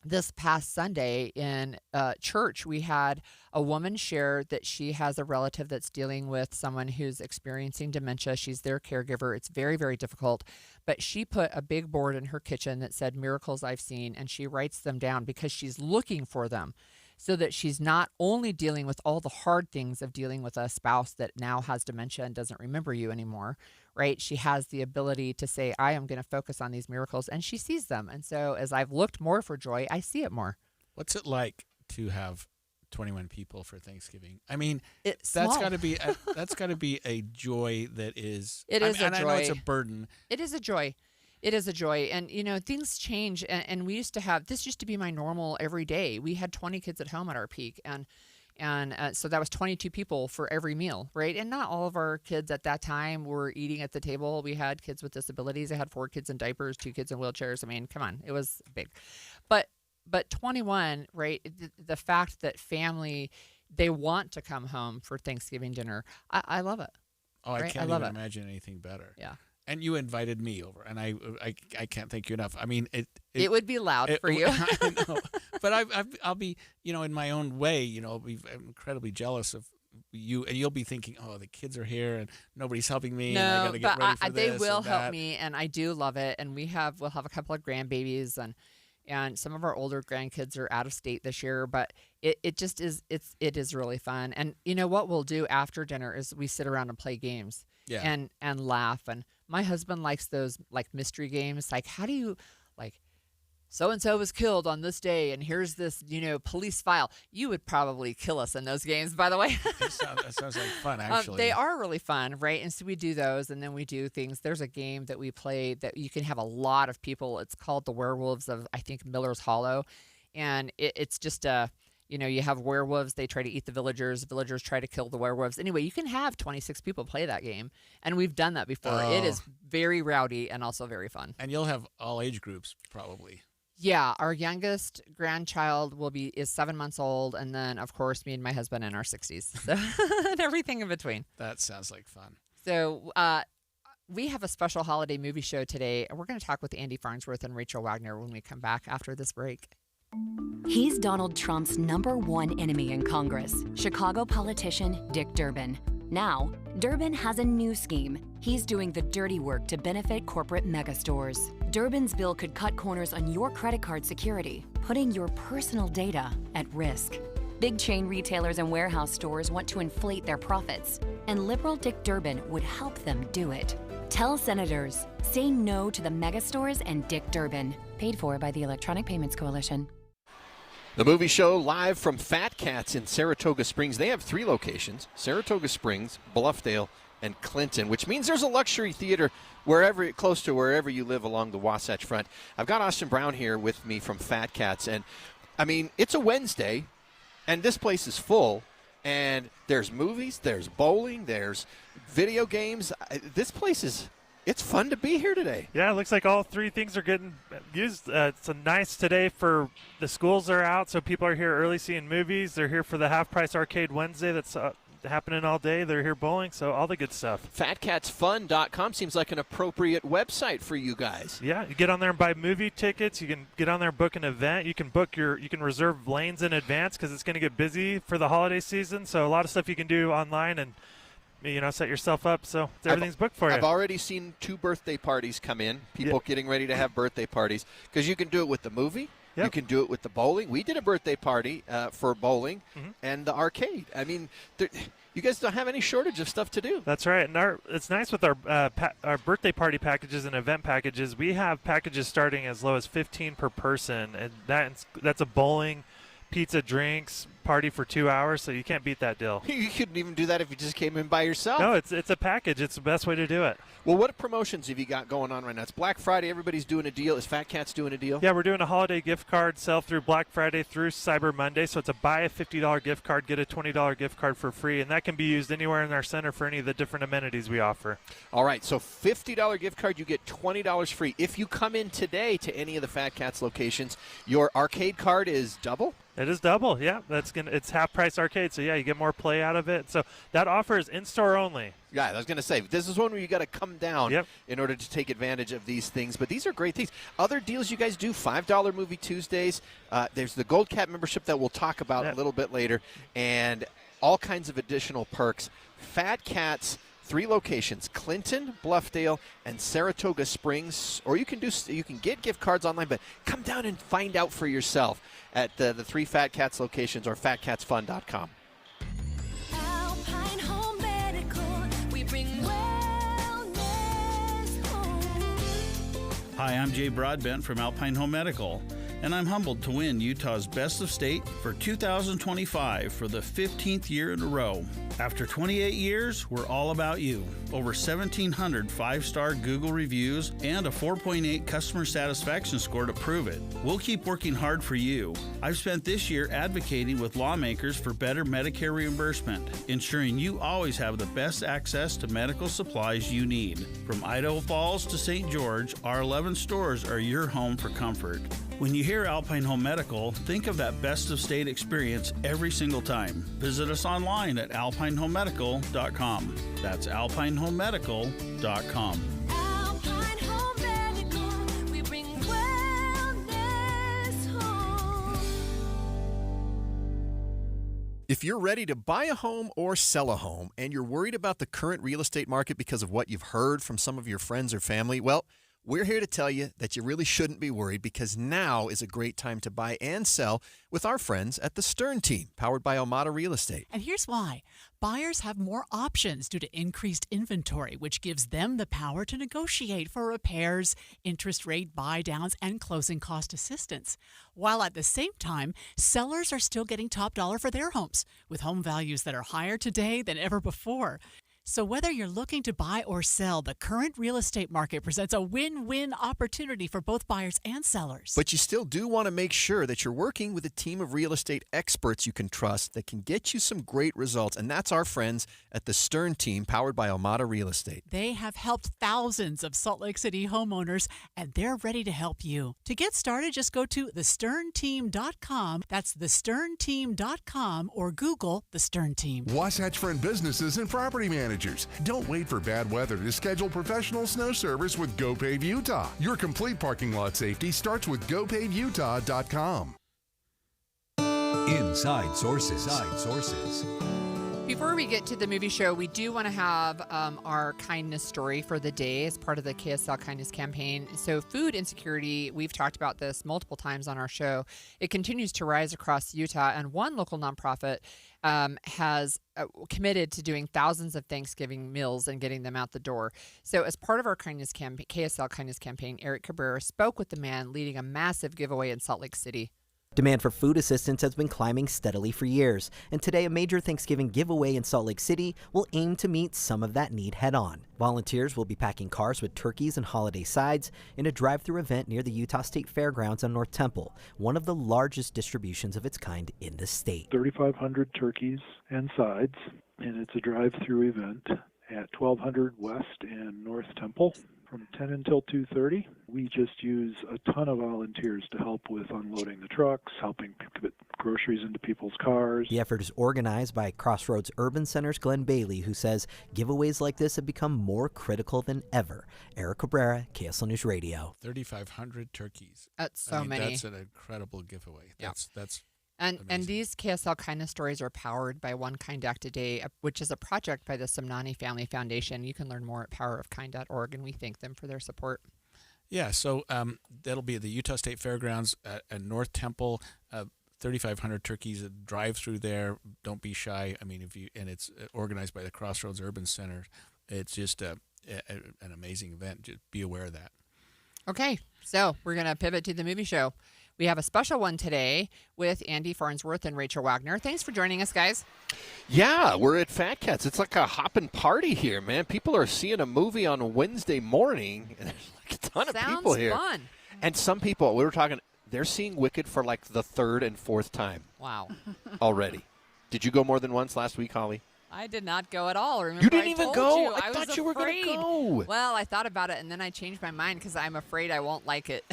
this past Sunday in church. We had a woman share that she has a relative that's dealing with someone who's experiencing dementia. She's their caregiver. It's very, very difficult. But she put a big board in her kitchen that said miracles I've seen, and she writes them down because she's looking for them, so that she's not only dealing with all the hard things of dealing with a spouse that now has dementia and doesn't remember you anymore, right? She has the ability to say, I am going to focus on these miracles, and she sees them. And so as I've looked more for joy, I see it more. What's it like to have 21 people for Thanksgiving? I mean, that's got to be a joy that is. It is a joy. And I know it's a burden. It is a joy. It is a joy. And, things change. And we used to be my normal every day. We had 20 kids at home at our peak. And so that was 22 people for every meal, right? And not all of our kids at that time were eating at the table. We had kids with disabilities. I had 4 kids in diapers, 2 kids in wheelchairs. I mean, come on, it was big. But 21, right? The fact that family, they want to come home for Thanksgiving dinner, I love it. Oh, I can't even imagine anything better. Yeah. And you invited me over, and I can't thank you enough. I mean, it would be loud for you. I know, but I'll be, in my own way, I'll be incredibly jealous of you, and you'll be thinking, oh, the kids are here and nobody's helping me. No, and I gotta get ready for they this will and help that. me, and I do love it. And we'll have a couple of grandbabies, and some of our older grandkids are out of state this year, but it just is, it is really fun. And what we'll do after dinner is we sit around and play games and laugh. And my husband likes those like mystery games. Like, how do you, like, so-and-so was killed on this day, and here's this, police file. You would probably kill us in those games, by the way. That sounds like fun, actually. They are really fun, right? And so we do those, and then we do things. There's a game that we play that you can have a lot of people. It's called the Werewolves of, I think, Miller's Hollow. And it's just you have werewolves. They try to eat the villagers. Villagers try to kill the werewolves. Anyway, you can have 26 people play that game. And we've done that before. Oh. It is very rowdy and also very fun. And you'll have all age groups, probably. Yeah, our youngest grandchild is 7 months old, and then, of course, me and my husband in our 60s, so and everything in between. That sounds like fun. So we have a special holiday movie show today, and we're going to talk with Andy Farnsworth and Rachel Wagner when we come back after this break. He's Donald Trump's #1 enemy in Congress, Chicago politician Dick Durbin. Now, Durbin has a new scheme. He's doing the dirty work to benefit corporate megastores. Durbin's bill could cut corners on your credit card security, putting your personal data at risk. Big chain retailers and warehouse stores want to inflate their profits, and liberal Dick Durbin would help them do it. Tell senators, say no to the mega stores and Dick Durbin. Paid for by the Electronic Payments Coalition. The movie show live from Fat Cats in Saratoga Springs. They have 3 locations: Saratoga Springs, Bluffdale, and Clinton, which means there's a luxury theater close to wherever you live along the Wasatch Front. I've got Austin Brown here with me from Fat Cats, and I mean, it's a Wednesday, and this place is full, and there's movies, there's bowling, there's video games. This place it's fun to be here today. Yeah, it looks like all 3 things are getting used. It's a nice today for the schools are out, so people are here early seeing movies. They're here for the half-price arcade Wednesday that's happening all day. They're here bowling, so all the good stuff. FatCatsFun.com seems like an appropriate website for you guys. Yeah, you get on there and buy movie tickets. You can get on there and book an event. You can reserve lanes in advance because it's going to get busy for the holiday season. So a lot of stuff you can do online and set yourself up so everything's booked for you. I've already seen 2 birthday parties come in. People getting ready to have birthday parties because you can do it with the movie. Yep. You can do it with the bowling. We did a birthday party for bowling and the arcade. I mean, you guys don't have any shortage of stuff to do. That's right. And it's nice with our birthday party packages and event packages. We have packages starting as low as $15 per person, and that's a bowling, pizza, drinks party for 2 hours, so you can't beat that deal. You couldn't even do that if you just came in by yourself. No, it's a package. It's the best way to do it. Well, what promotions have you got going on right now? It's Black Friday. Everybody's doing a deal. Is Fat Cats doing a deal? Yeah, we're doing a holiday gift card sell through Black Friday through Cyber Monday. So it's a buy a $50 gift card, get a $20 gift card for free, and that can be used anywhere in our center for any of the different amenities we offer. All right, so $50 gift card, you get $20 free. If you come in today to any of the Fat Cats locations, your arcade card is double? It is double, yeah. It's half price arcade, so yeah, you get more play out of it. So that offer is in-store only. Yeah, I was going to say, this is one where you got to come down in order to take advantage of these things. But these are great things. Other deals you guys do, $5 Movie Tuesdays. There's the Gold Cap membership that we'll talk about a little bit later, and all kinds of additional perks. Fat Cats, 3 locations: Clinton, Bluffdale, and Saratoga Springs. Or you can get gift cards online, but come down and find out for yourself at the 3 Fat Cats locations or fatcatsfun.com. Alpine Home Medical, we bring wellness home. Hi, I'm Jay Broadbent from Alpine Home Medical, and I'm humbled to win Utah's Best of State for 2025 for the 15th year in a row. After 28 years, we're all about you. Over 1,700 5-star Google reviews and a 4.8 customer satisfaction score to prove it. We'll keep working hard for you. I've spent this year advocating with lawmakers for better Medicare reimbursement, ensuring you always have the best access to medical supplies you need. From Idaho Falls to St. George, our 11 stores are your home for comfort. When you hear Alpine Home Medical, think of that best of state experience every single time. Visit us online at alpinehomemedical.com. That's alpinehomemedical.com. Alpine Home Medical, we bring wellness home. If you're ready to buy a home or sell a home and you're worried about the current real estate market because of what you've heard from some of your friends or family, well, we're here to tell you that you really shouldn't be worried, because now is a great time to buy and sell with our friends at the Stern Team, powered by Almada Real Estate. And here's why. Buyers have more options due to increased inventory, which gives them the power to negotiate for repairs, interest rate buy-downs, and closing cost assistance. While at the same time, sellers are still getting top dollar for their homes, with home values that are higher today than ever before. So whether you're looking to buy or sell, the current real estate market presents a win-win opportunity for both buyers and sellers. But you still do want to make sure that you're working with a team of real estate experts you can trust that can get you some great results. And that's our friends at the Stern Team, powered by Almada Real Estate. They have helped thousands of Salt Lake City homeowners, and they're ready to help you. To get started, just go to thesternteam.com. That's thesternteam.com, or Google The Stern Team. Wasatch Front Businesses and Property Managers. Don't wait for bad weather to schedule professional snow service with GoPave Utah. Your complete parking lot safety starts with GoPaveUtah.com. Inside Sources. Before we get to the movie show, we do want to have our kindness story for the day as part of the KSL Kindness Campaign. So food insecurity, we've talked about this multiple times on our show. It continues to rise across Utah, and one local nonprofit has committed to doing thousands of Thanksgiving meals and getting them out the door. So as part of our kindness campaign, KSL Kindness Campaign, Eric Cabrera spoke with the man leading a massive giveaway in Salt Lake City. Demand for food assistance has been climbing steadily for years, and today a major Thanksgiving giveaway in Salt Lake City will aim to meet some of that need head-on. Volunteers will be packing cars with turkeys and holiday sides in a drive-through event near the Utah State Fairgrounds on North Temple, one of the largest distributions of its kind in the state. 3,500 turkeys and sides, and it's a drive-through event at 1200 West and North Temple. From 10 until 2:30, we just use a ton of volunteers to help with unloading the trucks, helping put groceries into people's cars. The effort is organized by Crossroads Urban Center's Glenn Bailey, who says giveaways like this have become more critical than ever. Eric Cabrera, KSL News Radio. 3,500 turkeys. That's so many. That's an incredible giveaway. That's And these KSL Kindness Stories are powered by One Kind Act a Day, which is a project by the Somnani Family Foundation. You can learn more at powerofkind.org, and we thank them for their support. Yeah, so that'll be at the Utah State Fairgrounds at North Temple. 3,500 turkeys. Drive through there. Don't be shy. I mean, and it's organized by the Crossroads Urban Center. It's just an amazing event. Just be aware of that. Okay, so we're going to pivot to the movie show. We have a special one today with Andy Farnsworth and Rachel Wagner. Thanks for joining us, guys. Yeah, we're at Fat Cats. It's like a hopping party here, man. People are seeing a movie on a Wednesday morning, and there's like a ton of people here. Sounds fun. And some people, we were talking, they're seeing Wicked for like the third and fourth time. Wow. Already. Did you go more than once last week, Holly? I did not go at all. Remember, You didn't I even told go? You. I thought was you were gonna afraid. go. Well, I thought about it, and then I changed my mind because I'm afraid I won't like it.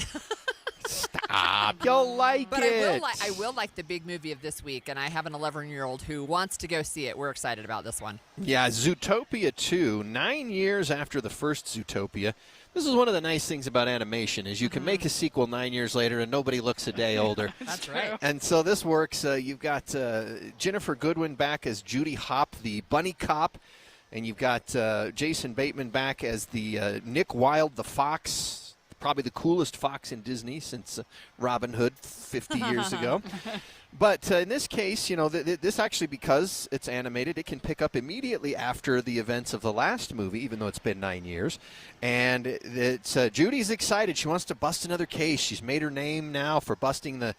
Stop. You'll like But it. I will like the big movie of this week, and I have an 11-year-old who wants to go see it. We're excited about this one. Yeah, Zootopia 2, 9 years after the first Zootopia. This is one of the nice things about animation is you can make a sequel 9 years later and nobody looks a day older. That's right. And so this works. You've got Jennifer Goodwin back as Judy Hopps, the bunny cop. And you've got Jason Bateman back as the Nick Wilde, the fox. Probably the coolest fox in Disney since Robin Hood 50 years ago. But in this case, you know, this actually, because it's animated, it can pick up immediately after the events of the last movie, even though it's been 9 years. And it's Judy's excited. She wants to bust another case. She's made her name now for busting the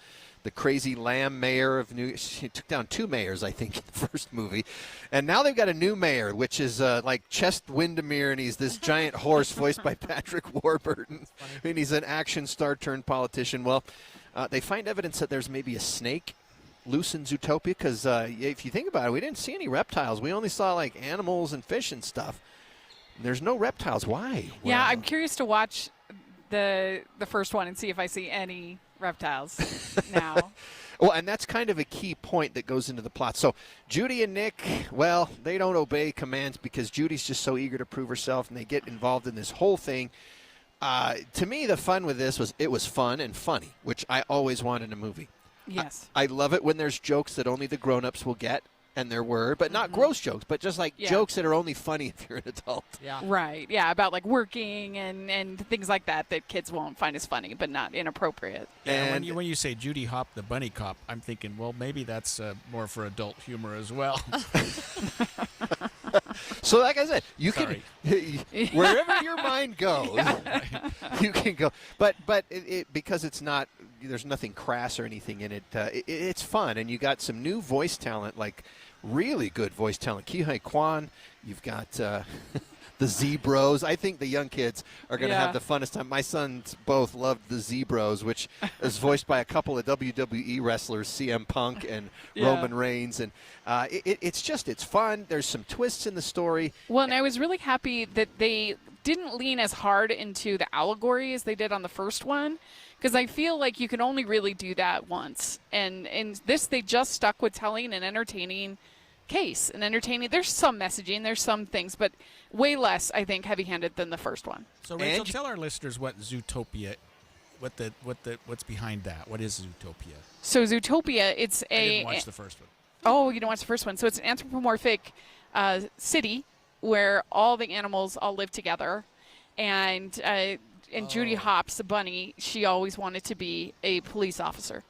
crazy lamb mayor of She took down 2 mayors, I think, in the first movie. And now they've got a new mayor, which is like Chest Windermere, and he's this giant horse voiced by Patrick Warburton. I mean, he's an action star turned politician. Well, they find evidence that there's maybe a snake loose in Zootopia because if you think about it, we didn't see any reptiles. We only saw like animals and fish and stuff. There's no reptiles. Why? Yeah, I'm curious to watch the first one and see if I see any reptiles now. Well, and that's kind of a key point that goes into the plot. So Judy and Nick, well, they don't obey commands because Judy's just so eager to prove herself, and they get involved in this whole thing. To me, the fun with this was it was fun and funny, which I always want in a movie. Yes. I love it when there's jokes that only the grown-ups will get, and there were, but not gross jokes, but just like jokes that are only funny if you're an adult. Yeah. Right. Yeah, about like working and things like that kids won't find as funny, but not inappropriate. Yeah, and when you say Judy Hopps, the bunny cop, I'm thinking, well, maybe that's more for adult humor as well. So like I said, you can, wherever your mind goes, you can go. But because it's not, there's nothing crass or anything in it, it's fun. And you got some new voice talent, like really good voice talent. Ki-Hoi Kwan, you've got the Z-Bros. I think the young kids are going to have the funnest time. My sons both loved the Z-Bros, which is voiced by a couple of WWE wrestlers, CM Punk and Roman Reigns. And it's fun. There's some twists in the story. Well, and I was really happy that they didn't lean as hard into the allegory as they did on the first one, because I feel like you can only really do that once. And in this, they just stuck with telling an entertaining case and entertaining. There's some messaging, there's some things, but way less, I think, heavy-handed than the first one. So Rachel, tell our listeners what Zootopia, what's behind that. What is Zootopia? So Zootopia, it's I didn't watch the first one. Oh, you don't watch the first one. So it's an anthropomorphic city where all the animals all live together. And Judy Hopps, the bunny, she always wanted to be a police officer.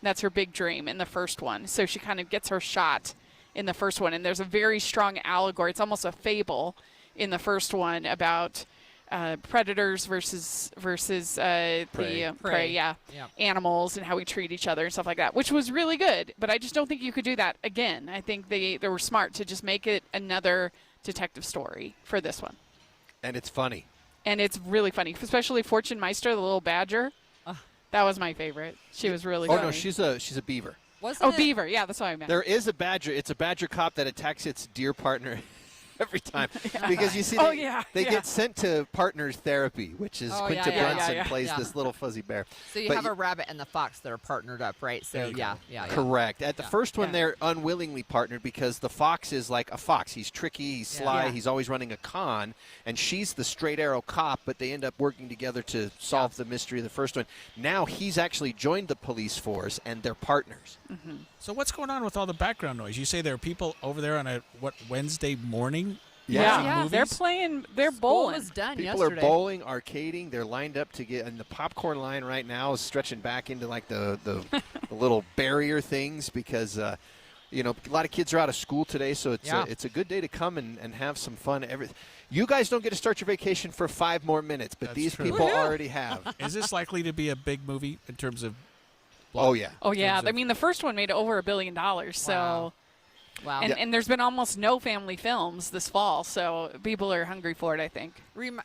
That's her big dream in the first one. So she kind of gets her shot in the first one. And there's a very strong allegory. It's almost a fable in the first one about predators versus the prey, animals and how we treat each other and stuff like that, which was really good. But I just don't think you could do that again. I think they were smart to just make it another detective story for this one. And it's funny. And it's really funny, especially Fortune Meister, the little badger. That was my favorite. She was really funny. Oh, no, she's a beaver. Beaver. Yeah, that's what I meant. There is a badger. It's a badger cop that attacks its deer partner every time. Because you see, they get sent to partners therapy, which is Quinta Brunson plays this little fuzzy bear. So you have a rabbit and the fox that are partnered up, right? So yeah. Correct. At the first one, they're unwillingly partnered because the fox is like a fox. He's tricky, he's sly, he's always running a con, and she's the straight arrow cop, but they end up working together to solve the mystery of the first one. Now he's actually joined the police force, and they're partners. Mm-hmm. So what's going on with all the background noise? You say there are people over there on a Wednesday morning? Yeah, they're playing. They're bowling. Was done People yesterday. are bowling, arcading. They're lined up to get, and the popcorn line right now is stretching back into like the little barrier things because a lot of kids are out of school today, so it's a good day to come and have some fun. You guys don't get to start your vacation for 5 more minutes, but these people already have. Is this likely to be a big movie in terms of? Oh yeah. Oh yeah. I mean, the first one made over $1 billion. So. Wow. And there's been almost no family films this fall, so people are hungry for it, I think.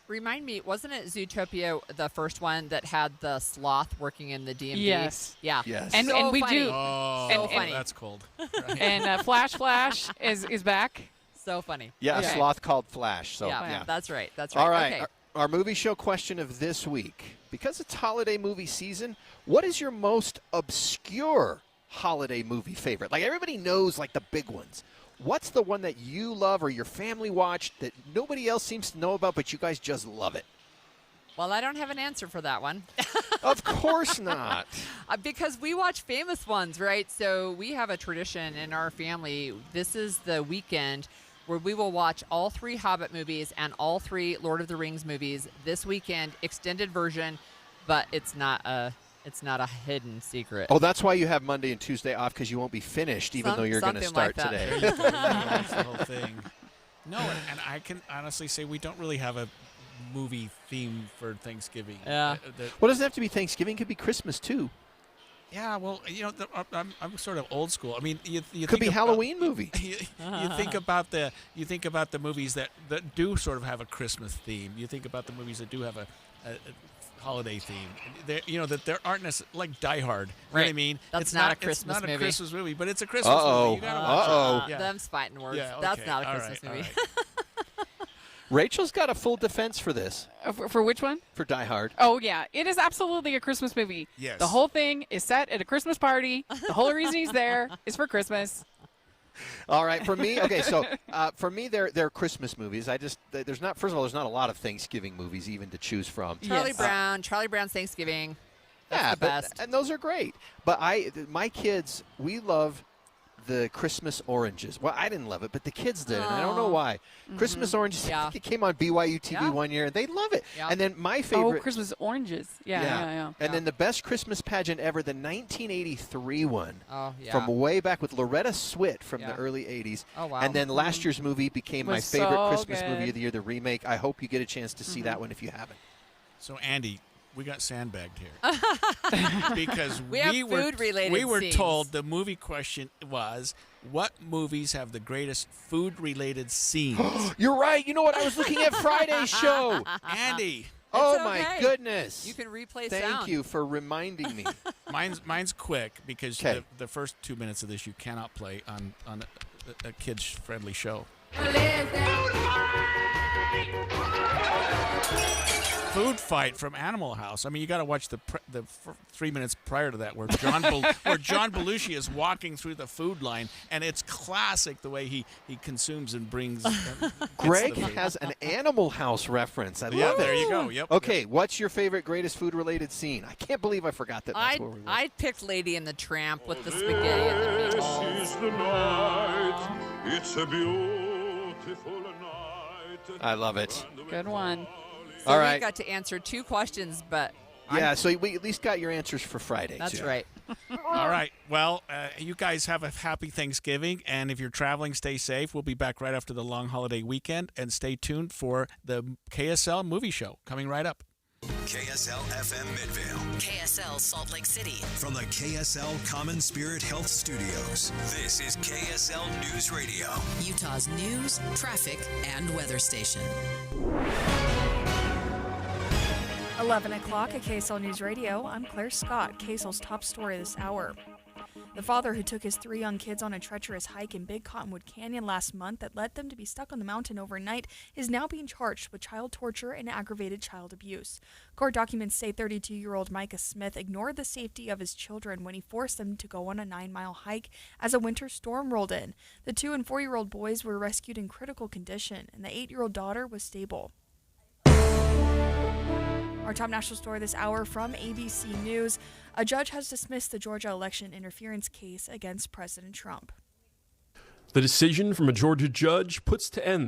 Remind me, wasn't it Zootopia, the first one that had the sloth working in the DMV? Yes. Yeah. Yes. And we do. Oh, so funny. That's cold. Right. And Flash is back. So funny. Yeah, a sloth called Flash. So yeah. That's right. All right. Okay. Our movie show question of this week. Because it's holiday movie season, what is your most obscure holiday movie favorite? Like everybody knows like the big ones. What's the one that you love or your family watched that nobody else seems to know about but you guys just love it? Well, I don't have an answer for that one. Of course not. Because we watch famous ones, right? So we have a tradition in our family. This is the weekend where we will watch all 3 Hobbit movies and all 3 Lord of the Rings movies this weekend, extended version, but it's not a hidden secret. Oh, that's why you have Monday and Tuesday off, because you won't be finished even though you're going to start like today. That's the whole thing. No, and I can honestly say we don't really have a movie theme for Thanksgiving. Yeah. Well, it doesn't have to be Thanksgiving. It could be Christmas, too. Yeah, well, I'm sort of old school. I mean, you could be Halloween movie. You think about the movies that do sort of have a Christmas theme. You think about the movies that do have a holiday theme. That there aren't like Die Hard. You know what I mean? That's it's not a Christmas movie. It's not movie. a Christmas movie, but it's a Christmas movie. You gotta watch it. Yeah. Them's fighting words. Yeah, okay. That's not a All Christmas right, movie. Rachel's got a full defense for this. For which one? For Die Hard. Oh, yeah. It is absolutely a Christmas movie. Yes. The whole thing is set at a Christmas party. The whole reason he's there is for Christmas. All right, for me, okay, so for me, they're Christmas movies. There's not a lot of Thanksgiving movies even to choose from. Charlie Brown's Thanksgiving. That's the best. And those are great. But my kids, we love the Christmas Oranges. Well, I didn't love it, but the kids did, and I don't know why. Mm-hmm. Christmas Oranges, I think it came on BYU TV one year, and they love it. Yeah. And then my favorite... Oh, Christmas Oranges. Yeah. And then the best Christmas pageant ever, the 1983 one. Oh, yeah. From way back with Loretta Swit from the early 80s. Oh, wow. And then last year's movie became my Was favorite so Christmas good. movie of the year, the remake. I hope you get a chance to see that one if you haven't. So, Andy, we got sandbagged here because we have food-related we were scenes. told the movie question was, what movies have the greatest food-related scenes? You're right. You know what? I was looking at Friday's show. Andy. Oh, It's my okay. goodness. You can replay Thank sound. you for reminding me. Mine's quick because 'Kay. the first 2 minutes of this you cannot play on a kids-friendly show. food fight from Animal House. I mean, you got to watch the 3 minutes prior to that where John Belushi is walking through the food line, and it's classic the way he consumes and brings. Greg has an Animal House reference. I love it. There you go. Yep. Okay, what's your favorite greatest food-related scene? I can't believe I forgot that. That's where we were. I picked Lady and the Tramp with the spaghetti and the meatballs. This is the night. It's a beautiful night. I love it. Good one. So All right. we got to answer 2 questions, but Yeah, so we at least got your answers for Friday. that's too. right. All right. Well, you guys have a happy Thanksgiving, and if you're traveling, stay safe. We'll be back right after the long holiday weekend, and stay tuned for the KSL movie show coming right up. KSL FM Midvale. KSL Salt Lake City. From the KSL Common Spirit Health Studios, this is KSL News Radio. Utah's news, traffic, and weather station. 11 o'clock at KSL News Radio. I'm Claire Scott, KSL's top story this hour. The father who took his 3 young kids on a treacherous hike in Big Cottonwood Canyon last month that led them to be stuck on the mountain overnight is now being charged with child torture and aggravated child abuse. Court documents say 32-year-old Micah Smith ignored the safety of his children when he forced them to go on a 9-mile hike as a winter storm rolled in. The 2- and 4-year-old boys were rescued in critical condition, and the 8-year-old daughter was stable. Our top national story this hour from ABC News. A judge has dismissed the Georgia election interference case against President Trump. The decision from a Georgia judge puts to end